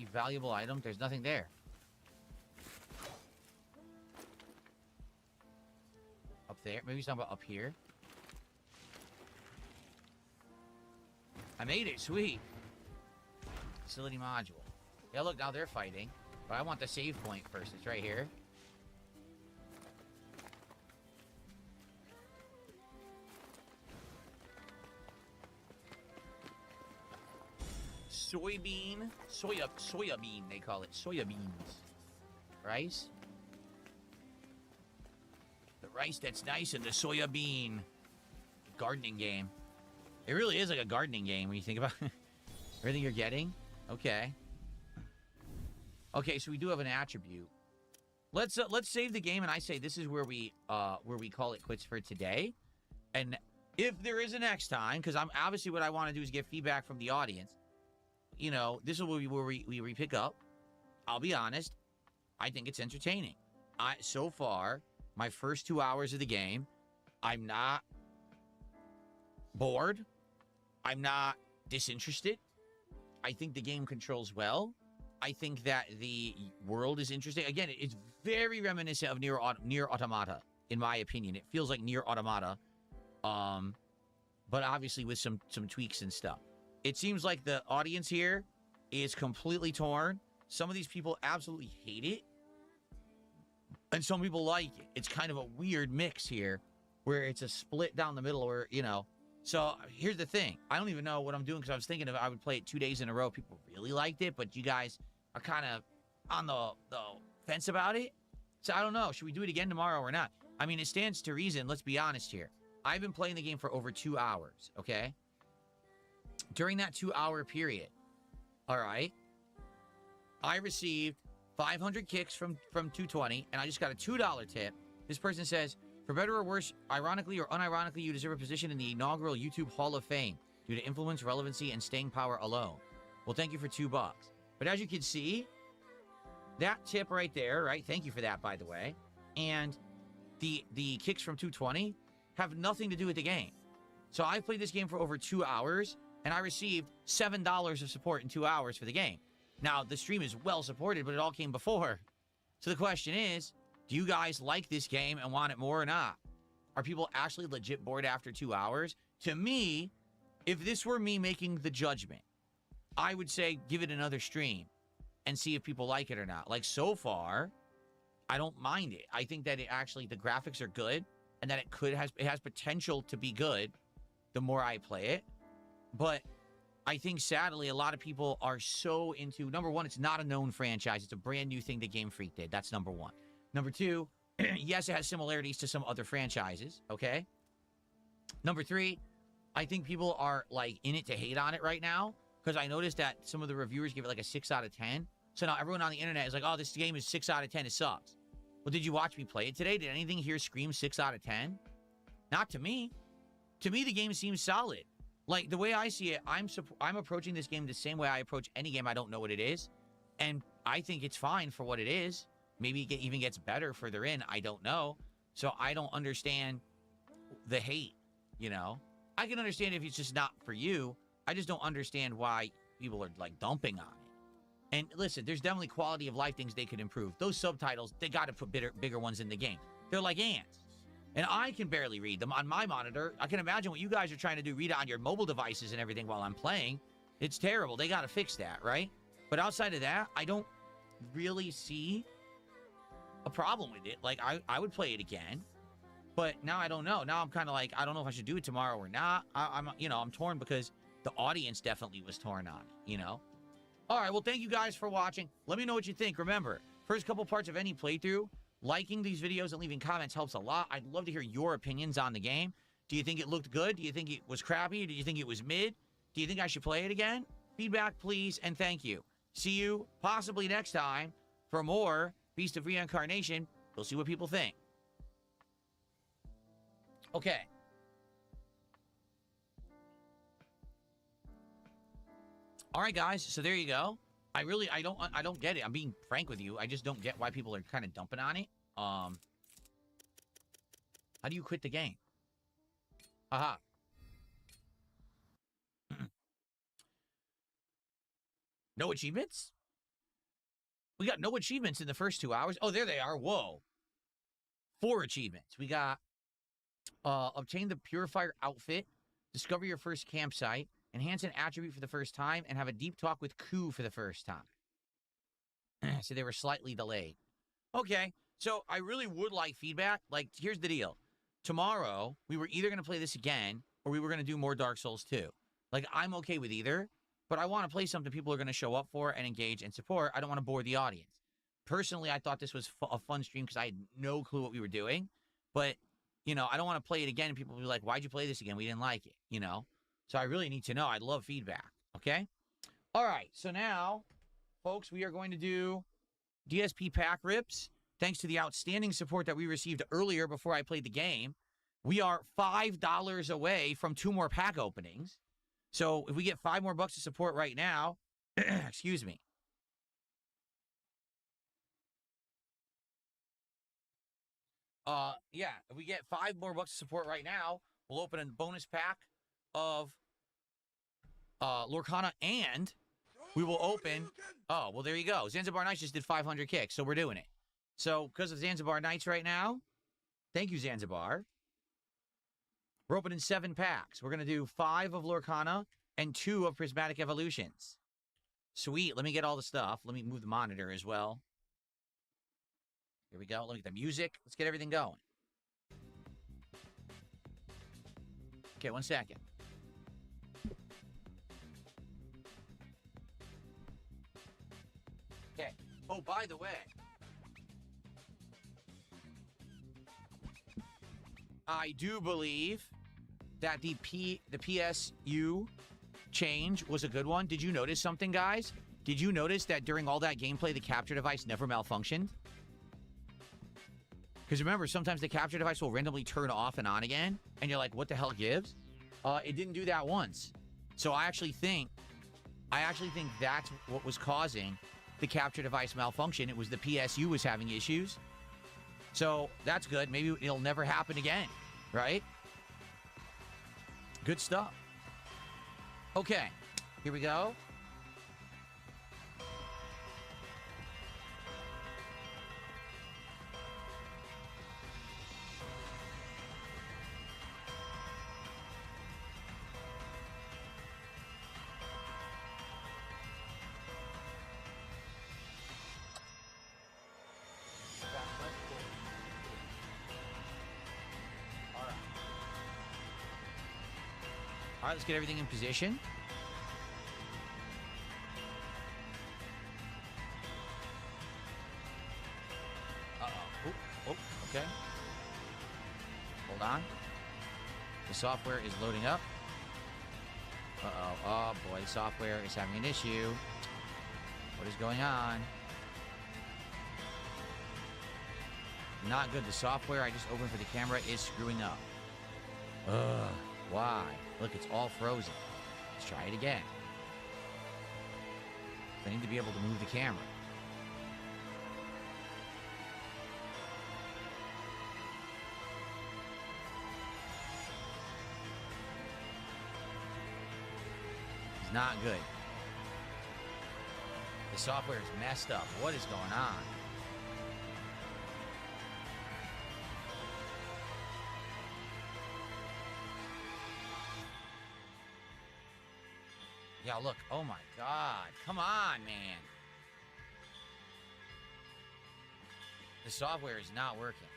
Any valuable item? There's nothing there. Up there? Maybe he's talking about up here. I made it. Sweet. Facility module. Yeah, look, now they're fighting. But I want the save point first. It's right here. Soybean. Soya bean, they call it. Soya beans. Rice. The rice that's nice and the soya bean. Gardening game. It really is like a gardening game when you think about everything you're getting. Okay. Okay, so we do have an attribute. Let's save the game, and I say this is where we call it quits for today. And if there is a next time, because I'm obviously what I want to do is get feedback from the audience. You know, this will be where we pick up. I'll be honest, I think it's entertaining. So far, my first 2 hours of the game, I'm not bored. I'm not disinterested. I think the game controls well. I think that the world is interesting. Again, it's very reminiscent of Nier Automata, in my opinion. It feels like Nier Automata, but obviously with some tweaks and stuff. It seems like the audience here is completely torn. Some of these people absolutely hate it, and some people like it. It's kind of a weird mix here, where it's a split down the middle, where, you know. So here's the thing. I don't even know what I'm doing, because I was thinking if I would play it 2 days in a row. People really liked it, but you guys are kind of on the fence about it. So I don't know. Should we do it again tomorrow or not? I mean, it stands to reason. Let's be honest here. I've been playing the game for over 2 hours, okay? During that 2 hour period, all right, I received 500 kicks from 220, and I just got a $2 tip. This person says, for better or worse, ironically or unironically, you deserve a position in the inaugural YouTube Hall of Fame due to influence, relevancy, and staying power alone. Well, thank you for $2. But as you can see, that tip right there, right? Thank you for that, by the way. And the kicks from 220 have nothing to do with the game. So I played this game for over 2 hours, and I received $7 of support in 2 hours for the game. Now, the stream is well supported, but it all came before. So the question is, do you guys like this game and want it more or not? Are people actually legit bored after 2 hours? To me, if this were me making the judgment, I would say give it another stream and see if people like it or not. Like, so far, I don't mind it. I think that it actually, the graphics are good, and that it has potential to be good the more I play it. But I think, sadly, a lot of people are so into, number one, it's not a known franchise. It's a brand new thing that Game Freak did. That's number one. Number two, yes, it has similarities to some other franchises, okay? Number three, I think people are, like, in it to hate on it right now, because I noticed that some of the reviewers give it, like, a 6 out of 10. So now everyone on the internet is like, oh, this game is 6 out of 10. It sucks. Well, did you watch me play it today? Did anything here scream 6 out of 10? Not to me. To me, the game seems solid. Like, the way I see it, I'm approaching this game the same way I approach any game I don't know what it is. And I think it's fine for what it is. Maybe it even gets better further in. I don't know. So I don't understand the hate, you know? I can understand if it's just not for you. I just don't understand why people are, like, dumping on it. And listen, there's definitely quality of life things they could improve. Those subtitles, they got to put bigger ones in the game. They're like ants. And I can barely read them on my monitor. I can imagine what you guys are trying to do, read it on your mobile devices and everything while I'm playing. It's terrible. They got to fix that, right? But outside of that, I don't really see a problem with it. Like, I would play it again. But now I don't know. Now I'm kind of like, I don't know if I should do it tomorrow or not. I'm torn because the audience definitely was torn on it, you know? All right, well, thank you guys for watching. Let me know what you think. Remember, first couple parts of any playthrough, liking these videos and leaving comments helps a lot. I'd love to hear your opinions on the game. Do you think it looked good? Do you think it was crappy? Do you think it was mid? Do you think I should play it again? Feedback, please, and thank you. See you possibly next time for more Beast of Reincarnation. We'll see what people think. Okay. All right, guys, so there you go. I don't get it. I'm being frank with you. I just don't get why people are kind of dumping on it. How do you quit the game? Haha. No achievements? We got no achievements in the first 2 hours. Oh, there they are. Whoa. 4 achievements. We got obtain the Purifier outfit, discover your first campsite, enhance an attribute for the first time, and have a deep talk with Ku for the first time. So they were slightly delayed. Okay, so I really would like feedback. Like, here's the deal. Tomorrow, we were either going to play this again, or we were going to do more Dark Souls 2. Like, I'm okay with either, but I want to play something people are going to show up for and engage and support. I don't want to bore the audience. Personally, I thought this was a fun stream because I had no clue what we were doing. But, you know, I don't want to play it again and people will be like, why'd you play this again? We didn't like it, you know? So I really need to know. I'd love feedback, okay? All right, so now, folks, we are going to do DSP pack rips. Thanks to the outstanding support that we received earlier before I played the game, we are $5 away from 2 more pack openings. So if we get 5 more bucks of support right now, excuse me. Yeah, if we get 5 more bucks of support right now, we'll open a bonus pack of Lorcana, and we will open... Oh, well, there you go. Zanzibar Nights just did 500 kicks, so we're doing it. So, because of Zanzibar Nights right now, thank you, Zanzibar. We're opening 7 packs. We're going to do 5 of Lorcana and 2 of Prismatic Evolutions. Sweet. Let me get all the stuff. Let me move the monitor as well. Here we go. Let me get the music. Let's get everything going. Okay, 1 second. Okay. Oh, by the way, I do believe that the PSU change was a good one. Did you notice something, guys? Did you notice that during all that gameplay, the capture device never malfunctioned? Because remember, sometimes the capture device will randomly turn off and on again, and you're like, what the hell gives? It didn't do that once. So I actually think that's what was causing the capture device malfunction. It was the PSU was having issues. So that's good. Maybe it'll never happen again, right? Good stuff. Okay, here we go. All right, let's get everything in position. Uh-oh. Oh, okay. Hold on. The software is loading up. Uh-oh. Oh, boy, the software is having an issue. What is going on? Not good. The software I just opened for the camera is screwing up. Ugh. Why? Look, it's all frozen. Let's try it again. I need to be able to move the camera. It's not good. The software is messed up. What is going on? Yeah, look. Oh, my God. Come on, man. The software is not working.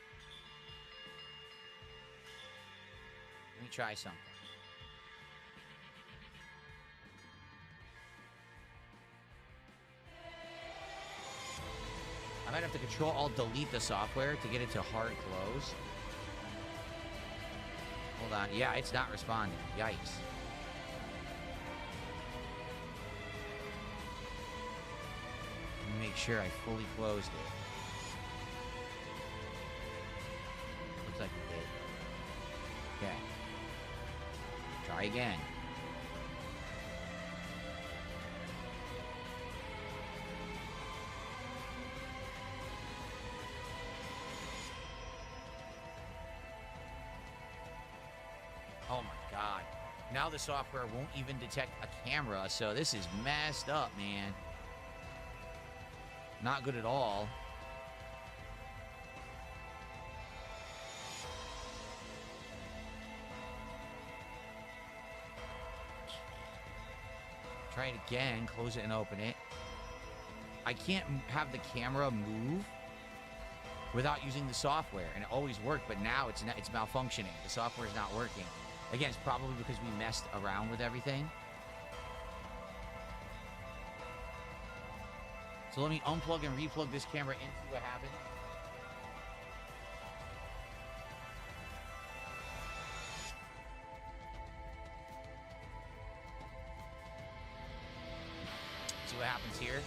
Let me try something. I might have to Control-Alt-Delete the software to get it to hard close. Hold on. Yeah, it's not responding. Yikes. Make sure I fully closed it. Looks like we did. Okay. Try again. Oh my God. Now the software won't even detect a camera, so this is messed up, man. Not good at all. Try it again. Close it and open it. I can't have the camera move without using the software, and it always worked, but now it's malfunctioning. The software is not working. Again, it's probably because we messed around with everything. So let me unplug and replug this camera in, see what happens. See what happens here.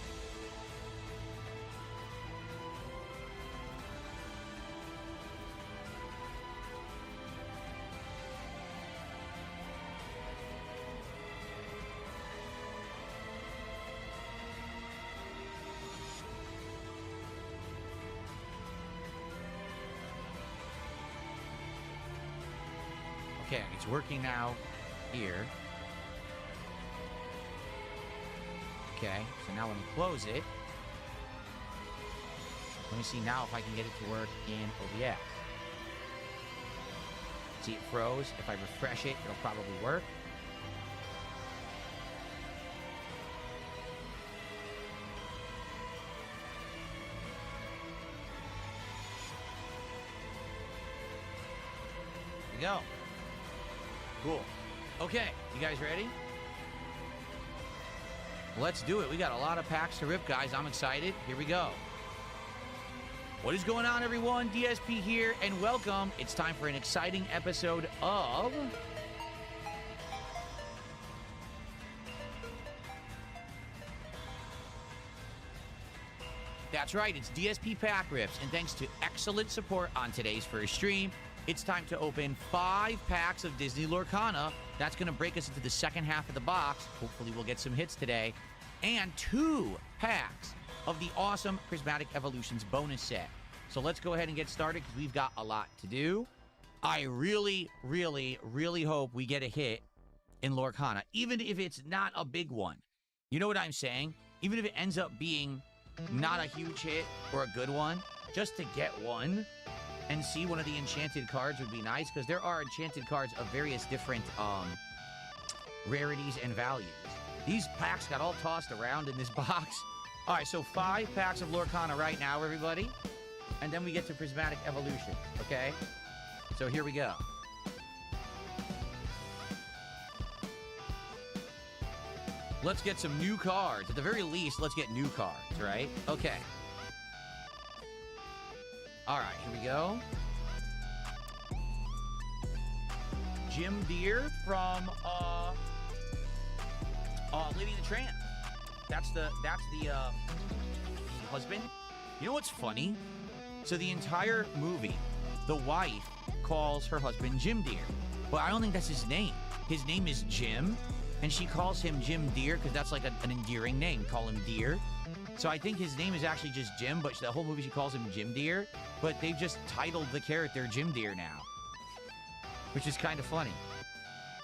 Okay, it's working now here. Okay, so now let me close it. Let me see now if I can get it to work in OBS. See, it froze. If I refresh it, it'll probably work. There we go. Cool. Okay, you guys ready? Let's do it. We got a lot of packs to rip, guys. I'm excited. Here we go. What is going on, everyone? DSP here, and welcome. It's time for an exciting episode of... That's right, it's DSP Pack Rips, and thanks to excellent support on today's first stream, it's time to open 5 packs of Disney Lorcana. That's going to break us into the second half of the box. Hopefully we'll get some hits today. And 2 packs of the awesome Prismatic Evolutions bonus set. So let's go ahead and get started because we've got a lot to do. I really, really, really hope we get a hit in Lorcana, even if it's not a big one. You know what I'm saying? Even if it ends up being not a huge hit or a good one, just to get one and see one of the enchanted cards would be nice, because there are enchanted cards of various different rarities and values. These packs got all tossed around in this box. All right, so 5 packs of Lorcana right now, everybody. And then we get to Prismatic Evolution, okay? So here we go. Let's get some new cards. At the very least, let's get new cards, right? Okay. All right, here we go. Jim Deere from Lady and the Tramp. That's the husband. You know what's funny? So the entire movie, the wife calls her husband Jim Deere. But I don't think that's his name. His name is Jim, and she calls him Jim Deere because that's like an endearing name. Call him Deere. So I think his name is actually just Jim, but the whole movie she calls him Jim Deere. But they've just titled the character Jim Deere now, which is kind of funny.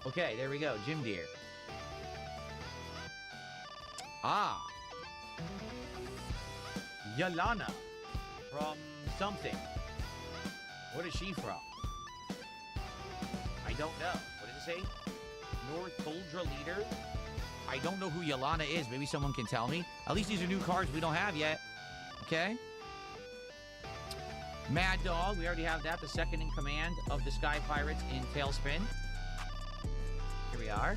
Okay, there we go, Jim Deere. Ah. Yelana from something. What is she from? I don't know. What did it say? North Uldra Leader? I don't know who Yelana is. Maybe someone can tell me. At least these are new cards we don't have yet. Okay. Mad Dog. We already have that. The second in command of the Sky Pirates in Tailspin. Here we are.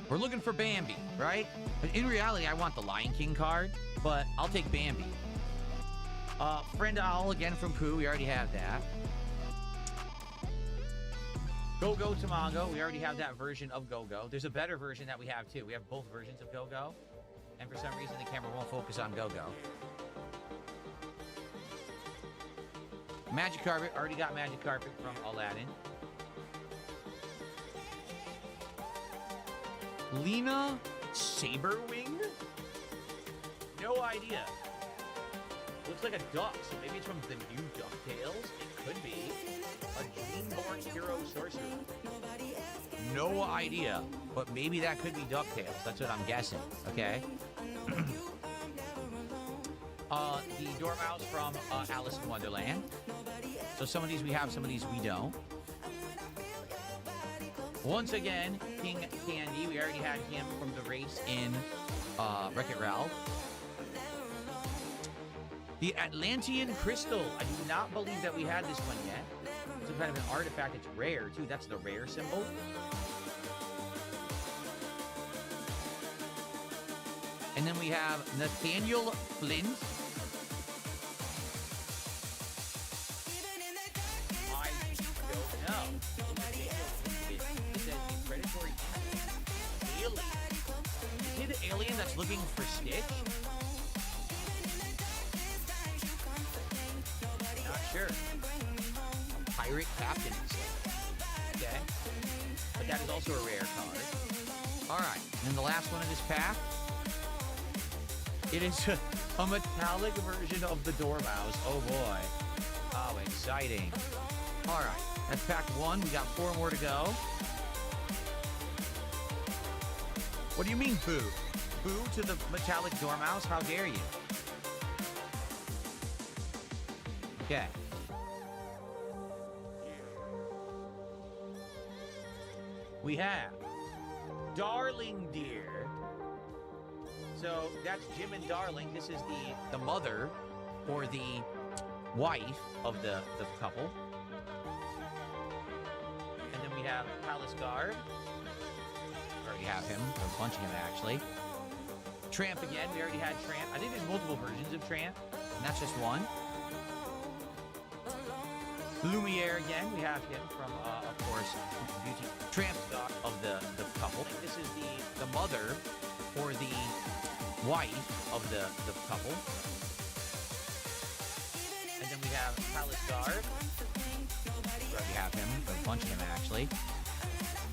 We're looking for Bambi, right? But in reality, I want the Lion King card, but I'll take Bambi. Friend Owl again from Pooh. We already have that. Go-Go Tamago. We already have that version of Go-Go. There's a better version that we have, too. We have both versions of Go-Go. And for some reason, the camera won't focus on Go-Go. Magic Carpet. Already got Magic Carpet from Aladdin. Lena Saberwing? No idea. Looks like a duck, so maybe it's from the new DuckTales. It could be. A Dreamborn Hero Sorcerer. no idea, but maybe that could be DuckTales. That's what I'm guessing. Okay. The Dormouse from Alice in Wonderland. So some of these we have, some of these we don't. Once again, King Candy. We already had him from the race in Wreck-It Ralph. The Atlantean Crystal. I do not believe that we had this one yet. Some kind of an artifact. It's rare, too. That's the rare symbol. And then we have Nathaniel Flint. I don't know. It says a predatory alien. Is he the alien that's looking for Stitch? Not sure. A pirate captain, it says. Okay. But that is also a rare card. Alright. And then the last one in this pack. It is a metallic version of the Dormouse. Oh boy. Oh, exciting. Alright. That's pack 1. We got 4 more to go. What do you mean, boo? Boo to the metallic Dormouse? How dare you? Okay. We have Darling Deer. So that's Jim and Darling. This is the mother or the wife of the couple. And then we have Palace Guard. Already have him. Or a bunch of him, actually. Tramp again. We already had Tramp. I think there's multiple versions of Tramp. And that's just one. Lumiere again. We have him from, of course, Beauty. Tramp of the couple. This is the mother or the wife of the couple. And then we have Palace Guard. We already have him. A bunch of him, actually.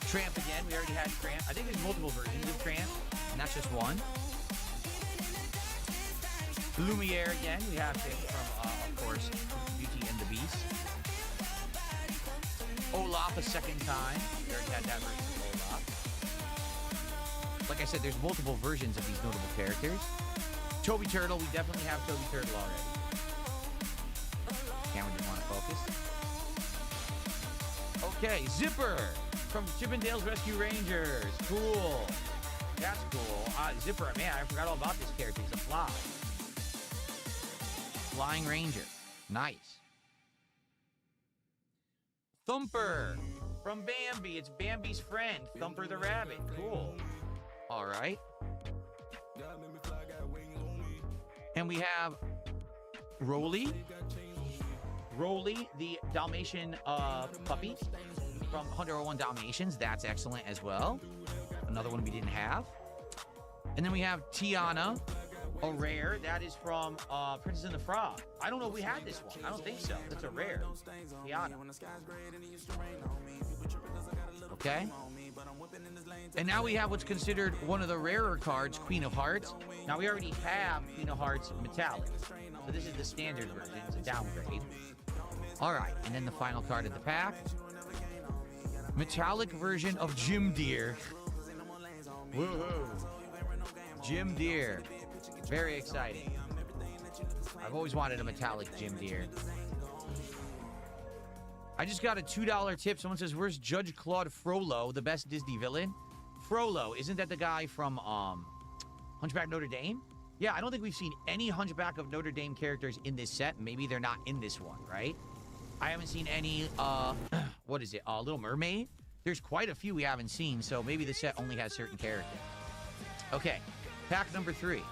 Tramp again. We already had Tramp. I think there's multiple versions of Tramp. And that's just one. Lumiere again. We have him from, of course, Beauty and the Beast. Olaf a second time. We already had that version of Olaf. Like I said, there's multiple versions of these notable characters. Toby Turtle, we definitely have Toby Turtle already. Camera didn't want to focus. Okay, Zipper from Chip 'n Dale's Rescue Rangers. Cool. That's cool. Zipper, man, I forgot all about this character. He's a fly. Flying Ranger. Nice. Thumper from Bambi. It's Bambi's friend, Thumper the Rabbit. Cool. All right. And we have Rolly. Rolly, the Dalmatian puppy from 101 Dalmatians. That's excellent as well. Another one we didn't have. And then we have Tiana, a rare. That is from Princess and the Frog. I don't know if we had this one. I don't think so. That's a rare. Tiana. Okay. And now we have what's considered one of the rarer cards, Queen of Hearts. Now we already have Queen of Hearts Metallic. So this is the standard version. It's a downgrade. All right. And then the final card of the pack. Metallic version of Jim Deere. Woohoo. Jim Deere. Very exciting. I've always wanted a metallic Jim Deere. I just got a $2 tip. Someone says, where's Judge Claude Frollo, the best Disney villain? Frollo, isn't that the guy from Hunchback Notre Dame? Yeah, I don't think we've seen any Hunchback of Notre Dame characters in this set. Maybe they're not in this one, right? I haven't seen any, what is it, Little Mermaid? There's quite a few we haven't seen, so maybe the set only has certain characters. Okay, pack number 3.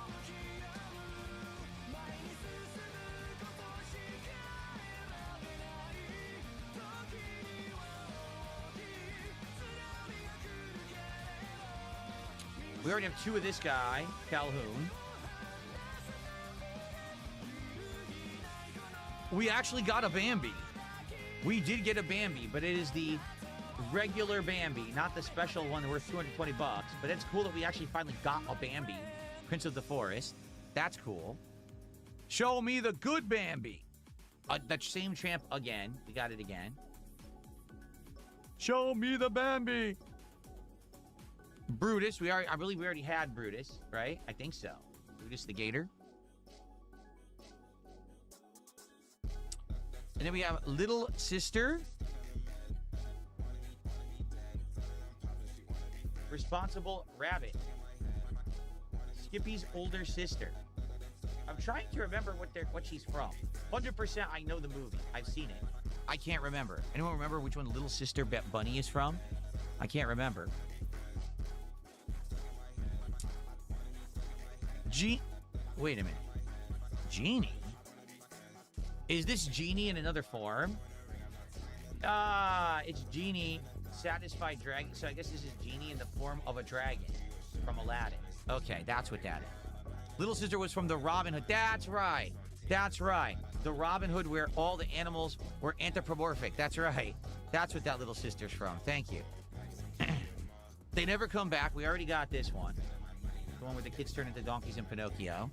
We already have 2 of this guy, Calhoun. We actually got a Bambi. We did get a Bambi, but it is the regular Bambi, not the special one worth $220. But it's cool that we actually finally got a Bambi, Prince of the Forest. That's cool. Show me the good Bambi. That same Tramp again. We got it again. Show me the Bambi. Brutus, I believe we already had Brutus, right? I think so. Brutus the Gator. And then we have Little Sister. Responsible Rabbit. Skippy's older sister. I'm trying to remember what she's from. 100% I know the movie. I've seen it. I can't remember. Anyone remember which one Little Sister Bunny is from? I can't remember. Wait a minute. Genie? Is this Genie in another form? It's Genie, Satisfied Dragon. So I guess this is Genie in the form of a dragon from Aladdin. Okay, that's what that is. Little Sister was from the Robin Hood. That's right. That's right. The Robin Hood where all the animals were anthropomorphic. That's right. That's what that Little Sister's from. Thank you. They never come back. We already got this one. The one where the kids turn into donkeys in Pinocchio.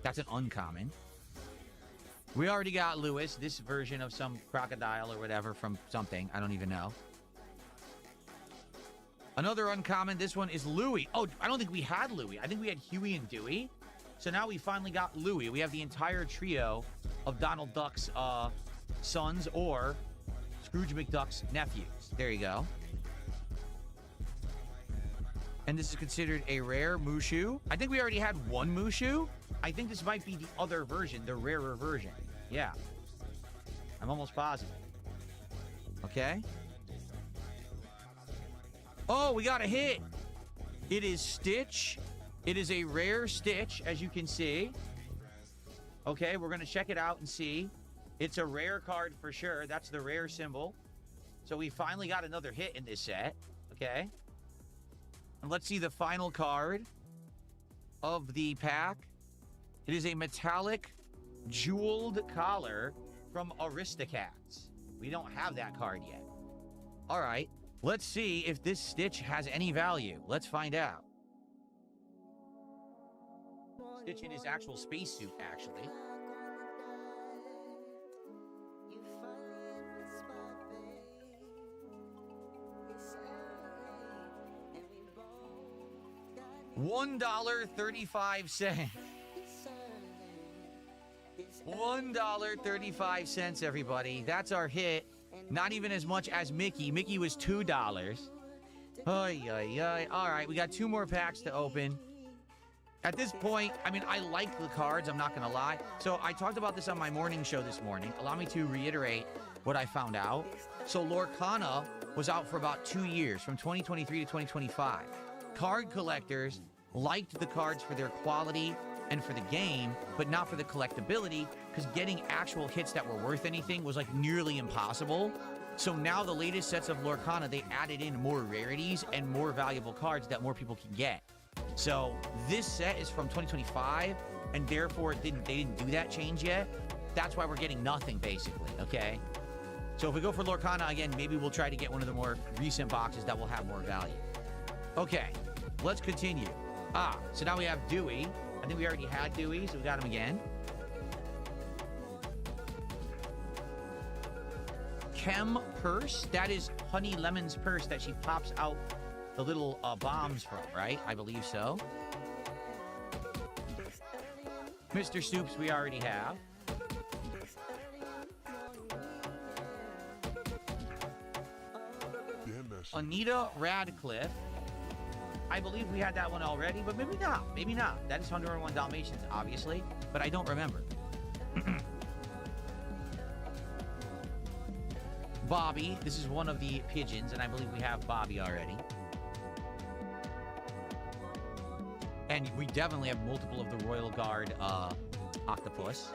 That's an uncommon. We already got Lewis, this version of some crocodile or whatever from something. I don't even know. Another uncommon, this one is Louie. Oh, I don't think we had Louie. I think we had Huey and Dewey. So now we finally got Louie. We have the entire trio of Donald Duck's sons or Scrooge McDuck's nephews. There you go. And this is considered a rare Mushu. I think we already had one Mushu. I think this might be the other version, the rarer version. Yeah. I'm almost positive. Okay. Oh, we got a hit. It is Stitch. It is a rare Stitch, as you can see. Okay, we're going to check it out and see. It's a rare card for sure. That's the rare symbol. So we finally got another hit in this set. Okay. And let's see the final card of the pack. It is a metallic jeweled collar from Aristocats. We don't have that card yet. All right. Let's see if this Stitch has any value. Let's find out. Stitch in his actual spacesuit, actually. $1.35. $1.35, everybody. That's our hit. Not even as much as Mickey. Mickey was $2. Ay, ay, ay. All right, we got 2 more packs to open. At this point, I mean, I like the cards, I'm not going to lie. So I talked about this on my morning show this morning. Allow me to reiterate what I found out. So Lorcana was out for about 2 years, from 2023 to 2025. Card collectors liked the cards for their quality and for the game, but not for the collectability, because getting actual hits that were worth anything was like nearly impossible. So now the latest sets of Lorcana, they added in more rarities and more valuable cards that more people can get. So this set is from 2025, and therefore they didn't do that change yet. That's why we're getting nothing, basically, okay? So if we go for Lorcana again, maybe we'll try to get one of the more recent boxes that will have more value. Okay, let's continue. So now we have Dewey. I think we already had Dewey, so we got him again. Chem Purse. That is Honey Lemon's purse that she pops out the little bombs from, right? I believe so. Mr. Stoops, we already have. Anita Radcliffe. I believe we had that one already, but maybe not. Maybe not. That is 101 Dalmatians, obviously, but I don't remember. Bobby. This is one of the pigeons, and I believe we have Bobby already. And we definitely have multiple of the Royal Guard octopus.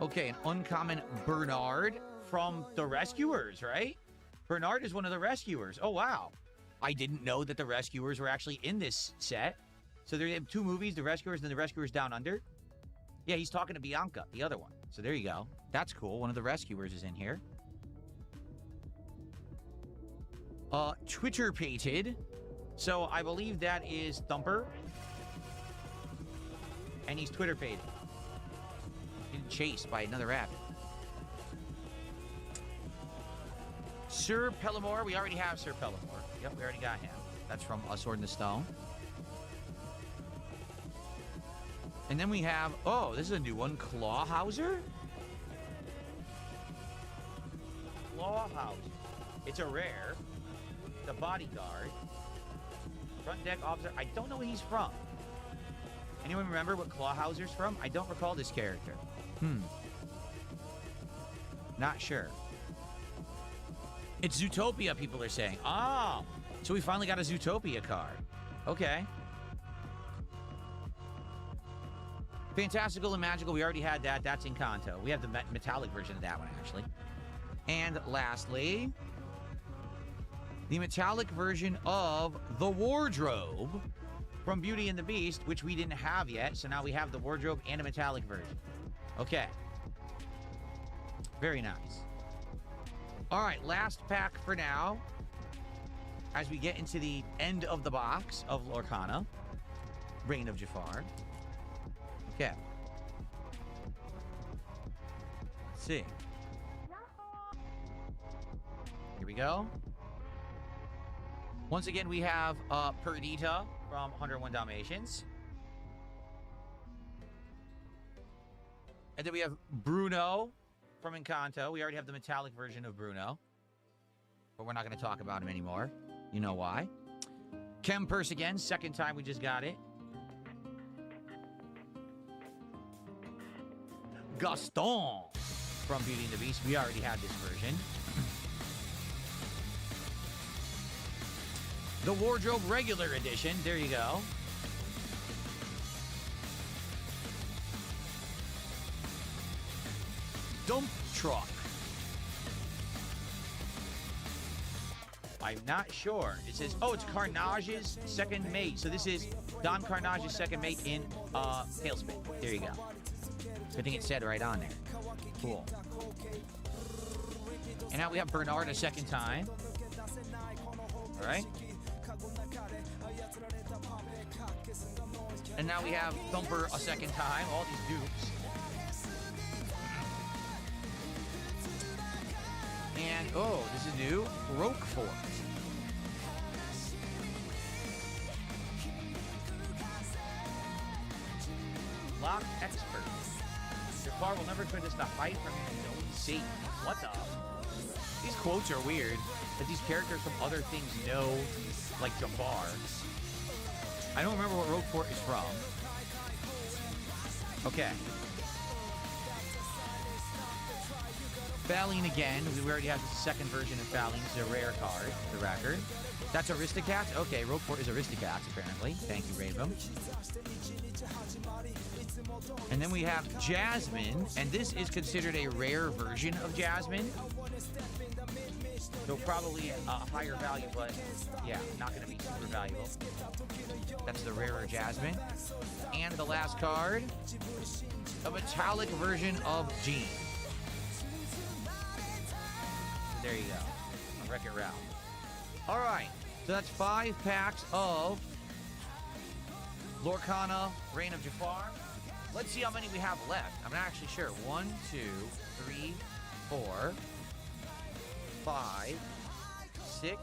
Okay, an uncommon Bernard from the Rescuers, right? Bernard is one of the Rescuers. Oh, wow. I didn't know that the Rescuers were actually in this set. So there have 2 movies, The Rescuers and The Rescuers Down Under. Yeah, he's talking to Bianca, the other one. So there you go. That's cool. One of the Rescuers is in here. Twitter pated. So I believe that is Thumper. And he's Twitter pated. Getting chased by another rabbit. Sir Pellamore. We already have Sir Pellamore. Yep, we already got him. That's from A Sword in the Stone. And then we have, oh, this is a new one, Clawhauser? Clawhauser. It's a rare. The bodyguard. Front deck officer. I don't know where he's from. Anyone remember what Clawhauser's from? I don't recall this character. Not sure. It's Zootopia, people are saying. Oh, so we finally got a Zootopia card. Okay. Fantastical and Magical, we already had that. That's Encanto. We have the metallic version of that one, actually. And lastly, the metallic version of the Wardrobe from Beauty and the Beast, which we didn't have yet. So now we have the Wardrobe and a metallic version. Okay. Very nice. All right, last pack for now. As we get into the end of the box of Lorcana, Reign of Jafar. Okay. Let's see. Here we go. Once again, we have Perdita from 101 Dalmatians. And then we have Bruno from Encanto. We already have the metallic version of Bruno. But we're not going to talk about him anymore. You know why. Chem Purse again. Second time we just got it. Gaston from Beauty and the Beast. We already had this version. The Wardrobe Regular Edition. There you go. Dump Truck. I'm not sure. It says, oh, it's Carnage's second mate. So this is Don Carnage's second mate in Tailspin. There you go. Good thing it said right on there. Cool. And now we have Bernard a second time. All right. And now we have Thumper a second time. All these dupes. And, oh, this is new. Roquefort. Lock Expert. Jafar will never turn this to hide from his own Satan. What the? These quotes are weird. That these characters from other things know, like Jafar. I don't remember what Roquefort is from. Okay. Faline again. We already have the second version of Faline. It's a rare card, the record. That's Aristocats? Okay, Roquefort is Aristocats, apparently. Thank you, Rainbow. And then we have Jasmine, and this is considered a rare version of Jasmine. So probably a higher value, but yeah, not going to be super valuable. That's the rarer Jasmine. And the last card, a metallic version of Jean. There you go. Wreck-It Ralph. All right, so that's 5 packs of Lorcana, Reign of Jafar. Let's see how many we have left. I'm not actually sure. 1, 2, 3, 4, 5, 6,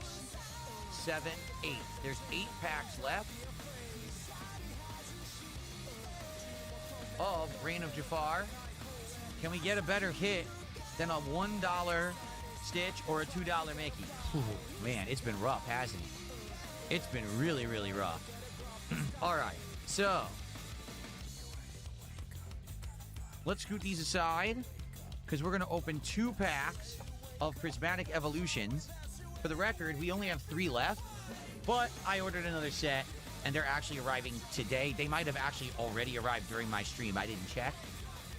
7, 8. There's 8 packs left of Reign of Jafar. Can we get a better hit than a $1 Stitch or a $2 Mickey? Ooh, man, it's been rough, hasn't it? It's been really, really rough. All right, so let's scoot these aside because we're going to open 2 packs of Prismatic Evolutions. For the record, we only have 3 left, but I ordered another set, and they're actually arriving today. They might have actually already arrived during my stream. I didn't check.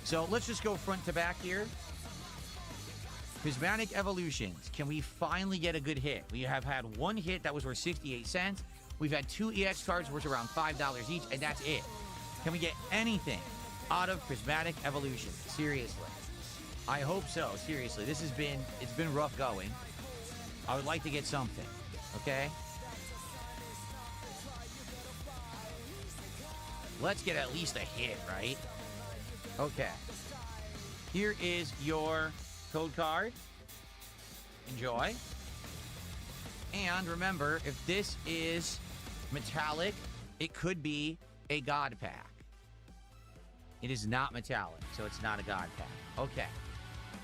So let's just go front to back here. Prismatic Evolutions. Can we finally get a good hit? We have had 1 hit that was worth 68 cents. We've had 2 EX cards worth around $5 each, and that's it. Can we get anything out of Prismatic Evolution? Seriously. I hope so. Seriously. It's been rough going. I would like to get something. Okay? Let's get at least a hit, right? Okay. Here is your code card. Enjoy. And remember, if this is metallic, it could be a god pack. It is not metallic, so it's not a god pack. Okay.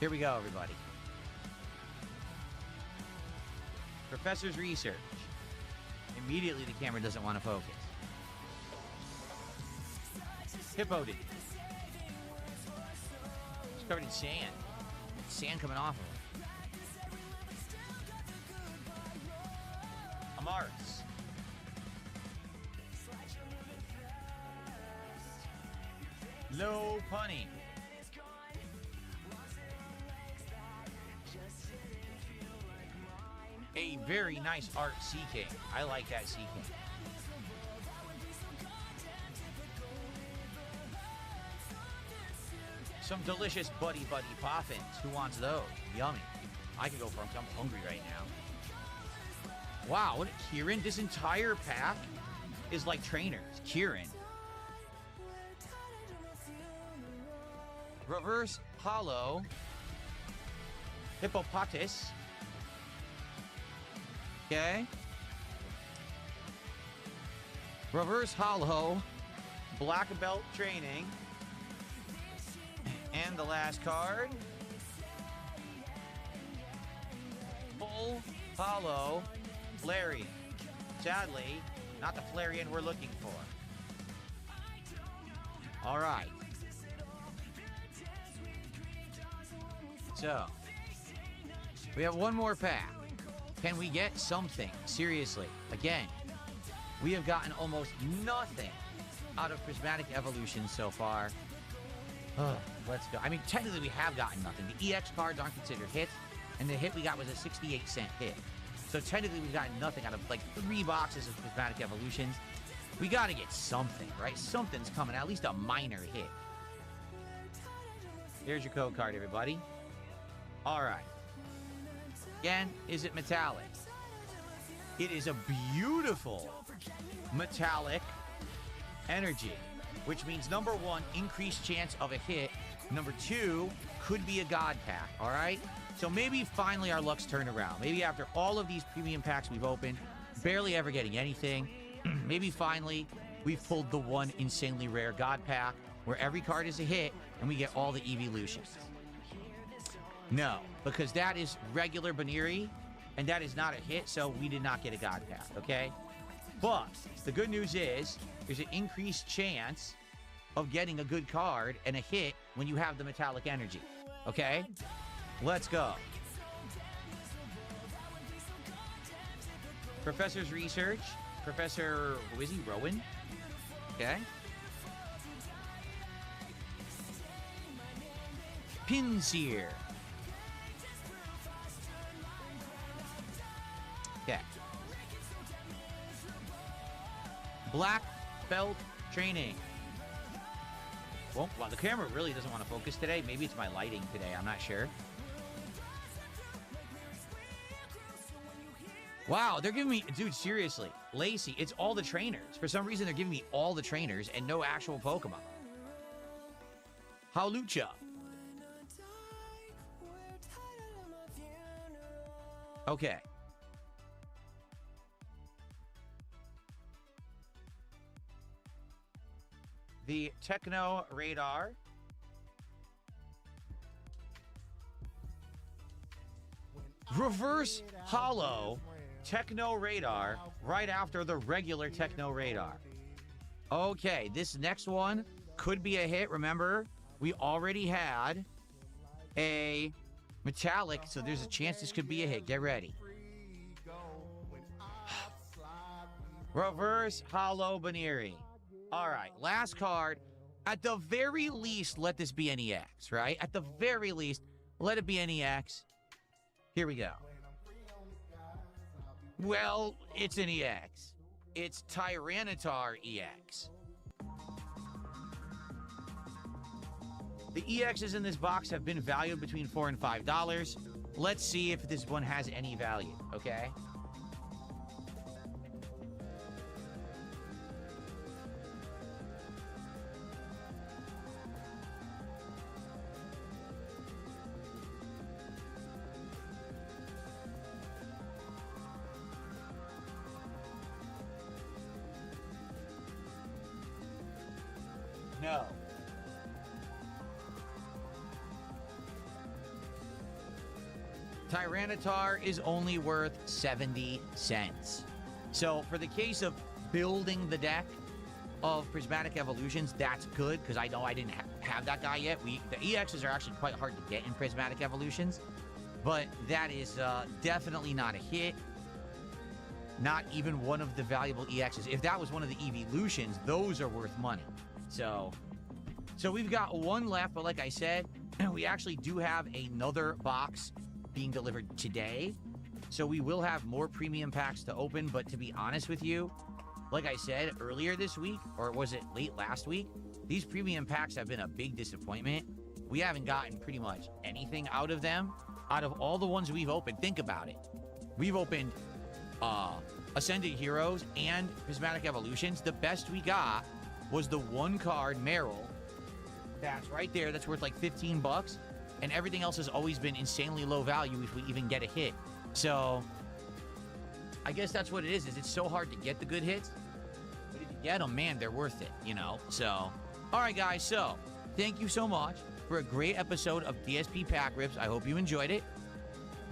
Here we go, everybody. Professor's research. Immediately the camera doesn't want to focus. Hippo did. It's covered in sand. Sand coming off of him. Amaris. Low punny. A very nice art Sea King. I like that Sea King. Some delicious buddy poppins. Who wants those? Yummy. I could go for them 'cause I'm hungry right now. Wow, what Kieran? This entire pack is like trainers. Kieran. Reverse Hollow. Hippopotamus. Okay. Reverse Hollow. Black Belt Training. And the last card. Full Hollow Flareon. Sadly, not the Flareon we're looking for. All right. So, we have one more pack. Can we get something? Seriously. Again, we have gotten almost nothing out of Prismatic Evolution so far. Let's go. I mean, technically we have gotten nothing. The EX cards aren't considered hits, and the hit we got was a 68-cent hit. So technically we've gotten nothing out of like 3 boxes of Prismatic Evolutions. We got to get something, right? Something's coming, at least a minor hit. Here's your code card, everybody. All right. Again, is it metallic? It is a beautiful metallic energy, which means number 1, increased chance of a hit. Number 2, could be a god pack, all right? So maybe finally our luck's turned around. Maybe after all of these premium packs we've opened, barely ever getting anything, maybe finally we've pulled the one insanely rare god pack where every card is a hit and we get all the evolutions. No, because that is regular Baniri, and that is not a hit, so we did not get a god pack, okay? But the good news is there's an increased chance of getting a good card and a hit when you have the metallic energy, okay? Let's go. Professor's research. Professor, who is he? Rowan? Okay. Pinsir. Okay. Black Belt Training. Well, the camera really doesn't want to focus today. Maybe it's my lighting today. I'm not sure. Wow, they're giving me... Dude, seriously. Lacey, it's all the trainers. For some reason, they're giving me all the trainers and no actual Pokemon. Howlucha. Okay. The Techno Radar. Reverse Hollow Techno Radar right after the regular Techno Radar. Okay, this next one could be a hit. Remember, we already had a metallic, so there's a chance this could be a hit. Get ready. Reverse Hollow Baniri. All right, last card. At the very least, let this be an EX, right? At the very least, let it be an EX. Here we go. Well, it's an EX. It's Tyranitar EX. The EXs in this box have been valued between $4 and $5. Let's see if this one has any value, okay? go. Tyranitar is only worth 70 cents. So for the case of building the deck of Prismatic Evolutions, that's good, because I know I didn't have that guy yet. The EXs are actually quite hard to get in Prismatic Evolutions, but that is definitely not a hit. Not even one of the valuable EXs. If that was one of the evolutions, those are worth money. So we've got one left, but like I said, we actually do have another box being delivered today. So we will have more premium packs to open, but to be honest with you, like I said earlier this week, or was it late last week, these premium packs have been a big disappointment. We haven't gotten pretty much anything out of them. Out of all the ones we've opened, think about it. We've opened Ascended Heroes and Prismatic Evolutions. The best we got was the one card Meryl. That's right there. That's worth like 15 bucks. And everything else has always been insanely low value if we even get a hit. So I guess that's what it is it's so hard to get the good hits. But if you get them, man, they're worth it, you know? So, all right, guys. So thank you so much for a great episode of DSP Pack Rips. I hope you enjoyed it.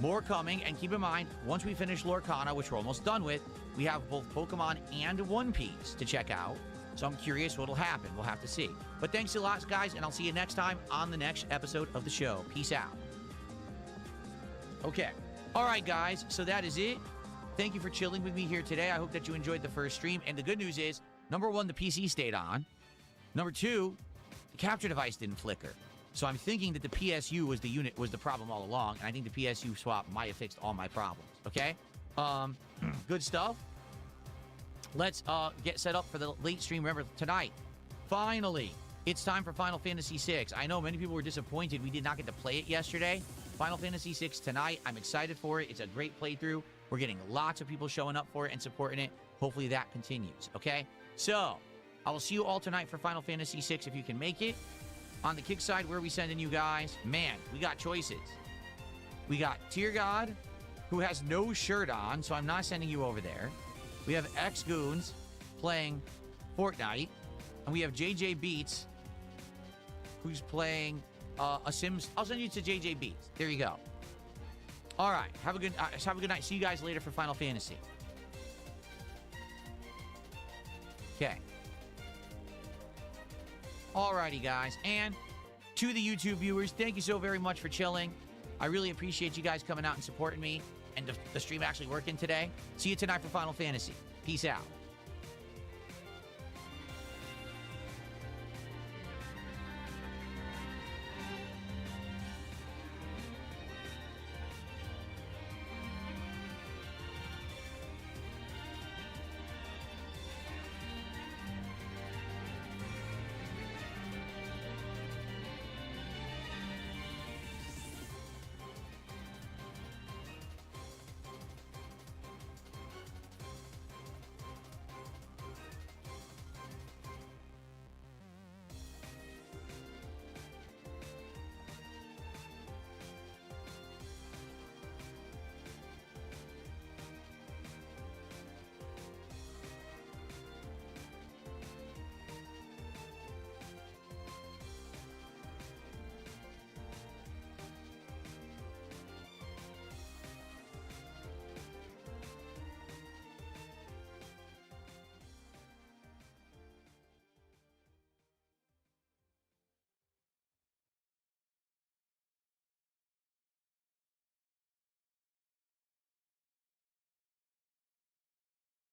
More coming, and keep in mind, once we finish Lorcana, which we're almost done with, we have both Pokemon and One Piece to check out. So I'm curious what'll happen. We'll have to see. But thanks a lot, guys, and I'll see you next time on the next episode of the show. Peace out. Okay. All right, guys. So that is it. Thank you for chilling with me here today. I hope that you enjoyed the first stream. And the good news is, number one, the PC stayed on. Number two, the capture device didn't flicker. So I'm thinking that the PSU was the problem all along, and I think the PSU swap might have fixed all my problems. Okay? Good stuff. Let's get set up for the late stream. Remember, tonight, finally, it's time for Final Fantasy VI. I know many people were disappointed we did not get to play it yesterday. Final Fantasy VI tonight. I'm excited for it. It's a great playthrough. We're getting lots of people showing up for it and supporting it. Hopefully that continues. Okay? So, I will see you all tonight for Final Fantasy VI if you can make it. On the kick side, where are we sending you guys? Man, we got choices. We got Tear God, who has no shirt on, so I'm not sending you over there. We have X-Goons playing Fortnite. And we have JJ Beats, who's playing a Sims. I'll send you to JJ Beats. There you go. All right. Have a good night. See you guys later for Final Fantasy. Okay. Alrighty, guys. And to the YouTube viewers, thank you so very much for chilling. I really appreciate you guys coming out and supporting me and the stream actually working today. See you tonight for Final Fantasy. Peace out.